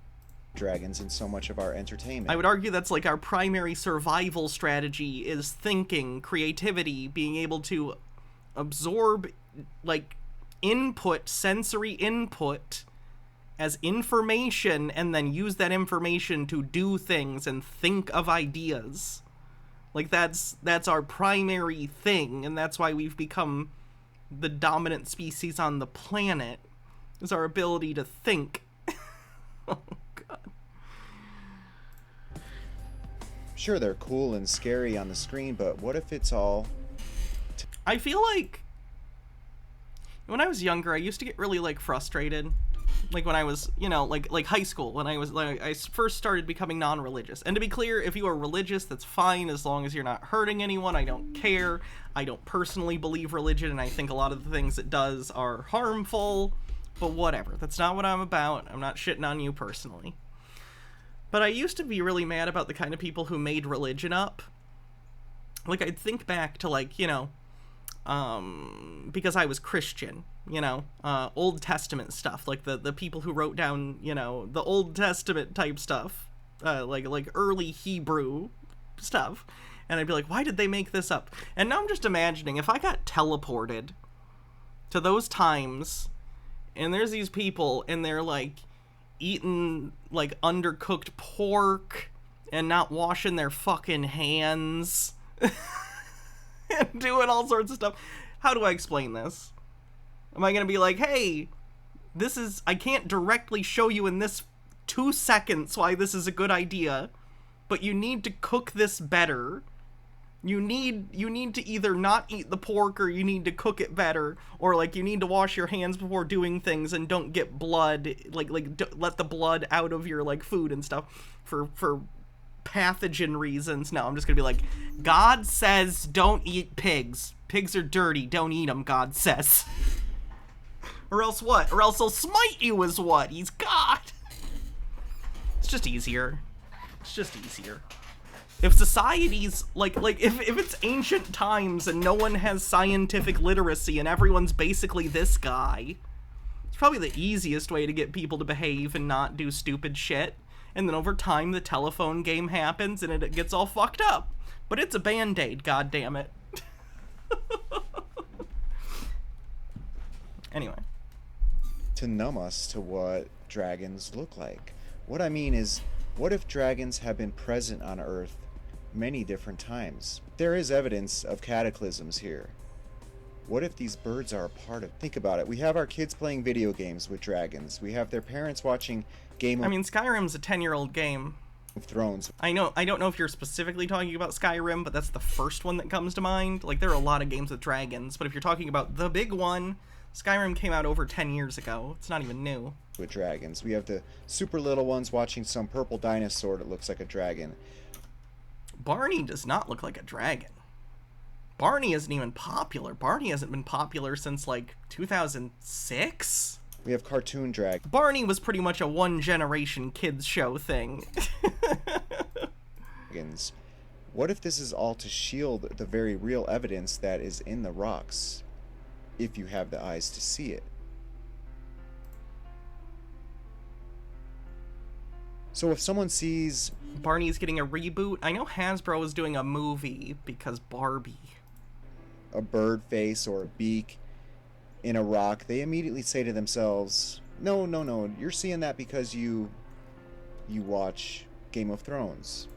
dragons in so much of our entertainment. I would argue that's like our primary survival strategy is thinking, creativity, being able to absorb like input, sensory input as information and then use that information to do things and think of ideas. Like that's our primary thing, and that's why we've become the dominant species on the planet, is our ability to think. Oh god. Sure, they're cool and scary on the screen, but what if it's all... I feel like when I was younger, I used to get really like frustrated. Like when I was, you know, like high school, when I was like, I first started becoming non-religious. And to be clear, if you are religious, that's fine as long as you're not hurting anyone. I don't care. I don't personally believe religion, and I think a lot of the things it does are harmful, but whatever. That's not what I'm about. I'm not shitting on you personally. But I used to be really mad about the kind of people who made religion up. Like, I'd think back to, like, you know, because I was Christian, you know, Old Testament stuff, like the people who wrote down, you know, the Old Testament type stuff, like early Hebrew stuff. And I'd be like, why did they make this up? And now I'm just imagining if I got teleported to those times, and there's these people, and they're, like, eating, like, undercooked pork, and not washing their fucking hands, and doing all sorts of stuff. How do I explain this? Am I gonna be like, hey, I can't directly show you in this 2 seconds why this is a good idea, but you need to cook this better. You need to either not eat the pork, or you need to cook it better, or like you need to wash your hands before doing things and don't get blood, let the blood out of your like food and stuff for pathogen reasons. No, I'm just gonna be like, God says don't eat pigs. Pigs are dirty. Don't eat them, God says. Or else what? Or else he'll smite you as what? He's God. It's just easier. It's just easier. If societies, like if it's ancient times and no one has scientific literacy and everyone's basically this guy, it's probably the easiest way to get people to behave and not do stupid shit. And then over time, the telephone game happens and it gets all fucked up. But it's a Band-Aid, goddammit. Anyway. To numb us to what dragons look like. What I mean is, what if dragons have been present on Earth many different times? There is evidence of cataclysms here. What if these birds are a part of... Think about it. We have our kids playing video games with dragons. We have their parents watching Skyrim's a 10-year-old game. Of Thrones. I don't know if you're specifically talking about Skyrim, but that's the first one that comes to mind. Like, there are a lot of games with dragons, but if you're talking about the big one, Skyrim came out over 10 years ago. It's not even new. With dragons. We have the super little ones watching some purple dinosaur that looks like a dragon. Barney does not look like a dragon. Barney isn't even popular. Barney hasn't been popular since, like, 2006? We have cartoon dragons. Barney was pretty much a one-generation kids show thing. What if this is all to shield the very real evidence that is in the rocks, if you have the eyes to see it? So if someone sees... Barney's getting a reboot. I know Hasbro is doing a movie because Barbie. A bird face or a beak in a rock, they immediately say to themselves, no, you're seeing that because you watch Game of Thrones.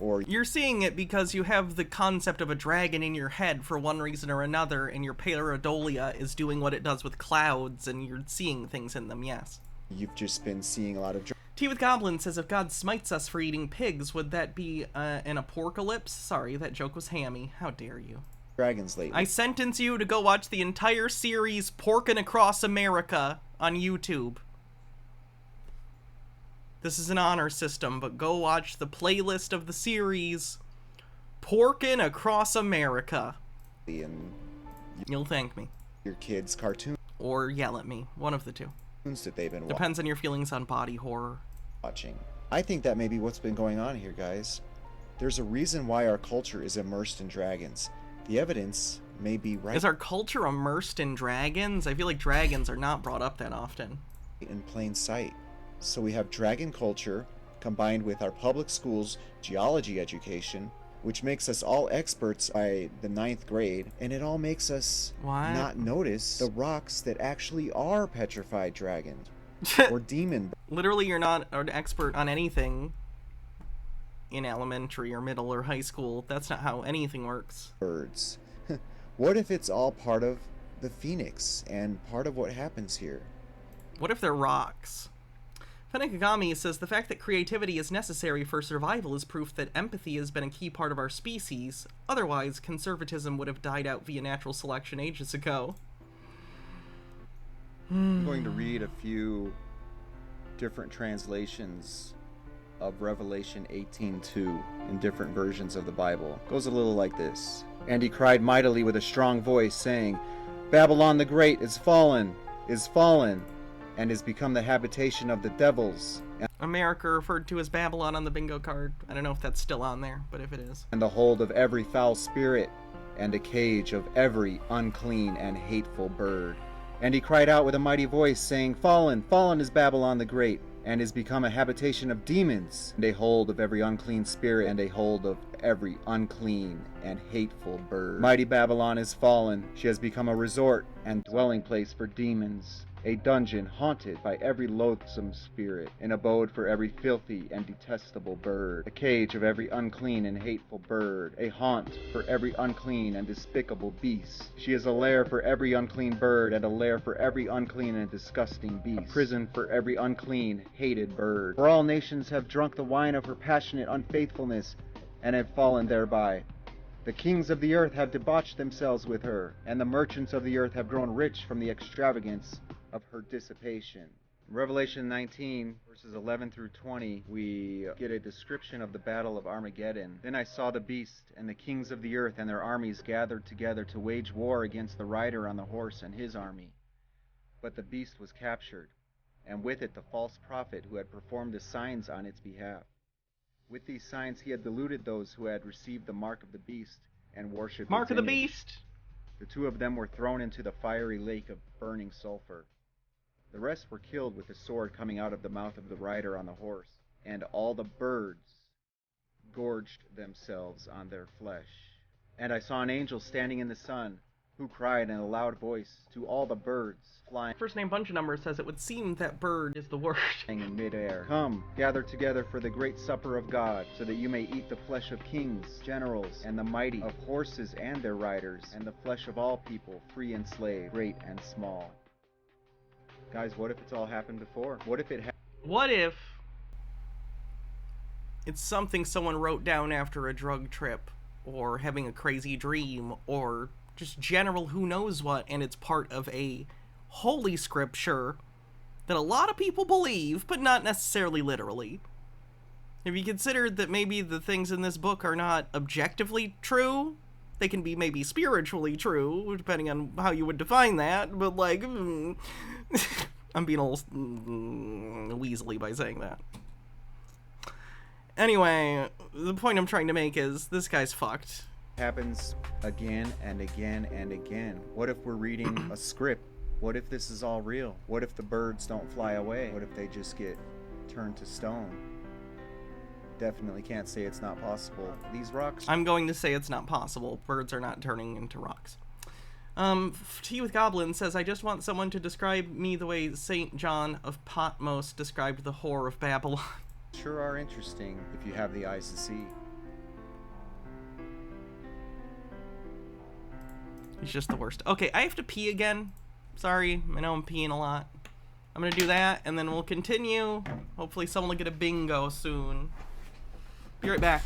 Or you're seeing it because you have the concept of a dragon in your head for one reason or another, and your pareidolia is doing what it does with clouds, and you're seeing things in them, yes. You've just been seeing a lot of... Tea with Goblin says, if God smites us for eating pigs, would that be an apocalypse? Sorry, that joke was hammy. How dare you. Dragons lately. I sentence you to go watch the entire series Porkin' Across America on YouTube. This is an honor system, but go watch the playlist of the series Porkin' Across America. And you'll thank me. Your kids' cartoon. Or yell at me. One of the two. That they've been Depends on your feelings on body horror. Watching. I think that may be what's been going on here, guys. There's a reason why our culture is immersed in dragons. The evidence may be right. Is our culture immersed in dragons? I feel like dragons are not brought up that often. In plain sight. So we have dragon culture combined with our public schools geology education, which makes us all experts by the 9th grade, and it all makes us not notice the rocks that actually are petrified dragons or demon. Literally, you're not an expert on anything in elementary or middle or high school. That's not how anything works. Birds. What if it's all part of the phoenix and part of what happens here? What if they're rocks? Fenekagami says the fact that creativity is necessary for survival is proof that empathy has been a key part of our species. Otherwise, conservatism would have died out via natural selection ages ago. I'm going to read a few different translations of Revelation 18:2 in different versions of the Bible. It goes a little like this. And he cried mightily with a strong voice, saying, Babylon the Great is fallen, and is become the habitation of the devils. America referred to as Babylon on the bingo card. I don't know if that's still on there, but if it is. And the hold of every foul spirit, and a cage of every unclean and hateful bird. And he cried out with a mighty voice, saying, Fallen, fallen is Babylon the Great, and is become a habitation of demons, and a hold of every unclean spirit, and a hold of every unclean and hateful bird. Mighty Babylon is fallen. She has become a resort and dwelling place for demons, a dungeon haunted by every loathsome spirit, an abode for every filthy and detestable bird, a cage of every unclean and hateful bird, a haunt for every unclean and despicable beast. She is a lair for every unclean bird, and a lair for every unclean and disgusting beast, a prison for every unclean, hated bird. For all nations have drunk the wine of her passionate unfaithfulness, and have fallen thereby. The kings of the earth have debauched themselves with her, and the merchants of the earth have grown rich from the extravagance of her dissipation. In Revelation 19, verses 11 through 20, we get a description of the Battle of Armageddon. Then I saw the beast, and the kings of the earth and their armies gathered together to wage war against the rider on the horse and his army. But the beast was captured, and with it the false prophet who had performed the signs on its behalf. With these signs he had deluded those who had received the mark of the beast and worshipped Mark of the image. beast! The two of them were thrown into the fiery lake of burning sulfur. The rest were killed with the sword coming out of the mouth of the rider on the horse, and all the birds gorged themselves on their flesh. And I saw an angel standing in the sun, who cried in a loud voice to all the birds flying. First name bunch number says it would seem that bird is the word. In midair. Come, gather together for the great supper of God, so that you may eat the flesh of kings, generals, and the mighty, of horses and their riders, and the flesh of all people, free and slave, great and small. Guys, what if it's all happened before? What if What if it's something someone wrote down after a drug trip, or having a crazy dream, or just general who knows what, and it's part of a holy scripture that a lot of people believe, but not necessarily literally? Have you considered that maybe the things in this book are not objectively true? They can be maybe spiritually true, depending on how you would define that, but like, I'm being a little weaselly by saying that. Anyway, the point I'm trying to make is, this guy's fucked. happens again and again and again? What if we're reading a script? What if this is all real? What if the birds don't fly away? What if they just get turned to stone? Definitely can't say it's not possible. These rocks... I'm going to say it's not possible. Birds are not turning into rocks. Tea with Goblin says, I just want someone to describe me the way St. John of Patmos described the whore of Babylon. Sure are interesting if you have the eyes to see. He's just the worst. Okay, I have to pee again. Sorry, I know I'm peeing a lot. I'm gonna do that, and then we'll continue. Hopefully someone will get a bingo soon. Be right back.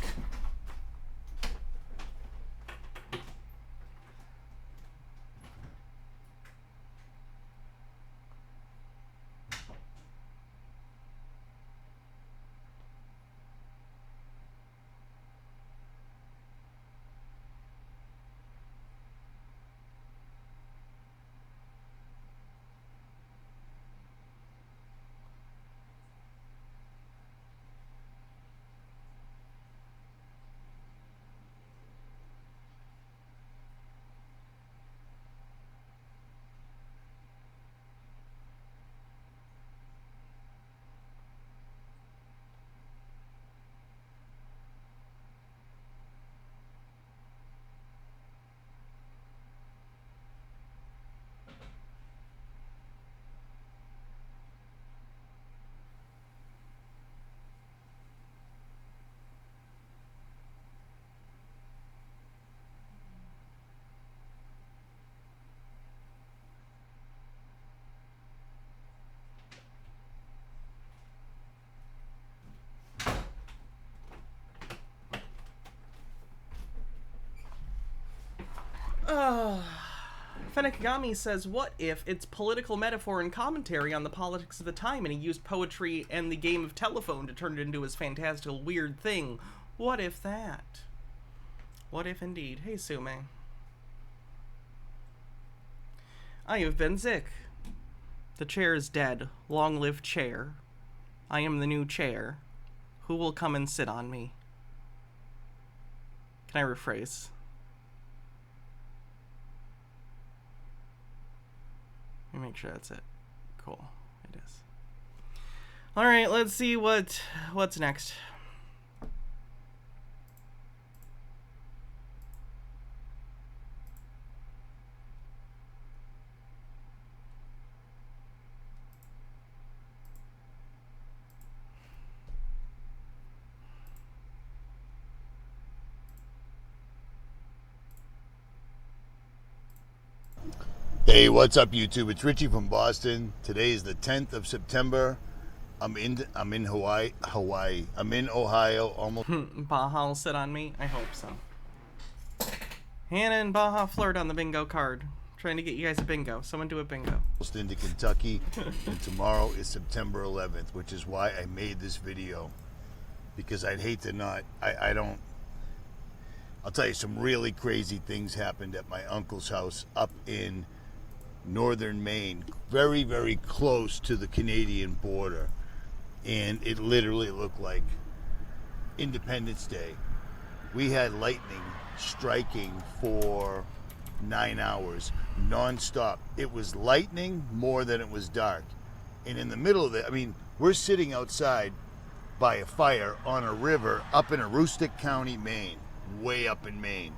Fenekagami says, what if it's political metaphor and commentary on the politics of the time, and he used poetry and the game of telephone to turn it into his fantastical weird thing? What if that? What if indeed? Hey, Sume. I have been Zik. The chair is dead. Long live chair. I am the new chair. Who will come and sit on me? Can I rephrase? Let me make sure that's it. Cool. It is. Alright, let's see what's next. Hey, what's up, YouTube? It's Richie from Boston. Today is the 10th of September. I'm in Hawaii. I'm in Ohio. Almost. Baja will sit on me. I hope so. Hannah and Baja flirt on the bingo card. Trying to get you guys a bingo. Someone do a bingo. Into Kentucky, and tomorrow is September 11th, which is why I made this video, because I'd hate to not. I'll tell you, some really crazy things happened at my uncle's house up in northern Maine, very, very close to the Canadian border, and it literally looked like Independence Day. We had lightning striking for 9 hours non-stop. It was lightning more than it was dark, and in the middle of it, I mean, we're sitting outside by a fire on a river up in Aroostook County, Maine, way up in Maine,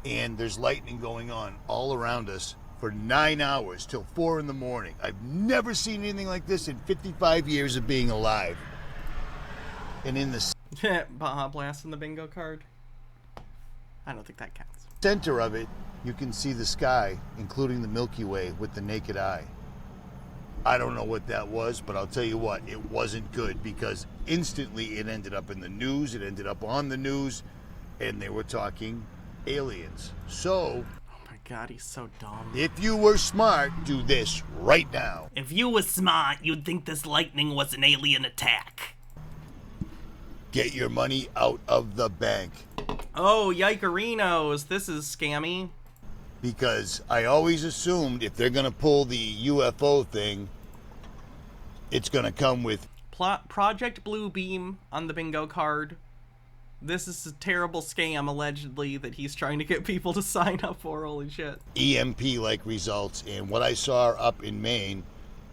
and there's lightning going on all around us for 9 hours till 4 in the morning. I've never seen anything like this in 55 years of being alive. And in the Baja Blast in the bingo card. I don't think that counts. center of it, you can see the sky, including the Milky Way, with the naked eye. I don't know what that was, but I'll tell you what, it wasn't good, because instantly it ended up in the news, it ended up on the news, and they were talking aliens. So, God, he's so dumb. if you were smart, do this right now. If you were smart, you'd think this lightning was an alien attack. Get your money out of the bank. Oh, yikerinos, this is scammy. Because I always assumed if they're going to pull the UFO thing, it's going to come with Project Blue Beam on the bingo card. This is a terrible scam, allegedly, that he's trying to get people to sign up for. Holy shit. EMP-like results, and what I saw up in Maine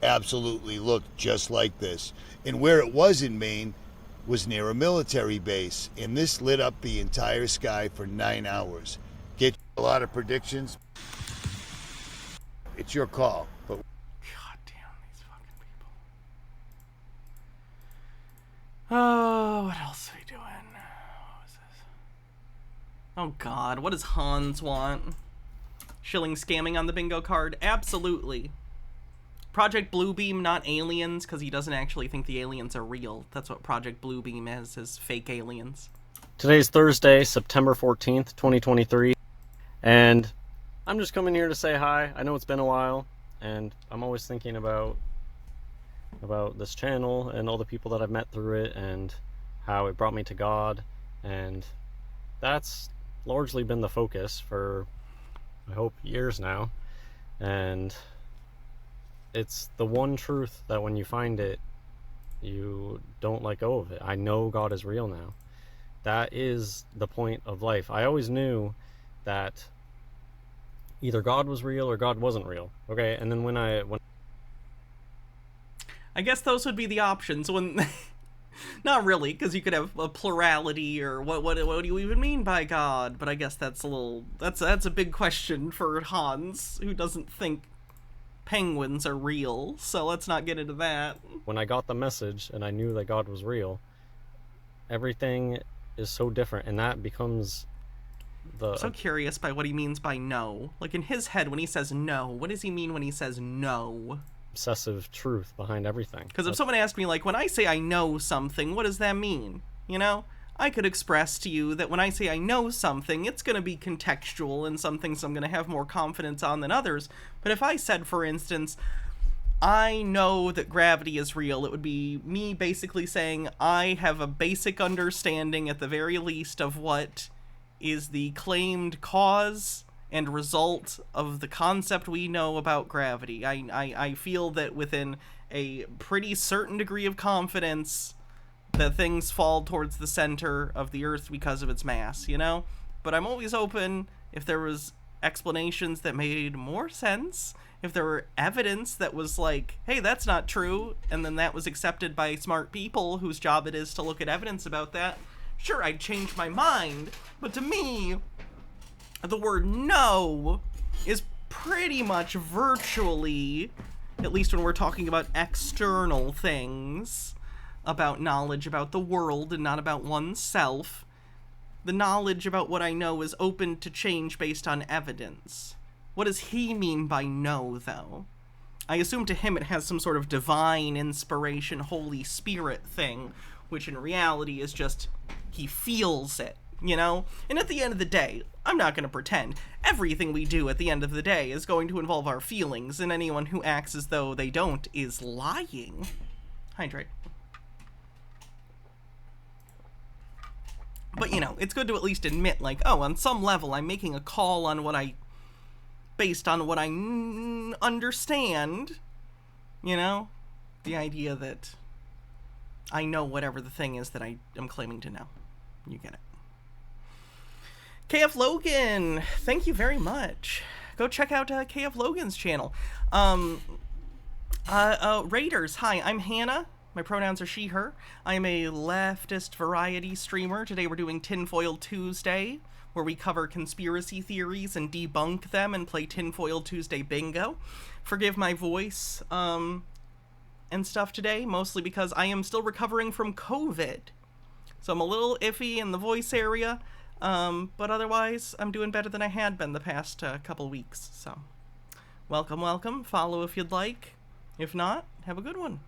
absolutely looked just like this. And where it was in Maine was near a military base, and this lit up the entire sky for 9 hours. Get a lot of predictions. It's your call, but God damn these fucking people. Oh, what else are we doing? What was this? Oh God, what does Hans want? Shilling scamming on the bingo card? Absolutely. Project Bluebeam, not aliens, because he doesn't actually think the aliens are real. That's what Project Bluebeam is fake aliens. Today's Thursday, September 14th, 2023, and I'm just coming here to say hi. I know it's been a while, and I'm always thinking about this channel and all the people that I've met through it and how it brought me to God, and that's largely been the focus for, I hope, years now. And it's the one truth that when you find it, you don't let go of it. I know God is real now. That is the point of life. I always knew that either God was real or God wasn't real. Okay, and then when I guess those would be the options. When not really, because you could have a plurality, or what do you even mean by God? But I guess that's a big question for Hans, who doesn't think penguins are real, so let's not get into that. When I got the message and I knew that God was real, everything is so different, and that becomes the... I'm so curious by what he means by no. Like, in his head, when he says no, what does he mean when he says no? Obsessive truth behind everything. Because if someone asked me, like, when I say I know something, what does that mean? You know? I could express to you that when I say I know something, it's going to be contextual, and some things I'm going to have more confidence on than others. But if I said, for instance, I know that gravity is real, it would be me basically saying I have a basic understanding, at the very least, of what is the claimed cause and result of the concept we know about gravity. I feel that within a pretty certain degree of confidence that things fall towards the center of the Earth because of its mass, you know? But I'm always open if there was explanations that made more sense, if there were evidence that was like, hey, that's not true, and then that was accepted by smart people whose job it is to look at evidence about that, sure, I'd change my mind. But to me, the word no is pretty much virtually, at least when we're talking about external things, about knowledge about the world and not about oneself, the knowledge about what I know is open to change based on evidence. What does he mean by no, though? I assume to him it has some sort of divine inspiration, Holy Spirit thing, which in reality is just he feels it, you know? And at the end of the day, I'm not going to pretend. Everything we do at the end of the day is going to involve our feelings, and anyone who acts as though they don't is lying. Hydrate. But, you know, it's good to at least admit, like, oh, on some level, I'm making a call on what based on what I understand, you know? The idea that I know whatever the thing is that I am claiming to know. You get it. KF Logan, thank you very much. Go check out KF Logan's channel. Raiders, hi, I'm Hannah. My pronouns are she, her. I'm a leftist variety streamer. Today we're doing Tinfoil Tuesday, where we cover conspiracy theories and debunk them and play Tinfoil Tuesday bingo. Forgive my voice and stuff today, mostly because I am still recovering from COVID. So I'm a little iffy in the voice area, but otherwise I'm doing better than I had been the past couple weeks. So welcome, welcome. Follow if you'd like. If not, have a good one.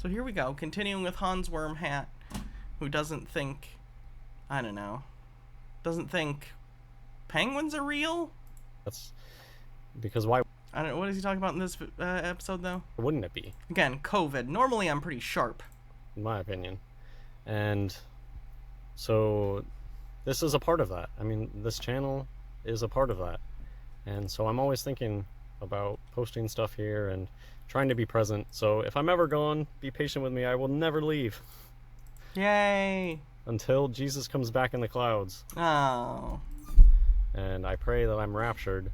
So here we go, continuing with Hans Wormhat, who doesn't think, I don't know, doesn't think penguins are real? That's because why? I don't know, what is he talking about in this episode, though? Wouldn't it be? Again, COVID. Normally I'm pretty sharp. In my opinion. And so this is a part of that. I mean, this channel is a part of that. And so I'm always thinking about posting stuff here and trying to be present. So if I'm ever gone, be patient with me. I will never leave. Yay! Until Jesus comes back in the clouds. Oh. And I pray that I'm raptured.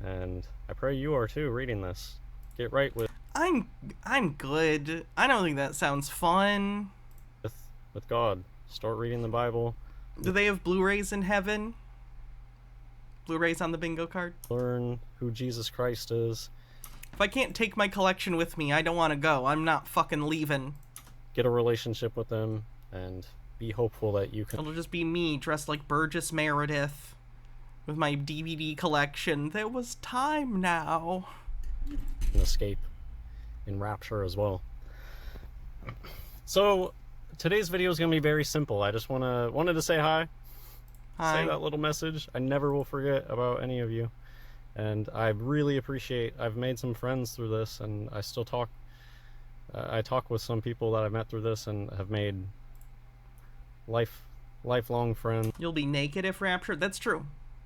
And I pray you are too, reading this. Get right with... I'm good. I don't think that sounds fun. With God. Start reading the Bible. Do they have Blu-rays in heaven? Blu-rays on the bingo card? Learn who Jesus Christ is. If I can't take my collection with me, I don't want to go. I'm not fucking leaving. Get a relationship with them and be hopeful that you can... It'll just be me dressed like Burgess Meredith with my DVD collection. There was time now. And escape in rapture as well. So today's video is going to be very simple. I just wanted to say hi. Say that little message. I never will forget about any of you. And I really appreciate, I've made some friends through this, and I still talk, I talk with some people that I've met through this and have made lifelong friends. You'll be naked if raptured? That's true.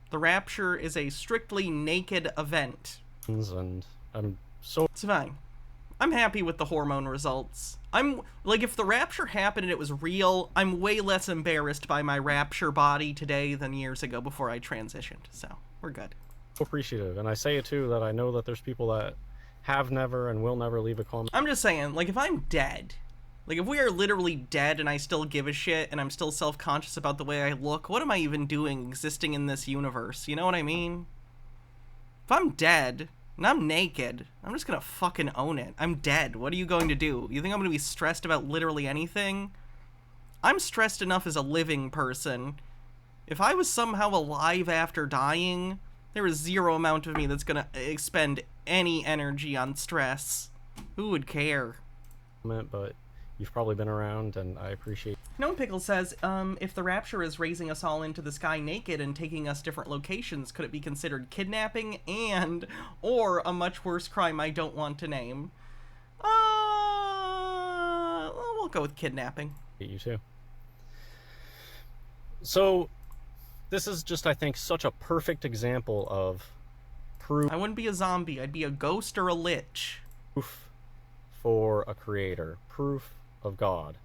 The rapture is a strictly naked event. And I'm so... It's fine. I'm happy with the hormone results. I'm, like, if the rapture happened and it was real, I'm way less embarrassed by my rapture body today than years ago before I transitioned, so we're good. Appreciative, and I say it too that I know that there's people that have never and will never leave a comment. I'm just saying, like, if I'm dead, like, if we are literally dead and I still give a shit and I'm still self-conscious about the way I look, what am I even doing existing in this universe? You know what I mean? If I'm dead and I'm naked, I'm just gonna fucking own it. I'm dead. What are you going to do? You think I'm gonna be stressed about literally anything? I'm stressed enough as a living person. If I was somehow alive after dying, there is zero amount of me that's gonna expend any energy on stress. Who would care? But you've probably been around, and I appreciate. Gnome Pickle says, if the rapture is raising us all into the sky naked and taking us different locations, could it be considered kidnapping or a much worse crime I don't want to name? We'll go with kidnapping. You too. So, this is just, I think, such a perfect example of proof. I wouldn't be a zombie. I'd be a ghost or a lich. Proof for a creator. Proof of God.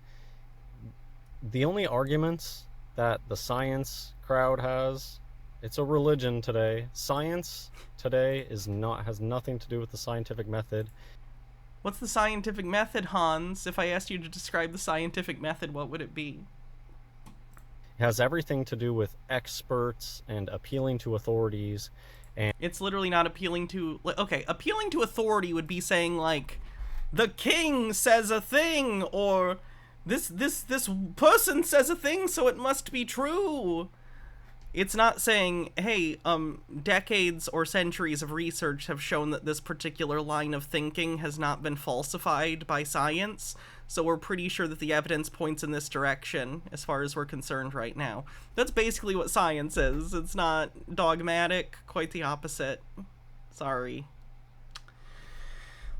The only arguments that the science crowd has, it's a religion today. Science today has nothing to do with the scientific method. What's the scientific method, Hans? If I asked you to describe the scientific method, what would it be? It has everything to do with experts and appealing to authorities. And it's literally not appealing to... Okay, appealing to authority would be saying, like, the king says a thing, or this person says a thing, so it must be true. It's not saying, hey, decades or centuries of research have shown that this particular line of thinking has not been falsified by science, so we're pretty sure that the evidence points in this direction, as far as we're concerned right now. That's basically what science is. It's not dogmatic, quite the opposite. Sorry.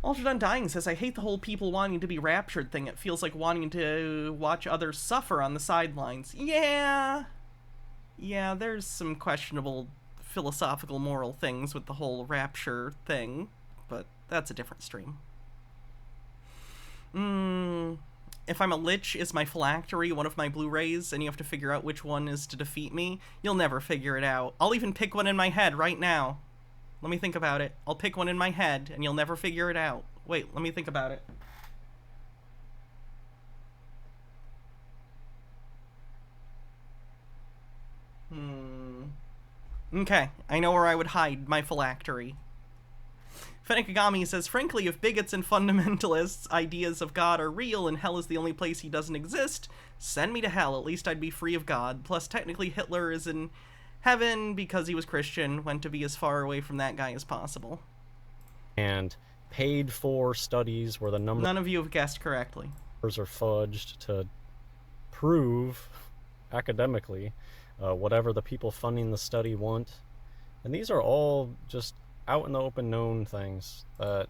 Altered Undying says, I hate the whole people wanting to be raptured thing. It feels like wanting to watch others suffer on the sidelines. Yeah, there's some questionable philosophical moral things with the whole rapture thing, but that's a different stream. If I'm a lich, is my phylactery one of my Blu-rays, and you have to figure out which one is to defeat me? You'll never figure it out. I'll even pick one in my head right now. Let me think about it. I'll pick one in my head, and you'll never figure it out. Wait, let me think about it. Okay, I know where I would hide my phylactery. Fenekagami says, frankly, if bigots and fundamentalists' ideas of God are real and hell is the only place he doesn't exist, send me to hell. At least I'd be free of God. Plus, technically, Hitler is in heaven because he was Christian. Went to be as far away from that guy as possible. And paid for studies where the numbers... None of you have guessed correctly. Are fudged to prove academically whatever the people funding the study want. And these are all just out in the open known things that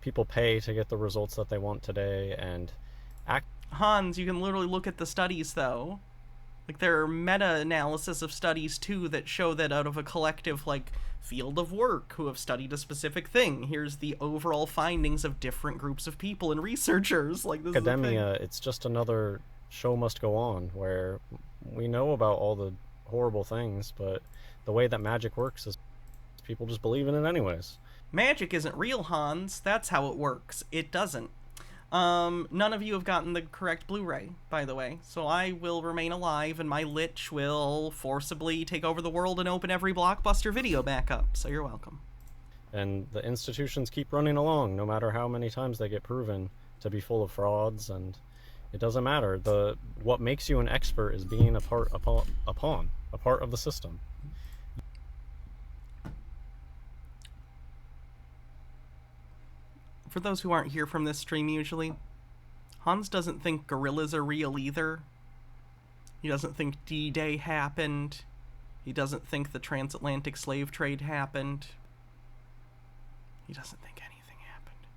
people pay to get the results that they want today. And Hans, you can literally look at the studies though. Like, there are meta-analysis of studies too that show that out of a collective, like, field of work who have studied a specific thing, here's the overall findings of different groups of people and researchers. Like, this academia, it's just another show must go on, where we know about all the horrible things, but the way that magic works is people just believe in it anyways. Magic isn't real, Hans. That's how it works. It doesn't. None of you have gotten the correct Blu-ray, by the way, so I will remain alive, and my lich will forcibly take over the world and open every Blockbuster video back up, so you're welcome. And the institutions keep running along, no matter how many times they get proven to be full of frauds, and it doesn't matter. What makes you an expert is being a part of the system. For those who aren't here from this stream usually, Hans doesn't think gorillas are real either. He doesn't think D-Day happened. He doesn't think the transatlantic slave trade happened. He doesn't think anything happened.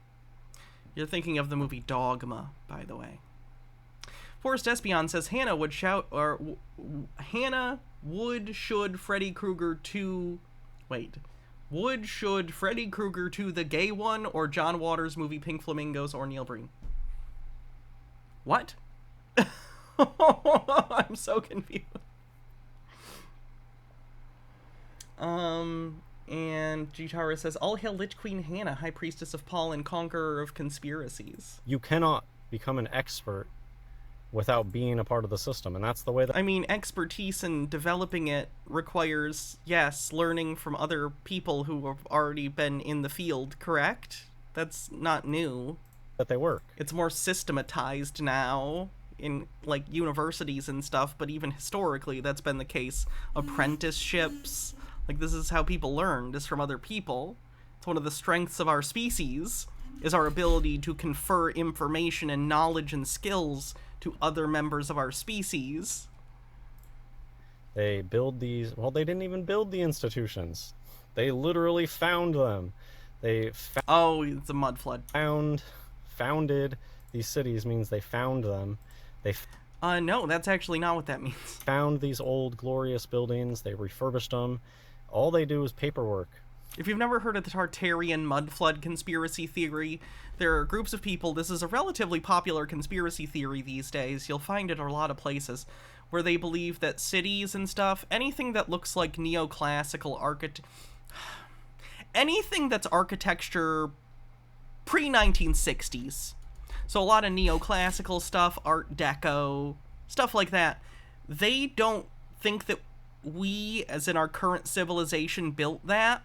You're thinking of the movie Dogma, by the way. Forrest Espion says Hannah would shout, or Hannah would should Freddy Krueger to, wait, would should Freddy Krueger to the gay one, or John Waters' movie Pink Flamingos, or Neil Breen? What? I'm so confused. And Gitara says, all hail Lich Queen Hannah, High Priestess of Paul and Conqueror of Conspiracies. You cannot become an expert without being a part of the system, and that's the way that... I mean, expertise in developing it requires, yes, learning from other people who have already been in the field, correct? That's not new. That they work. It's more systematized now in, like, universities and stuff, but even historically that's been the case. Apprenticeships, like, this is how people learned, is from other people. It's one of the strengths of our species. is our ability to confer information and knowledge and skills to other members of our species. They build these... Well, they didn't even build the institutions. They literally found them. They oh, it's a mud flood. Founded these cities means they found them. They no, that's actually not what that means. Found these old glorious buildings. They refurbished them. All they do is paperwork. If you've never heard of the Tartarian mud flood conspiracy theory, there are groups of people, this is a relatively popular conspiracy theory these days, you'll find it a lot of places, where they believe that cities and stuff, anything that looks like neoclassical anything that's architecture pre-1960s, so a lot of neoclassical stuff, Art Deco, stuff like that, they don't think that we, as in our current civilization, built that.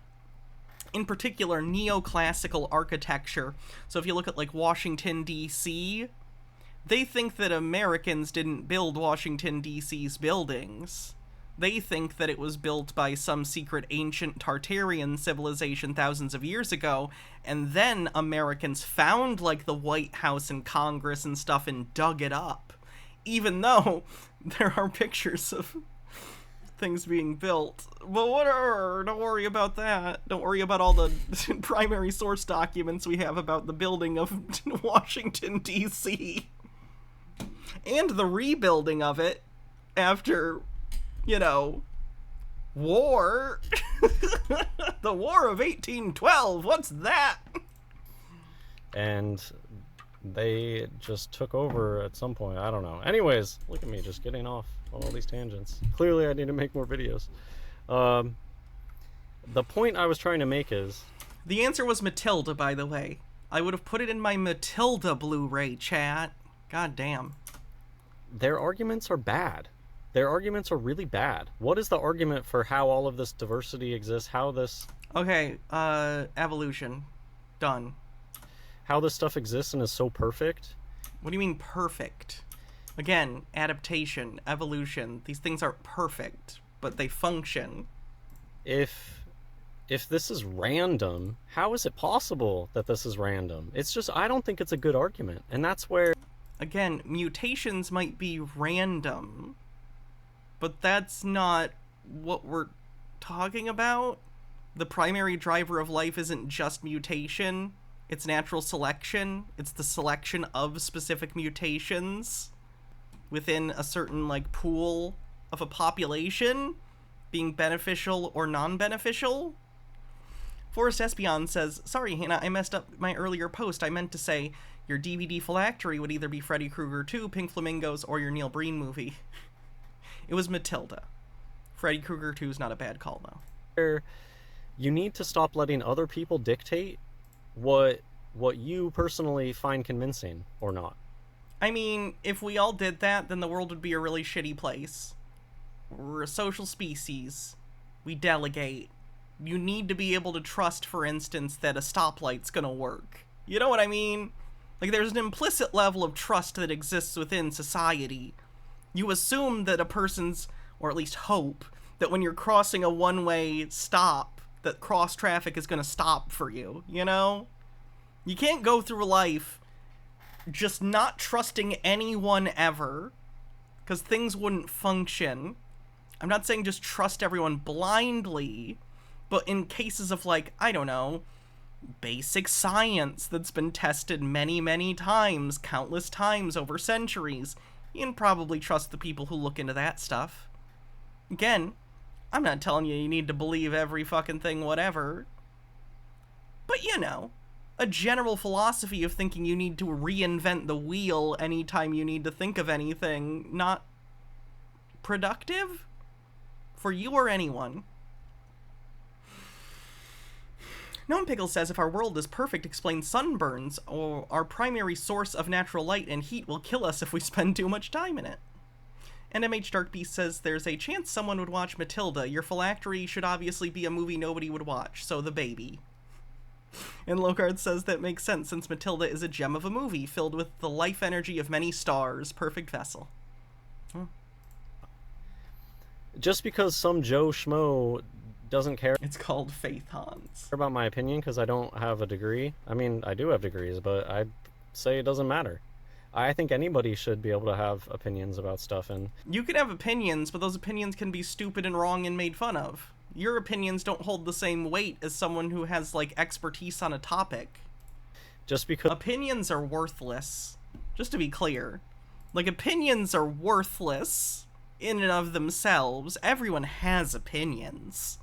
In particular, neoclassical architecture. So if you look at, like, Washington, D.C., they think that Americans didn't build Washington, D.C.'s buildings. They think that it was built by some secret ancient Tartarian civilization thousands of years ago, and then Americans found, like, the White House and Congress and stuff and dug it up. Even though there are pictures of things being built. But whatever, don't worry about that. Don't worry about all the primary source documents we have about the building of Washington, D.C. And the rebuilding of it after, you know, war. The War of 1812, what's that? And they just took over at some point. I don't know. Anyways, look at me just getting off on all these tangents. Clearly I need to make more videos. The point I was trying to make is... The answer was Matilda, by the way. I would have put it in my Matilda Blu-ray, chat. God damn. Their arguments are bad. Their arguments are really bad. What is the argument for how all of this diversity exists? How this... Okay, evolution. Done. How this stuff exists and is so perfect? What do you mean perfect? Again, adaptation, evolution. These things aren't perfect, but they function. If this is random, how is it possible that this is random? It's just, I don't think it's a good argument. And that's where... Again, mutations might be random, but that's not what we're talking about. The primary driver of life isn't just mutation. It's natural selection. It's the selection of specific mutations within a certain, like, pool of a population being beneficial or non-beneficial. Forrest Espion says, sorry, Hannah, I messed up my earlier post. I meant to say your DVD phylactery would either be Freddy Krueger 2, Pink Flamingos, or your Neil Breen movie. It was Matilda. Freddy Krueger 2 is not a bad call, though. You need to stop letting other people dictate what you personally find convincing or not. I mean, if we all did that, then the world would be a really shitty place. We're a social species. We delegate. You need to be able to trust, for instance, that a stoplight's gonna work. You know what I mean? Like, there's an implicit level of trust that exists within society. You assume that a person's, or at least hope, that when you're crossing a one-way stop, that cross traffic is gonna stop for you, you know? You can't go through life just not trusting anyone ever, because things wouldn't function. I'm not saying just trust everyone blindly, but in cases of, like, I don't know, basic science that's been tested many, many times, countless times over centuries, you can probably trust the people who look into that stuff. Again, I'm not telling you need to believe every fucking thing, whatever. But, you know, a general philosophy of thinking you need to reinvent the wheel anytime you need to think of anything, not productive for you or anyone. Gnome Pickle says, if our world is perfect, explains sunburns, or our primary source of natural light and heat will kill us if we spend too much time in it. And MH Darkbeast says, there's a chance someone would watch Matilda. Your phylactery should obviously be a movie nobody would watch, so The Baby. And Locard says that makes sense, since Matilda is a gem of a movie, filled with the life energy of many stars. Perfect vessel. Just because some Joe Schmo doesn't care. It's called faith, Hans. About my opinion because I don't have a degree. I mean, I do have degrees, but I'd say it doesn't matter. I think anybody should be able to have opinions about stuff, and you can have opinions, but those opinions can be stupid and wrong and made fun of. Your opinions don't hold the same weight as someone who has, like, expertise on a topic. Just because opinions are worthless. Just to be clear. Like, opinions are worthless in and of themselves. Everyone has opinions.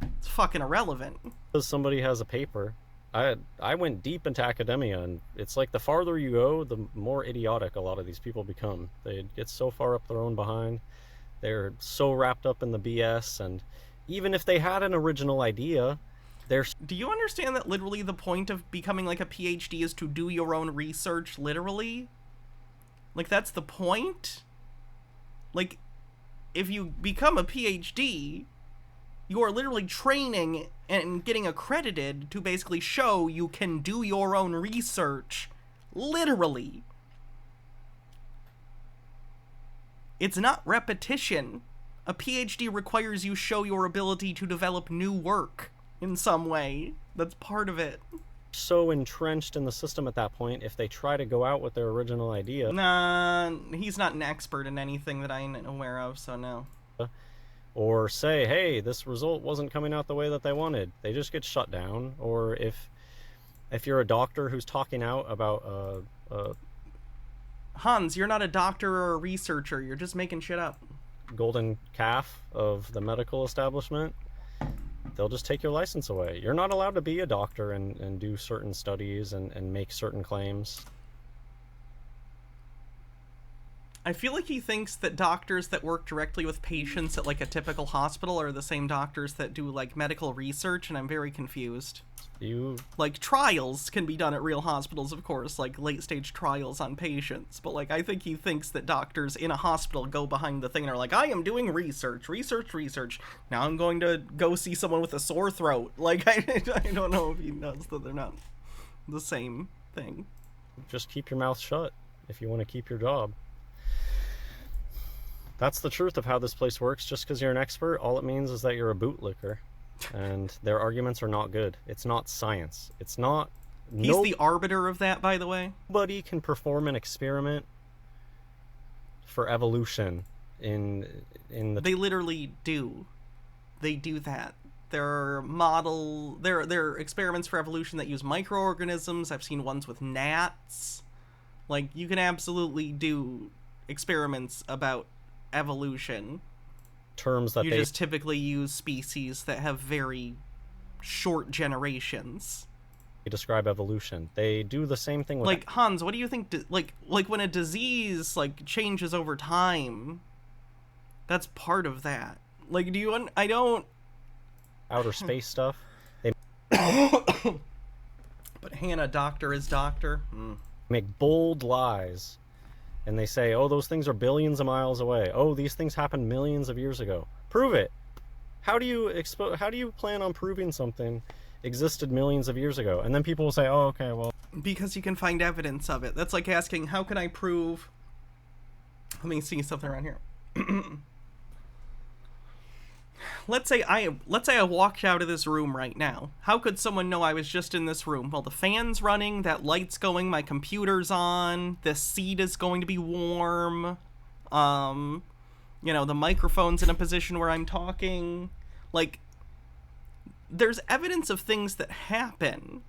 It's fucking irrelevant. Because somebody has a paper. I went deep into academia, and it's like the farther you go, the more idiotic a lot of these people become. They get so far up their own behind. They're so wrapped up in the BS, and even if they had an original idea, they're... Do you understand that literally the point of becoming like a PhD is to do your own research, literally? Like, that's the point? Like, if you become a PhD, you are literally training and getting accredited to basically show you can do your own research. Literally. It's not repetition. A PhD requires you show your ability to develop new work in some way. That's part of it. So entrenched in the system at that point, if they try to go out with their original idea... Nah, he's not an expert in anything that I'm aware of, so no. Or say, hey, this result wasn't coming out the way that they wanted. They just get shut down. Or if you're a doctor who's talking out about... Hans, you're not a doctor or a researcher. You're just making shit up. Golden calf of the medical establishment, they'll just take your license away. You're not allowed to be a doctor and do certain studies and make certain claims. I feel like he thinks that doctors that work directly with patients at, like, a typical hospital are the same doctors that do, like, medical research, and I'm very confused. Like, trials can be done at real hospitals, of course, like late-stage trials on patients, but, like, I think he thinks that doctors in a hospital go behind the thing and are like, I am doing research. Now I'm going to go see someone with a sore throat. Like, I don't know if he knows that they're not the same thing. Just keep your mouth shut if you want to keep your job. That's the truth of how this place works. Just because you're an expert, all it means is that you're a bootlicker. And their arguments are not good. It's not science. It's not... He's the arbiter of that, by the way. Nobody can perform an experiment for evolution in the... They literally do. They do that. There are experiments for evolution that use microorganisms. I've seen ones with gnats. Like, you can absolutely do experiments about evolution. Terms that you just typically use species that have very short generations. They describe evolution. They do the same thing with... Like, Hans, what do you think... Like when a disease, like, changes over time, that's part of that. Like, do you... I don't... Outer space stuff. They... But Hannah, doctor is doctor. Make bold lies. And they say, oh, those things are billions of miles away. Oh, these things happened millions of years ago. Prove it. How do you plan on proving something existed millions of years ago? And then people will say, oh, okay, well... Because you can find evidence of it. That's like asking, how can I prove... Let me see something around here. Let's say I walked out of this room right now. How could someone know I was just in this room? Well, the fan's running, that light's going, my computer's on, this seat is going to be warm, you know, the microphone's in a position where I'm talking. Like, there's evidence of things that happen,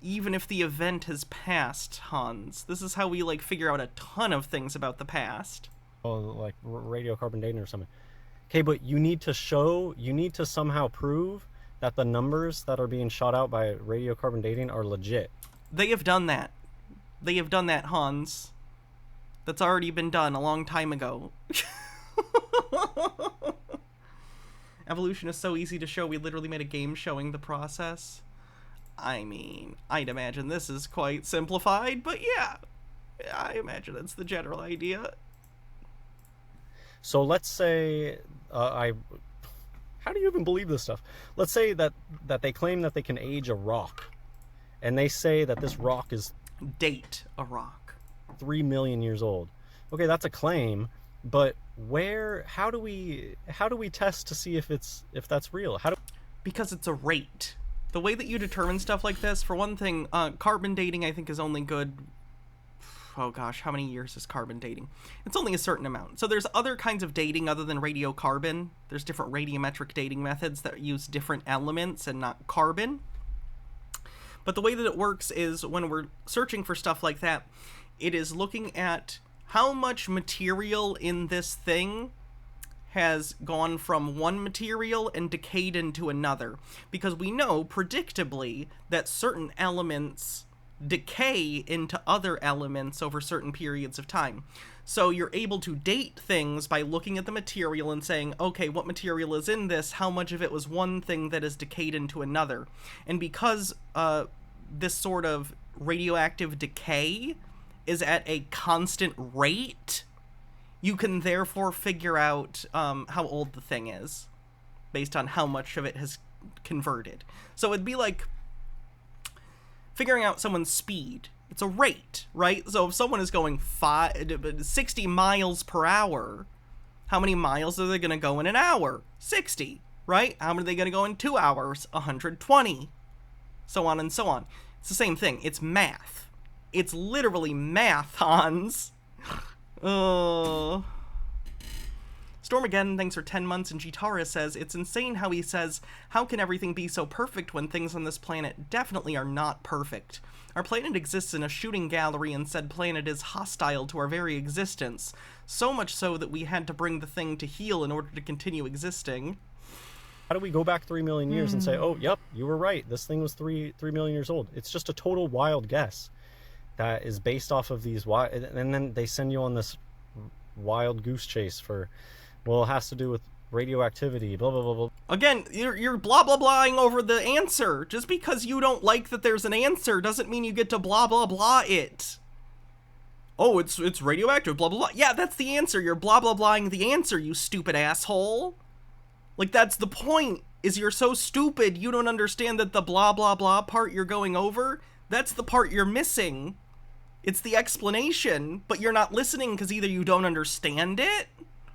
even if the event has passed, Hans. This is how we, like, figure out a ton of things about the past. Oh, like radiocarbon dating or something. Okay, but you need to somehow prove that the numbers that are being shot out by radiocarbon dating are legit. They have done that. They have done that, Hans. That's already been done a long time ago. Evolution is so easy to show, we literally made a game showing the process. I mean, I'd imagine this is quite simplified, but yeah. I imagine it's the general idea. So let's say, how do you even believe this stuff? Let's say that they claim that they can age a rock. And they say that this rock is... Date a rock. 3 million years old. Okay, that's a claim, But how do we test to see if that's real? Because it's a rate. The way that you determine stuff like this, for one thing, carbon dating I think is only good. Oh gosh, how many years is carbon dating? It's only a certain amount. So there's other kinds of dating other than radiocarbon. There's different radiometric dating methods that use different elements and not carbon. But the way that it works is when we're searching for stuff like that, it is looking at how much material in this thing has gone from one material and decayed into another. Because we know, predictably, that certain elements decay into other elements over certain periods of time. So you're able to date things by looking at the material and saying, okay, what material is in this? How much of it was one thing that is decayed into another? And because this sort of radioactive decay is at a constant rate, you can therefore figure out how old the thing is based on how much of it has converted. So it'd be like figuring out someone's speed. It's a rate, right? So if someone is going 60 miles per hour, how many miles are they going to go in an hour? 60, right? How many are they going to go in 2 hours? 120. So on and so on. It's the same thing. It's math. It's literally math, Hans. Stormageddon, thanks for 10 months, and Gitara says, it's insane how he says, how can everything be so perfect when things on this planet definitely are not perfect? Our planet exists in a shooting gallery, and said planet is hostile to our very existence. So much so that we had to bring the thing to heel in order to continue existing. How do we go back 3 million years and say, oh, yep, you were right, this thing was 3 million years old? It's just a total wild guess that is based off of these wild, and then they send you on this wild goose chase for, well, it has to do with radioactivity, blah, blah, blah, blah. Again, you're blah, blah, blahing over the answer. Just because you don't like that there's an answer doesn't mean you get to blah, blah, blah it. Oh, it's radioactive, blah, blah, blah. Yeah, that's the answer. You're blah, blah, blahing the answer, you stupid asshole. Like, that's the point, is you're so stupid you don't understand that the blah, blah, blah part you're going over, that's the part you're missing. It's the explanation, but you're not listening because either you don't understand it,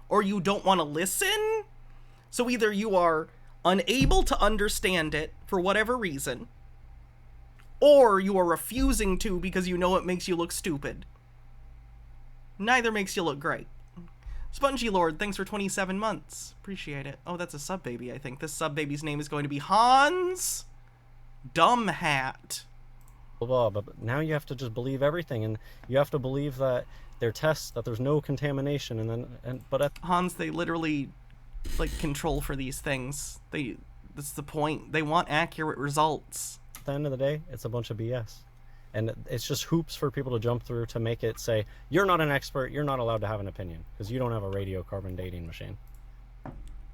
or you don't want to listen. So either you are unable to understand it for whatever reason, or you are refusing to because you know it makes you look stupid. Neither makes you look great. Spongy Lord, thanks for 27 months. Appreciate it. Oh, that's a sub baby, I think. This sub baby's name is going to be Hans Dumbhat. Blah, blah, but now you have to just believe everything, and you have to believe that their tests, that there's no contamination, but Hans, they literally like control for these things. That's the point. They want accurate results. At the end of the day, it's a bunch of BS. And it's just hoops for people to jump through to make it say, you're not an expert, you're not allowed to have an opinion, because you don't have a radiocarbon dating machine.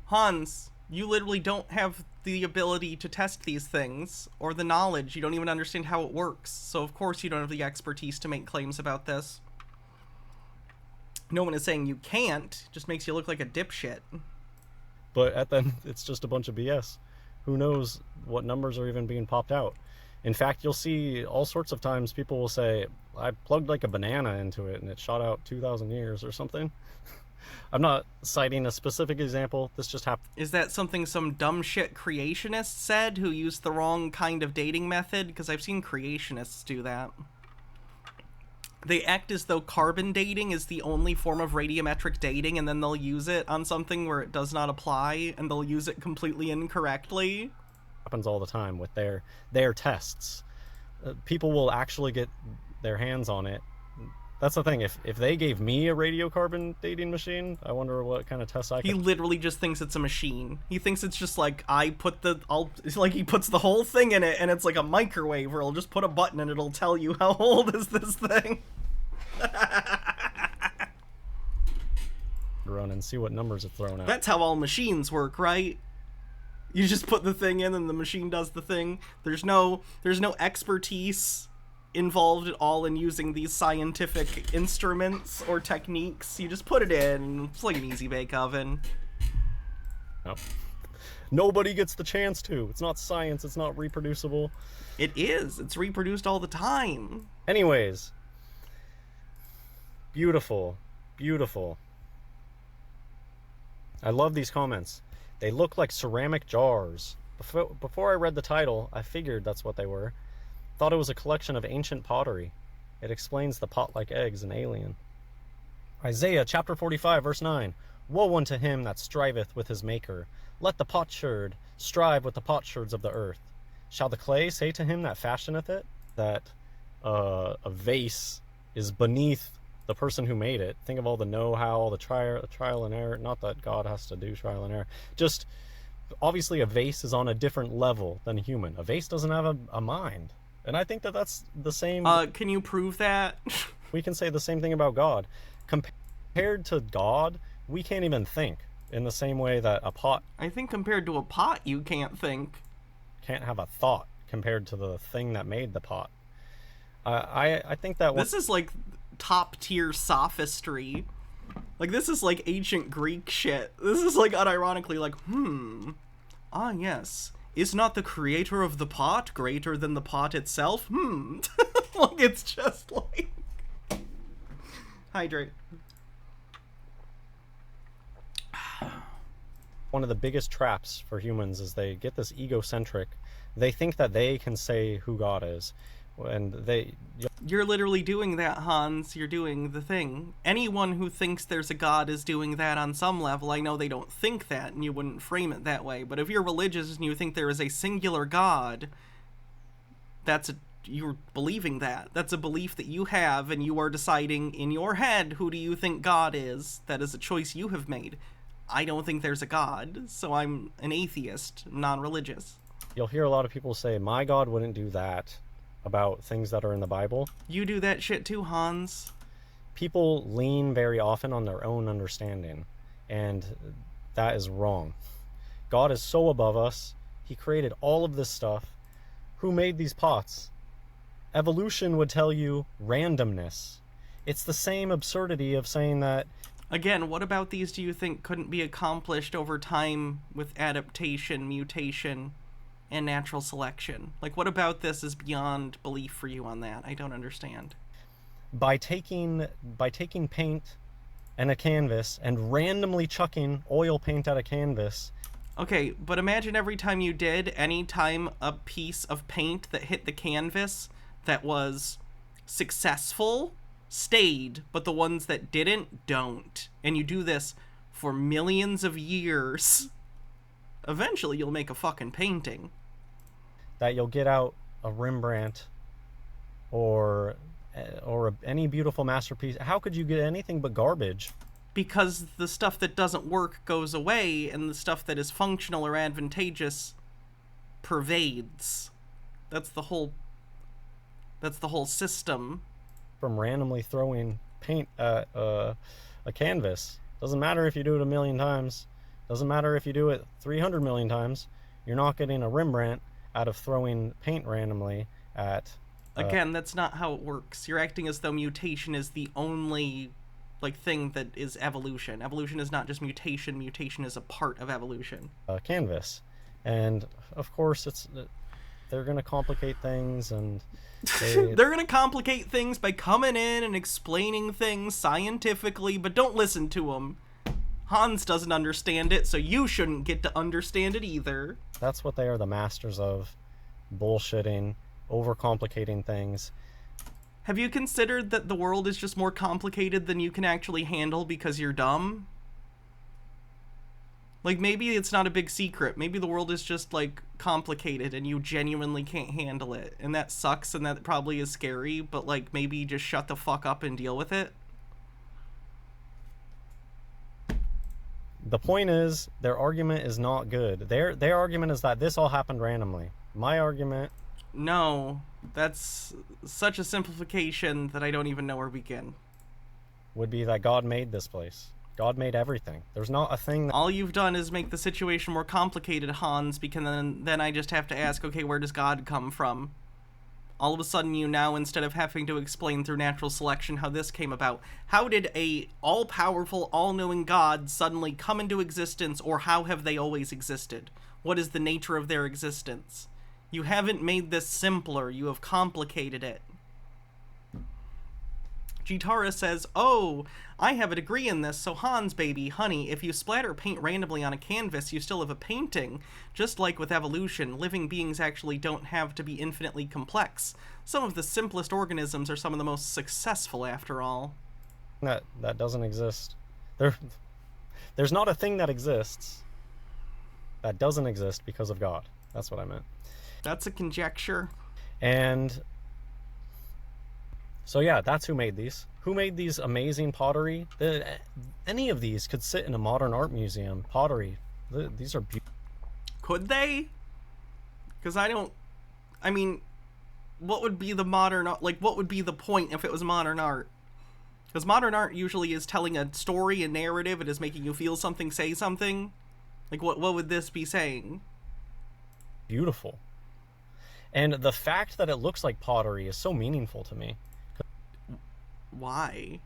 Hans, you literally don't have the ability to test these things, or the knowledge. You don't even understand how it works. So of course you don't have the expertise to make claims about this. No one is saying you can't, it just makes you look like a dipshit. But at the end, it's just a bunch of BS. Who knows what numbers are even being popped out? In fact, you'll see all sorts of times people will say, I plugged like a banana into it and it shot out 2,000 years or something. I'm not citing a specific example, this just happened. Is that something some dumb shit creationist said who used the wrong kind of dating method? Because I've seen creationists do that. They act as though carbon dating is the only form of radiometric dating, and then they'll use it on something where it does not apply, and they'll use it completely incorrectly. Happens all the time with their tests. People will actually get their hands on it. That's the thing. If they gave me a radiocarbon dating machine, I wonder what kind of tests I could... He literally just thinks it's a machine. He thinks it's just like, it's like he puts the whole thing in it, and it's like a microwave where he'll just put a button and it'll tell you how old is this thing. Run and see what numbers it's thrown out. That's how all machines work, right? You just put the thing in and the machine does the thing. There's no expertise involved at all in using these scientific instruments or techniques. You just put it in, it's like an easy bake oven. Nope. Nobody gets the chance to. It's not science, it's not reproducible. It is. It's reproduced all the time. Anyways. Beautiful. Beautiful. I love these comments. They look like ceramic jars. Before I read the title, I figured that's what they were. Thought it was a collection of ancient pottery. It explains the pot-like eggs in Alien. Isaiah chapter 45 verse 9. Woe unto him that striveth with his maker. Let the potsherd strive with the potsherds of the earth. Shall the clay say to him that fashioneth it, that a vase is beneath the person who made it? Think of all the know-how, all the trial and error. Not that God has to do trial and error. Just, obviously a vase is on a different level than a human. A vase doesn't have a mind. And I think that that's the same... Can you prove that? We can say the same thing about God. Compared to God, we can't even think in the same way that a pot... I think compared to a pot, you can't think. Can't have a thought compared to the thing that made the pot. I think that... This is like top-tier sophistry. Like, this is like ancient Greek shit. This is like unironically like, ah yes. Is not the creator of the pot greater than the pot itself? Like, it's just like... Hydrate. One of the biggest traps for humans is they get this egocentric. They think that they can say who God is. And You're literally doing that, Hans. You're doing the thing. Anyone who thinks there's a God is doing that on some level. I know they don't think that, and you wouldn't frame it that way. But if you're religious and you think there is a singular God, you're believing that. That's a belief that you have, and you are deciding in your head, who do you think God is? That is a choice you have made. I don't think there's a God, so I'm an atheist, non-religious. You'll hear a lot of people say, my God wouldn't do that about things that are in the Bible. You do that shit too, Hans. People lean very often on their own understanding, and that is wrong. God is so above us. He created all of this stuff. Who made these pots? Evolution would tell you randomness. It's the same absurdity of saying that... Again, what about these do you think couldn't be accomplished over time with adaptation, mutation, and natural selection? Like, what about this is beyond belief for you on that? I don't understand. By taking paint and a canvas and randomly chucking oil paint at a canvas. Okay, but imagine every time you did, any time a piece of paint that hit the canvas that was successful stayed, but the ones that didn't don't. And you do this for millions of years. Eventually you'll make a fucking painting. That you'll get out a Rembrandt or any beautiful masterpiece. How could you get anything but garbage? Because the stuff that doesn't work goes away, and the stuff that is functional or advantageous pervades. That's the whole system. From randomly throwing paint at a canvas. Doesn't matter if you do it 1,000,000 times. Doesn't matter if you do it 300 million times. You're not getting a Rembrandt out of throwing paint randomly at... Again, that's not how it works. You're acting as though mutation is the only thing that is evolution. Evolution is not just mutation. Mutation is a part of evolution. Canvas. And of course they're going to complicate things, and they're going to complicate things by coming in and explaining things scientifically, but don't listen to them. Hans doesn't understand it, so you shouldn't get to understand it either. That's what they are the masters of. Bullshitting, overcomplicating things. Have you considered that the world is just more complicated than you can actually handle because you're dumb? Like, maybe it's not a big secret. Maybe the world is just, complicated and you genuinely can't handle it. And that sucks, and that probably is scary, but, maybe just shut the fuck up and deal with it. The point is, their argument is not good. Their argument is that this all happened randomly. My argument... No, that's such a simplification that I don't even know where to begin. Would be that God made this place. God made everything. There's not a thing... All you've done is make the situation more complicated, Hans, because then I just have to ask, okay, where does God come from? All of a sudden you now, instead of having to explain through natural selection how this came about, how did a all-powerful, all-knowing God suddenly come into existence, or how have they always existed? What is the nature of their existence? You haven't made this simpler, you have complicated it. Gitara says, "Oh, I have a degree in this, so Hans, baby, honey, if you splatter paint randomly on a canvas, you still have a painting. Just like with evolution, living beings actually don't have to be infinitely complex. Some of the simplest organisms are some of the most successful, after all." That doesn't exist. There's not a thing that exists that doesn't exist because of God. That's what I meant. That's a conjecture. And so yeah, that's who made these. Who made these amazing pottery? Any of these could sit in a modern art museum. Pottery. These are beautiful. Could they? Because I mean, what would be the modern, like, what would be the point if it was modern art? Because modern art usually is telling a story, a narrative, it is making you feel something, say something. Like, what would this be saying? Beautiful. And the fact that it looks like pottery is so meaningful to me. Why?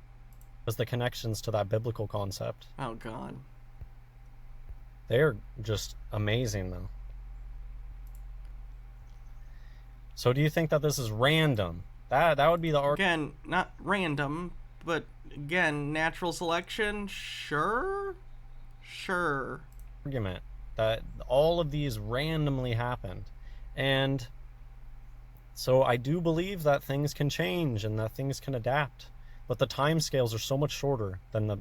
Because the connections to that biblical concept. Oh, God. They're just amazing, though. So do you think that this is random? That would be the argument. Again, not random, but again, natural selection? Sure? Sure. Argument that all of these randomly happened. And so I do believe that things can change and that things can adapt. But the time scales are so much shorter than the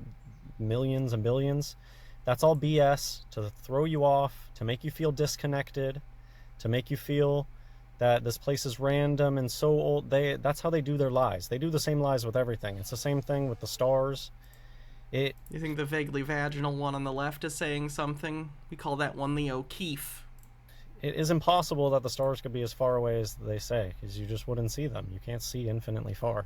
millions and billions. That's all BS to throw you off, to make you feel disconnected, to make you feel that this place is random and so old. That's how they do their lies. They do the same lies with everything. It's the same thing with the stars. You think the vaguely vaginal one on the left is saying something? We call that one the O'Keefe. It is impossible that the stars could be as far away as they say, because you just wouldn't see them. You can't see infinitely far.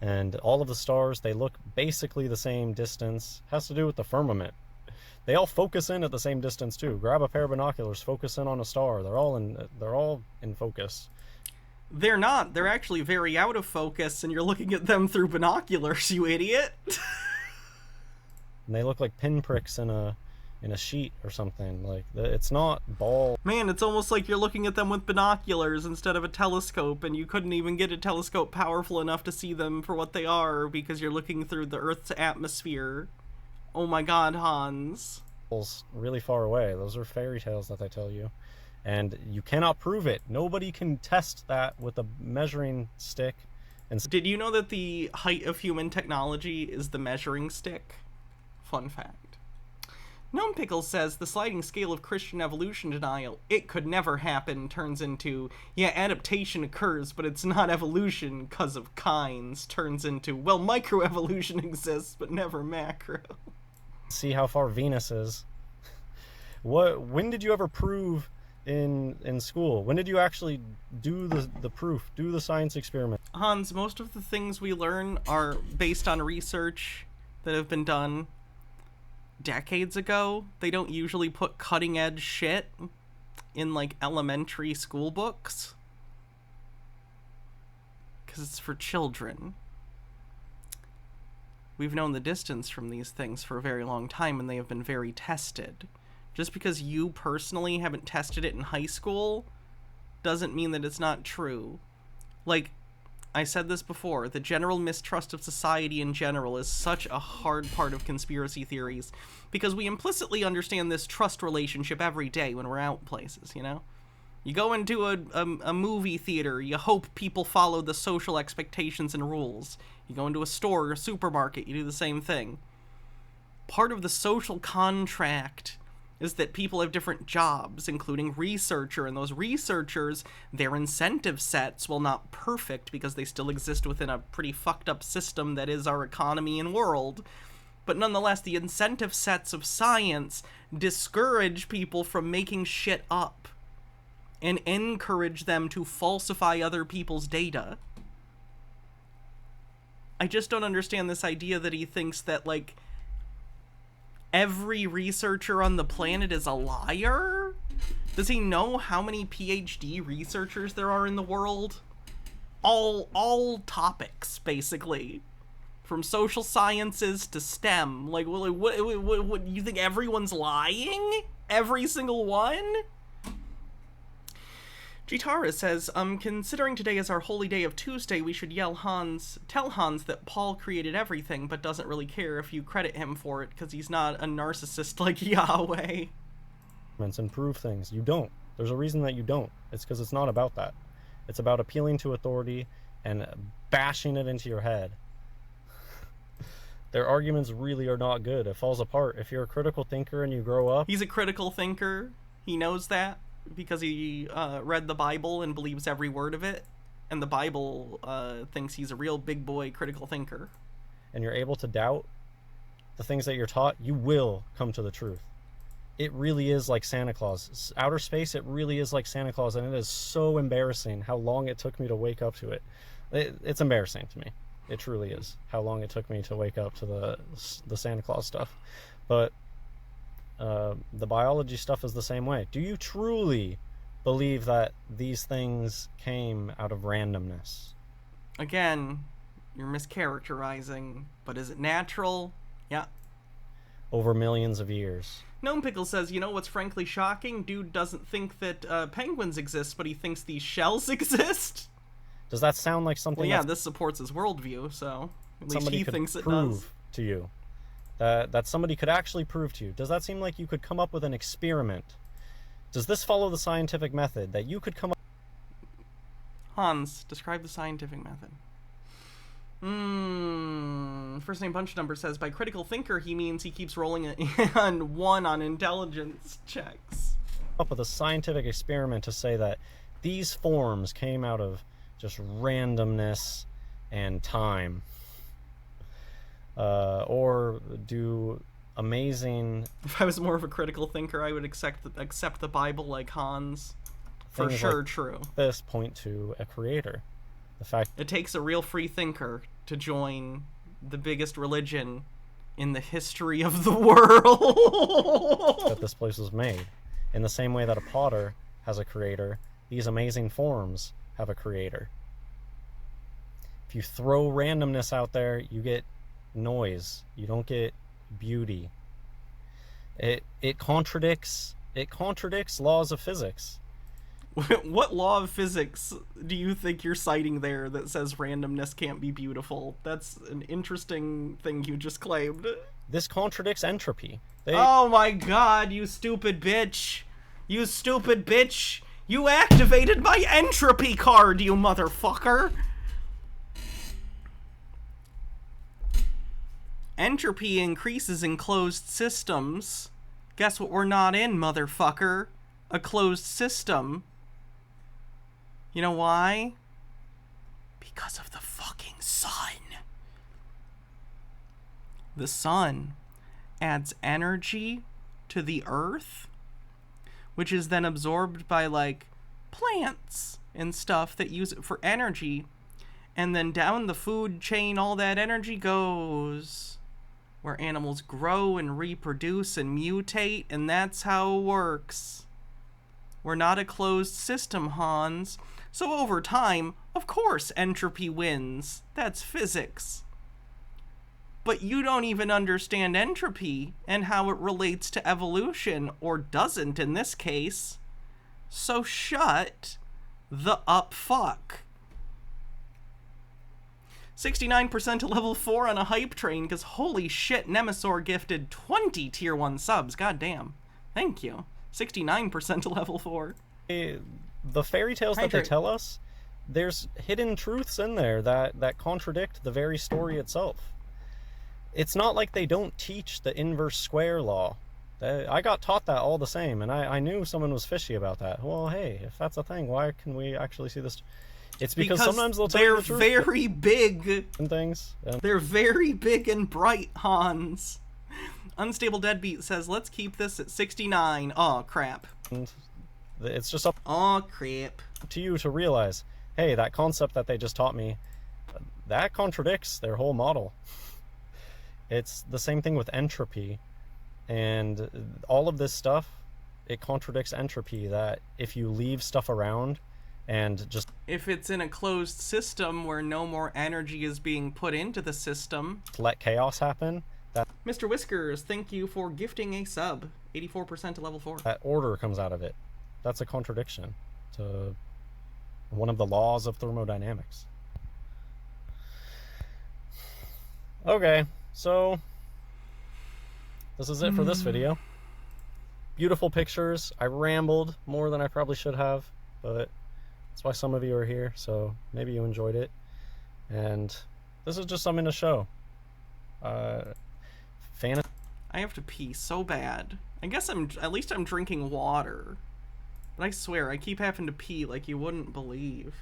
And all of the stars, they look basically the same distance. It has to do with the firmament. They all focus in at the same distance too. Grab a pair of binoculars, focus in on a star. They're all in focus. They're not. They're actually very out of focus, and you're looking at them through binoculars, you idiot. And they look like pinpricks in a sheet or something. Like, it's not ball. Man, it's almost like you're looking at them with binoculars instead of a telescope, and you couldn't even get a telescope powerful enough to see them for what they are because you're looking through the Earth's atmosphere. Oh my God, Hans. Really far away. Those are fairy tales that they tell you. And you cannot prove it. Nobody can test that with a measuring stick. And did you know that the height of human technology is the measuring stick? Fun fact. Gnome Pickles says the sliding scale of Christian evolution denial, "it could never happen," turns into, "yeah, adaptation occurs, but it's not evolution because of kinds," turns into, "well, microevolution exists, but never macro." See how far Venus is. When did you ever prove in school? When did you actually do the proof, do the science experiment? Hans, most of the things we learn are based on research that have been done decades ago. They don't usually put cutting edge shit in like elementary school books because it's for children. We've known the distance from these things for a very long time, and they have been very tested. Just because you personally haven't tested it in high school doesn't mean that it's not true. Like, I said this before, the general mistrust of society in general is such a hard part of conspiracy theories, because we implicitly understand this trust relationship every day when we're out places, you know? You go into a movie theater, you hope people follow the social expectations and rules. You go into a store or a supermarket, you do the same thing. Part of the social contract is that people have different jobs, including researcher, and those researchers, their incentive sets, while not perfect because they still exist within a pretty fucked up system that is our economy and world, but nonetheless, the incentive sets of science discourage people from making shit up and encourage them to falsify other people's data. I just don't understand this idea that he thinks that, like, every researcher on the planet is a liar? Does he know how many PhD researchers there are in the world? All topics, basically. From social sciences to STEM. Like, what you think everyone's lying? Every single one? Jitara says, considering today is our holy day of Tuesday, we should tell Hans that Paul created everything, but doesn't really care if you credit him for it, because he's not a narcissist like Yahweh. And prove things. You don't. There's a reason that you don't. It's because it's not about that. It's about appealing to authority and bashing it into your head. Their arguments really are not good. It falls apart. If you're a critical thinker and you grow up... He's a critical thinker. He knows that because he read the Bible and believes every word of it. And the Bible thinks he's a real big boy critical thinker. And you're able to doubt the things that you're taught, you will come to the truth. It really is like Santa Claus. Outer space, it really is like Santa Claus, and it is so embarrassing how long it took me to wake up to it. It's embarrassing to me. It truly is how long it took me to wake up to the Santa Claus stuff. But the biology stuff is the same way. Do you truly believe that these things came out of randomness? Again, you're mischaracterizing, but is it natural? Yeah. Over millions of years. Gnome Pickle says, you know what's frankly shocking? Dude doesn't think that penguins exist, but he thinks these shells exist? Does that sound like something? Well, yeah, this supports his worldview, so at least he thinks it does. To you that somebody could actually prove to you. Does that seem like you could come up with an experiment? Does this follow the scientific method that you could come up? Hans, describe the scientific method. First name bunch number says, by critical thinker, he means he keeps rolling on 1 on intelligence checks. Up with a scientific experiment to say that these forms came out of just randomness and time. Or do amazing... If I was more of a critical thinker, I would accept the Bible like Hans. For sure, like true. This point to a creator. The fact it takes a real free thinker to join the biggest religion in the history of the world. That this place was made. In the same way that a potter has a creator, these amazing forms have a creator. If you throw randomness out there, you get noise. You don't get beauty. It contradicts laws of physics. What law of physics do you think you're citing there that says randomness can't be beautiful? That's an interesting thing you just claimed. This contradicts entropy. Oh my god, you stupid bitch. You stupid bitch. You activated my entropy card, you motherfucker. Entropy increases in closed systems. Guess what we're not in, motherfucker? A closed system. You know why? Because of the fucking sun. The sun adds energy to the earth, which is then absorbed by, like, plants and stuff that use it for energy. And then down the food chain, all that energy goes where animals grow and reproduce and mutate, and that's how it works. We're not a closed system, Hans. So over time, of course, entropy wins. That's physics. But you don't even understand entropy and how it relates to evolution, or doesn't in this case. So shut the up fuck. 69% to level 4 on a hype train, because holy shit, Nemesaur gifted 20 tier 1 subs. God damn. Thank you. 69% to level 4. The fairy tales that they tell us, there's hidden truths in there that contradict the very story itself. It's not like they don't teach the inverse square law. I got taught that all the same, and I knew someone was fishy about that. Well, hey, if that's a thing, why can we actually see this? It's because sometimes they'll tell you the truth. They're very big. And things. They're very big and bright, Hans. Unstable Deadbeat says, let's keep this at 69. Oh, crap. And it's just up crap. to you to realize, hey, that concept that they just taught me, that contradicts their whole model. It's the same thing with entropy. And all of this stuff, it contradicts entropy, that if you leave stuff around and just... If it's in a closed system where no more energy is being put into the system... Let chaos happen. That Mr. Whiskers, thank you for gifting a sub. 84% to level 4. That order comes out of it. That's a contradiction to one of the laws of thermodynamics. Okay, so this is it for this video. Beautiful pictures. I rambled more than I probably should have, but that's why some of you are here, so maybe you enjoyed it. And this is just something to show. I have to pee so bad. I guess at least I'm drinking water. But I swear, I keep having to pee like you wouldn't believe.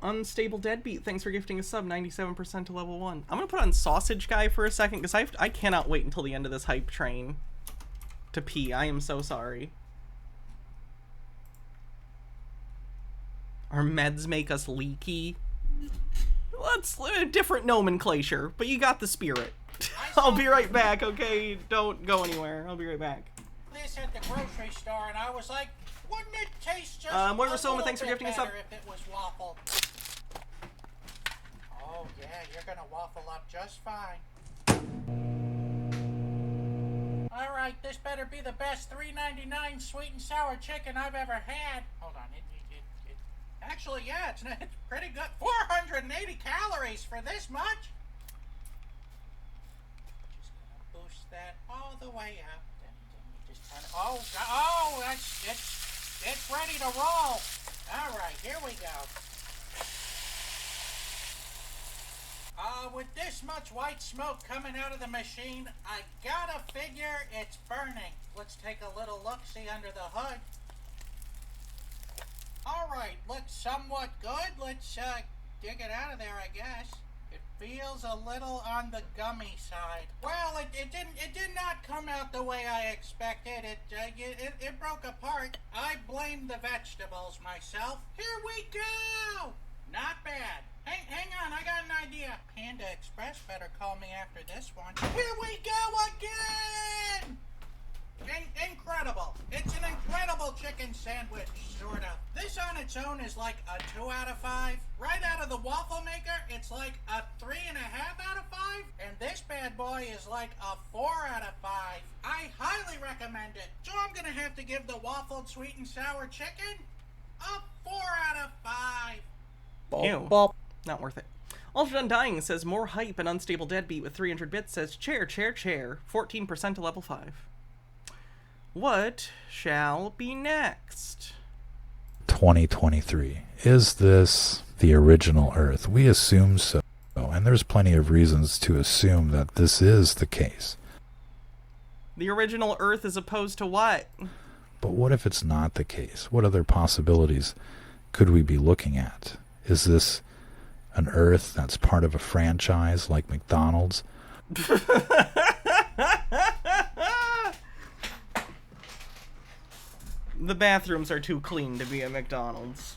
Unstable Deadbeat, thanks for gifting a sub, 97% to level 1. I'm gonna put on Sausage Guy for a second, because I cannot wait until the end of this hype train to pee. I am so sorry. Our meds make us leaky. Let's different nomenclature, but you got the spirit. I'll be right back, okay? Don't go anywhere. I'll be right back. This at the grocery store, and I was like, wouldn't it taste just Moira Soma, thanks for gifting us up. if it was waffle? Oh yeah, you're gonna waffle up just fine. All right, this better be the best $3.99 sweet and sour chicken I've ever had. Hold on, actually, yeah, it's pretty good. 480 calories for this much. Just gonna boost that all the way up. Then we just turn. Oh, it's ready to roll. All right, here we go. With this much white smoke coming out of the machine, I gotta figure it's burning. Let's take a little look-see under the hood. Alright, looks somewhat good. Let's dig it out of there, I guess. It feels a little on the gummy side. Well, it did not come out the way I expected. It broke apart. I blame the vegetables myself. Here we go! Not bad. Hang on, I got an idea. Panda Express better call me after this one. Here we go again! Incredible. It's an incredible chicken sandwich, sort of. This on its own is like a 2 out of 5. Right out of the waffle maker, it's like a 3.5 out of 5. And this bad boy is like a 4 out of 5. I highly recommend it. So I'm gonna have to give the waffled sweet and sour chicken a 4 out of 5. Ew. Not worth it. Ultra Undying says more hype and Unstable Deadbeat with 300 bits says chair. 14% to level 5. What shall be next? 2023. Is this the original Earth? We assume so, and there's plenty of reasons to assume that this is the case. The original Earth as opposed to what? But what if it's not the case? What other possibilities could we be looking at? Is this an Earth that's part of a franchise like McDonald's? The bathrooms are too clean to be a McDonald's.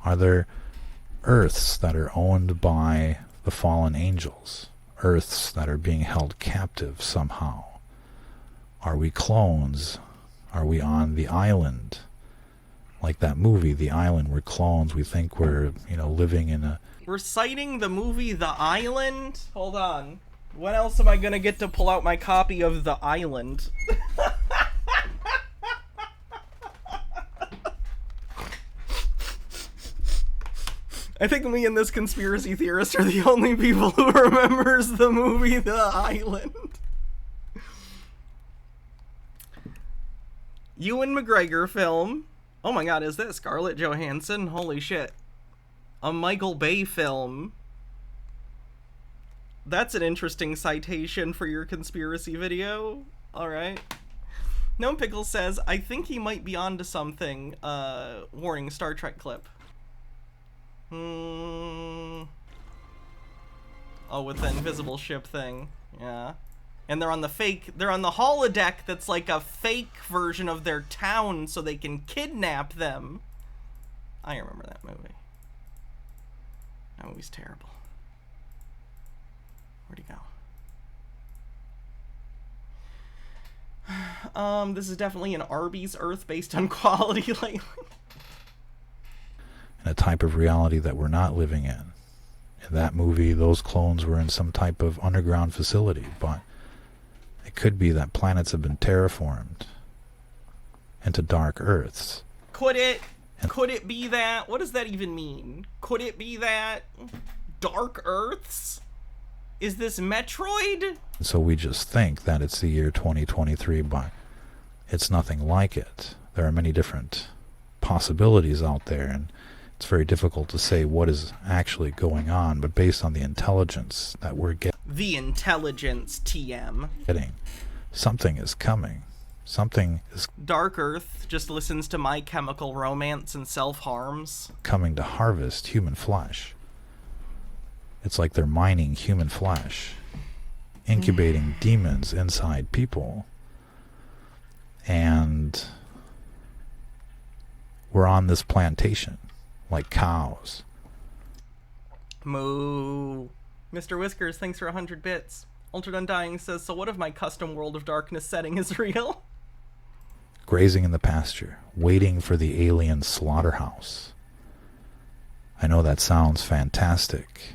Are there Earths that are owned by the fallen angels? Earths that are being held captive somehow? Are we clones? Are we on the island? Like that movie, The Island, we're clones. We think we're, living in a... We're citing the movie The Island? Hold on. When else am I gonna get to pull out my copy of The Island? I think me and this conspiracy theorist are the only people who remembers the movie The Island. Ewan McGregor film. Oh my god, is this Scarlett Johansson? Holy shit. A Michael Bay film. That's an interesting citation for your conspiracy video. Alright. Gnome Pickle says, I think he might be onto something. Warning, Star Trek clip. Oh, with the invisible ship thing. Yeah. And they're on the holodeck that's like a fake version of their town so they can kidnap them. I remember that movie. That movie's terrible. Where'd he go? This is definitely an Arby's Earth based on quality lately. type of reality that we're not living in. In that movie, those clones were in some type of underground facility, but it could be that planets have been terraformed into dark Earths. Could it be that? What does that even mean? Could it be that? Dark Earths? Is this Metroid? So we just think that it's the year 2023, but it's nothing like it. There are many different possibilities out there, and it's very difficult to say what is actually going on, but based on the intelligence that we're getting... The intelligence, TM. Something is coming. Something is... Dark Earth just listens to My Chemical Romance and self-harms. ...coming to harvest human flesh. It's like they're mining human flesh, incubating demons inside people, and we're on this plantation like cows. Moo. Mr. Whiskers, thanks for 100 bits. Altered Undying says, so what if my custom World of Darkness setting is real? Grazing in the pasture, waiting for the alien slaughterhouse. I know that sounds fantastic,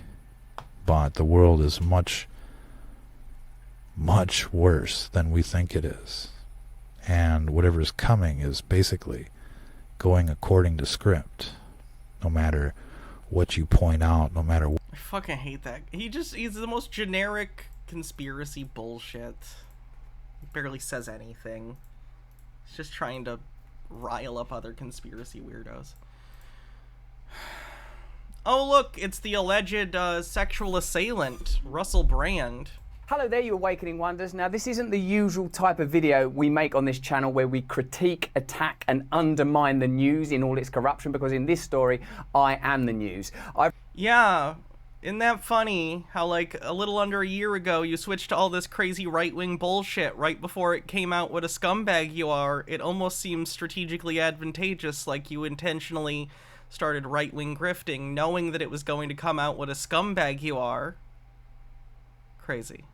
but the world is much, much worse than we think it is. And whatever is coming is basically going according to script. No matter what you point out, no matter what... I fucking hate that. He's the most generic conspiracy bullshit. He barely says anything. He's just trying to rile up other conspiracy weirdos. Oh look, it's the alleged sexual assailant, Russell Brand. Hello there, you Awakening Wonders. Now, this isn't the usual type of video we make on this channel where we critique, attack, and undermine the news in all its corruption, because in this story, I am the news. Yeah, isn't that funny how, like, a little under a year ago, you switched to all this crazy right-wing bullshit right before it came out what a scumbag you are? It almost seems strategically advantageous, like you intentionally started right-wing grifting, knowing that it was going to come out what a scumbag you are. Crazy.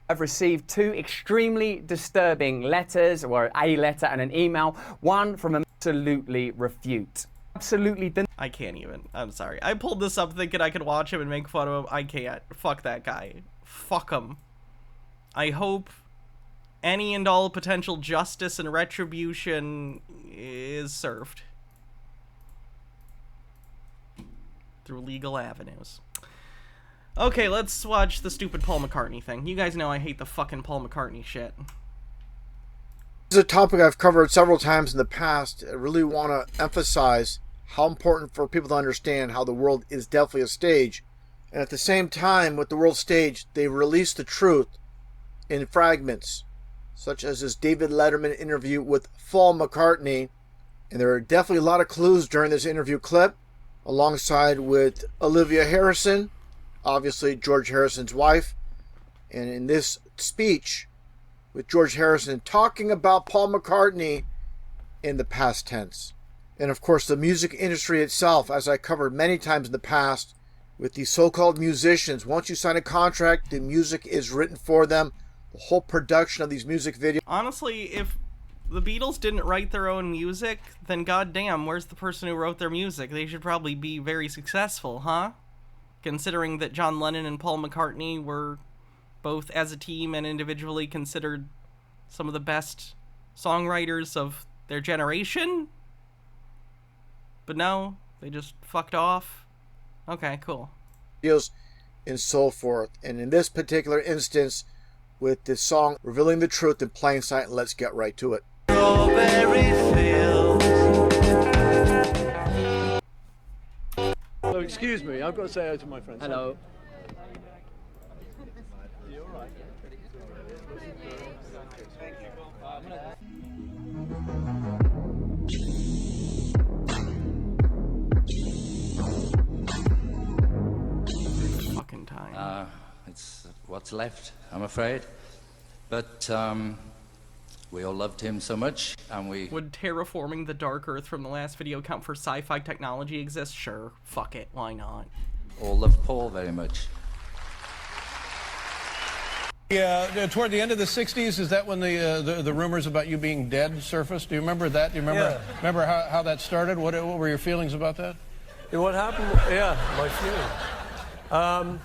I've received two extremely disturbing letters, or a letter and an email, one from absolutely refute. Absolutely I can't even. I'm sorry. I pulled this up thinking I could watch him and make fun of him. I can't. Fuck that guy. Fuck him. I hope any and all potential justice and retribution is served through legal avenues. Okay, let's watch the stupid Paul McCartney thing. You guys know I hate the fucking Paul McCartney shit. This is a topic I've covered several times in the past. I really want to emphasize how important for people to understand how the world is definitely a stage. And at the same time, with the world stage, they release the truth in fragments, such as this David Letterman interview with Paul McCartney. And there are definitely a lot of clues during this interview clip, alongside with Olivia Harrison, obviously George Harrison's wife. And in this speech with George Harrison talking about Paul McCartney in the past tense. And of course the music industry itself, as I covered many times in the past, with these so-called musicians. Once you sign a contract, the music is written for them. The whole production of these music videos. Honestly, if the Beatles didn't write their own music, then goddamn, where's the person who wrote their music? They should probably be very successful, huh? Considering that John Lennon and Paul McCartney were both as a team and individually considered some of the best songwriters of their generation. But no, they just fucked off. Okay, cool. And so forth. And in this particular instance, with this song revealing the truth in plain sight, let's get right to it. Oh, excuse me, I've got to say hello to my friends. Hello. Fucking time. It's what's left, I'm afraid. But we all loved him so much, and we... Would terraforming the Dark Earth from the last video count for sci-fi technology exist? Sure. Fuck it. Why not? all loved Paul very much. Yeah, toward the end of the 60s, is that when the rumors about you being dead surfaced? Do you remember that? Do you remember remember how that started? What were your feelings about that? And what happened? Yeah, my feeling.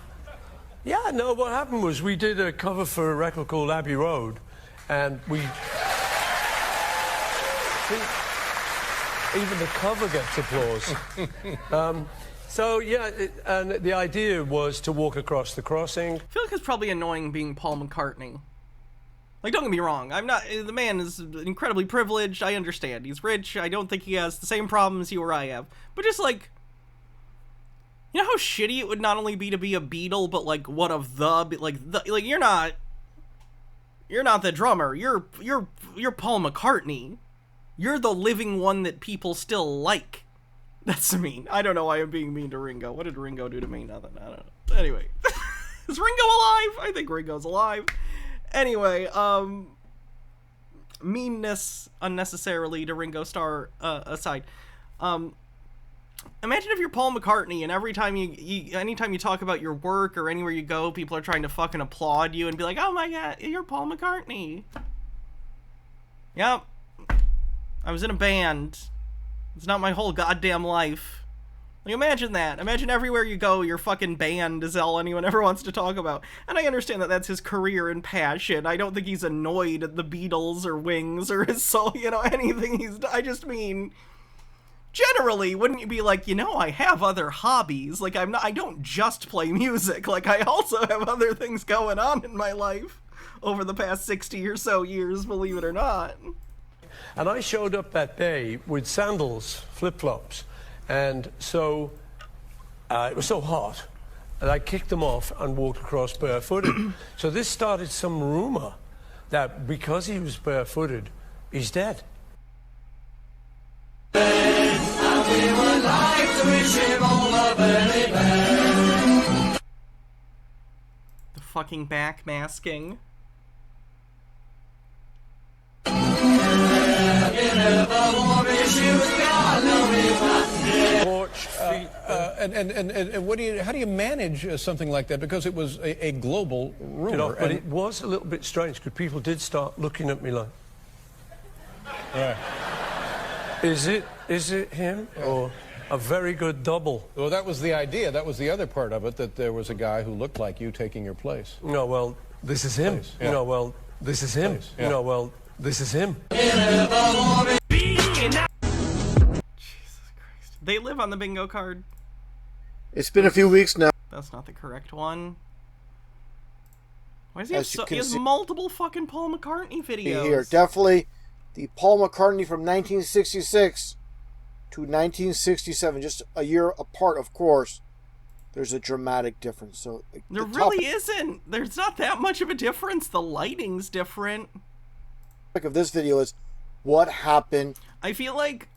Yeah, no, what happened was we did a cover for a record called Abbey Road, and we... Even the cover gets applause. So, yeah, and the idea was to walk across the crossing. I feel like it's probably annoying being Paul McCartney. Like, don't get me wrong, I'm not... The man is incredibly privileged, I understand. He's rich, I don't think he has the same problems you or I have. But just, like... You know how shitty it would not only be to be a Beatle, but, like, one of the... Like, you're not... You're not the drummer, you're Paul McCartney. You're the living one that people still like. That's mean. I don't know why I'm being mean to Ringo. What did Ringo do to me? Nothing. I don't know. Anyway. Is Ringo alive? I think Ringo's alive. Anyway, meanness unnecessarily to Ringo Starr aside. Imagine if you're Paul McCartney and every time anytime you talk about your work or anywhere you go, people are trying to fucking applaud you and be like, oh my god, you're Paul McCartney. Yep. I was in a band. It's not my whole goddamn life. Like, imagine that. Imagine everywhere you go, your fucking band is all anyone ever wants to talk about. And I understand that that's his career and passion. I don't think he's annoyed at the Beatles or Wings or his soul, anything I just mean, generally, wouldn't you be like, I have other hobbies. Like, I don't just play music. Like, I also have other things going on in my life over the past 60 or so years, believe it or not. And I showed up that day with sandals, flip-flops, and so it was so hot, and I kicked them off and walked across barefooted. So this started some rumor that because he was barefooted, he's dead. And we would like to wish him all the very best. The fucking backmasking. Porch, and how do you manage something like that? Because it was a global rumor. But it was a little bit strange because people did start looking at me like, right. Is it him or a very good double? Well, that was the idea. That was the other part of it, that there was a guy who looked like you taking your place. No, well, this is him. Yeah. No, well, this is him. Yeah. No, well, this is him. Jesus Christ. They live on the bingo card. It's been a few weeks now. That's not the correct one. Why does he have multiple fucking Paul McCartney videos? Here, definitely the Paul McCartney from 1966 to 1967, just a year apart, of course. There's a dramatic difference. So there really isn't. There's not that much of a difference. The lighting's different. The topic of this video is what happened. I feel like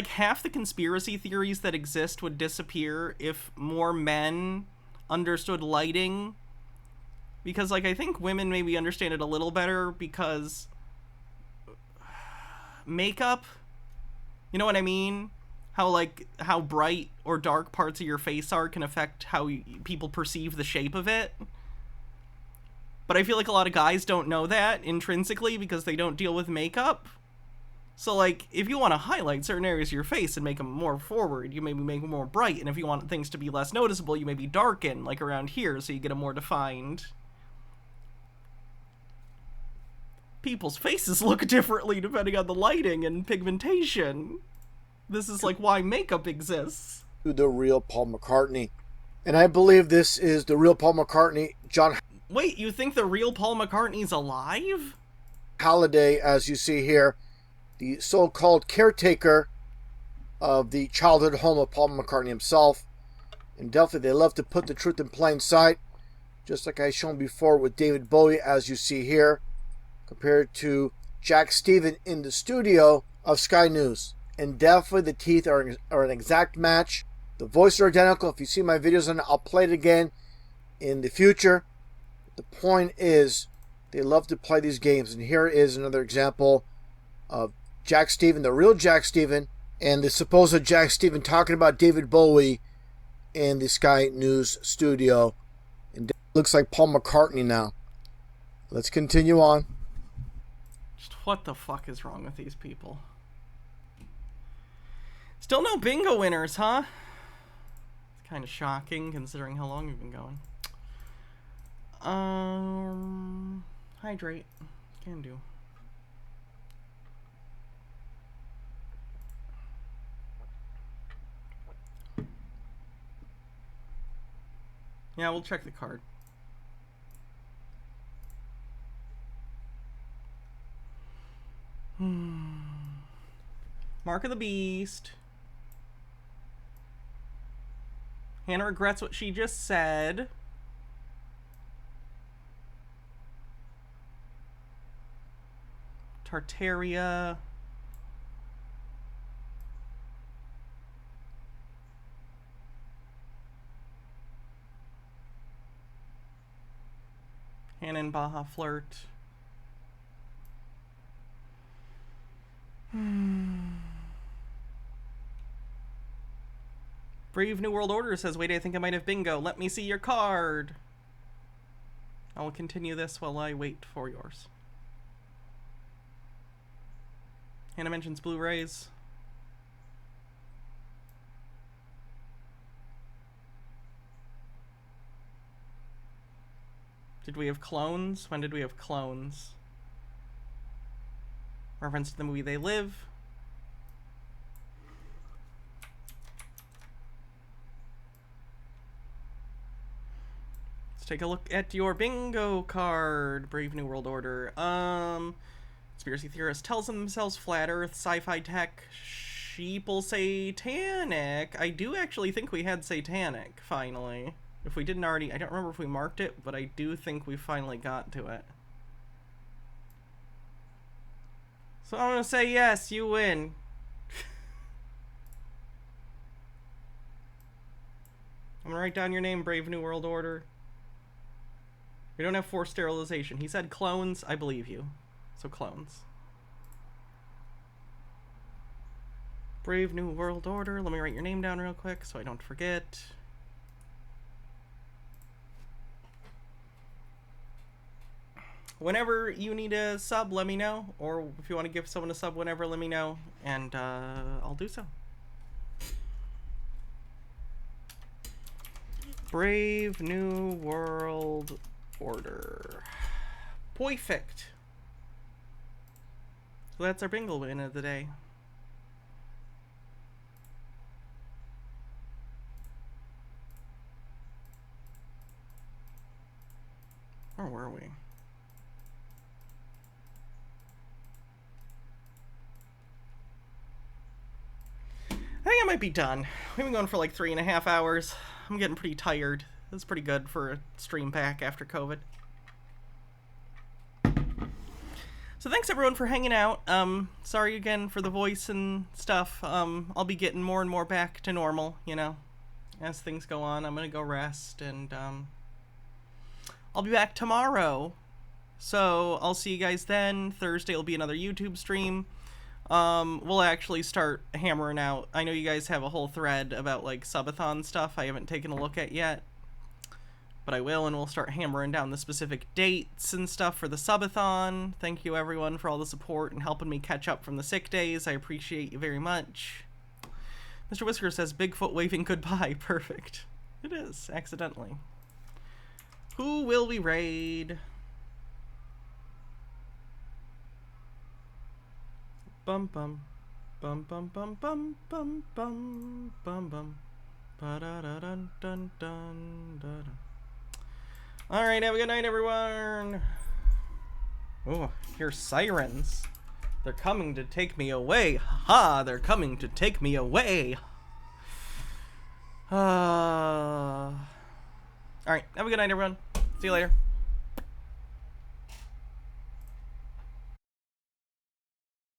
half the conspiracy theories that exist would disappear if more men understood lighting. Because, I think women maybe understand it a little better because makeup, you know what I mean? How bright or dark parts of your face are can affect how people perceive the shape of it. But I feel like a lot of guys don't know that intrinsically because they don't deal with makeup. So, if you want to highlight certain areas of your face and make them more forward, you maybe make them more bright. And if you want things to be less noticeable, you maybe darken, around here, so you get a more defined... People's faces look differently depending on the lighting and pigmentation. This is why makeup exists. The real Paul McCartney. And I believe this is the real Paul McCartney. John... Wait, you think the real Paul McCartney's alive? Halliday, as you see here, the so-called caretaker of the childhood home of Paul McCartney himself. And definitely they love to put the truth in plain sight. Just like I've shown before with David Bowie, as you see here, compared to Jack Stephen in the studio of Sky News. And definitely the teeth are an exact match. The voices are identical. If you see my videos on it, I'll play it again in the future. The point is, they love to play these games. And here is another example of Jack Stephen, the real Jack Stephen, and the supposed Jack Stephen talking about David Bowie in the Sky News studio. And it looks like Paul McCartney now. Let's continue on. Just what the fuck is wrong with these people? Still no bingo winners, huh? Kind of shocking considering how long we've been going. Hydrate. Can do. Yeah, we'll check the card. Mark of the Beast. Hannah regrets what she just said. Tartaria. Hannah and Baja flirt. Brave New World Order says, wait, I think I might have bingo. Let me see your card. I will continue this while I wait for yours. Hannah mentions Blu-rays. Did we have clones? When did we have clones? Reference to the movie They Live. Let's take a look at your bingo card, Brave New World Order. Conspiracy theorists tells themselves flat earth, sci-fi tech, sheeple satanic. I do actually think we had satanic, finally. If we didn't already, I don't remember if we marked it, but I do think we finally got to it. So I'm gonna say yes, you win. I'm gonna write down your name, Brave New World Order. We don't have forced sterilization. He said clones, I believe you. So clones. Brave New World Order. Let me write your name down real quick so I don't forget. Whenever you need a sub, let me know. Or if you want to give someone a sub whenever, let me know. And I'll do so. Brave New World Order. Perfect. So that's our bingo win of the day. Where were we? I think I might be done. We've been going for like 3.5 hours. I'm getting pretty tired. That's pretty good for a stream pack after COVID. So thanks everyone for hanging out. Sorry again for the voice and stuff. I'll be getting more and more back to normal, you know, as things go on. I'm gonna go rest, and I'll be back tomorrow. So I'll see you guys then. Thursday will be another YouTube stream. We'll actually start hammering out. I know you guys have a whole thread about like subathon stuff I haven't taken a look at yet, but I will, and we'll start hammering down the specific dates and stuff for the subathon. Thank you everyone for all the support and helping me catch up from the sick days. I appreciate you very much. Mr. Whisker says Bigfoot waving goodbye. Perfect. It is, accidentally. Who will we raid? Bum bum bum bum bum bum bum bum bum bum ba da da dun dun dun da da. Alright, have a good night everyone. Oh, hear sirens. They're coming to take me away. Ha! They're coming to take me away. Alright, have a good night everyone. See you later.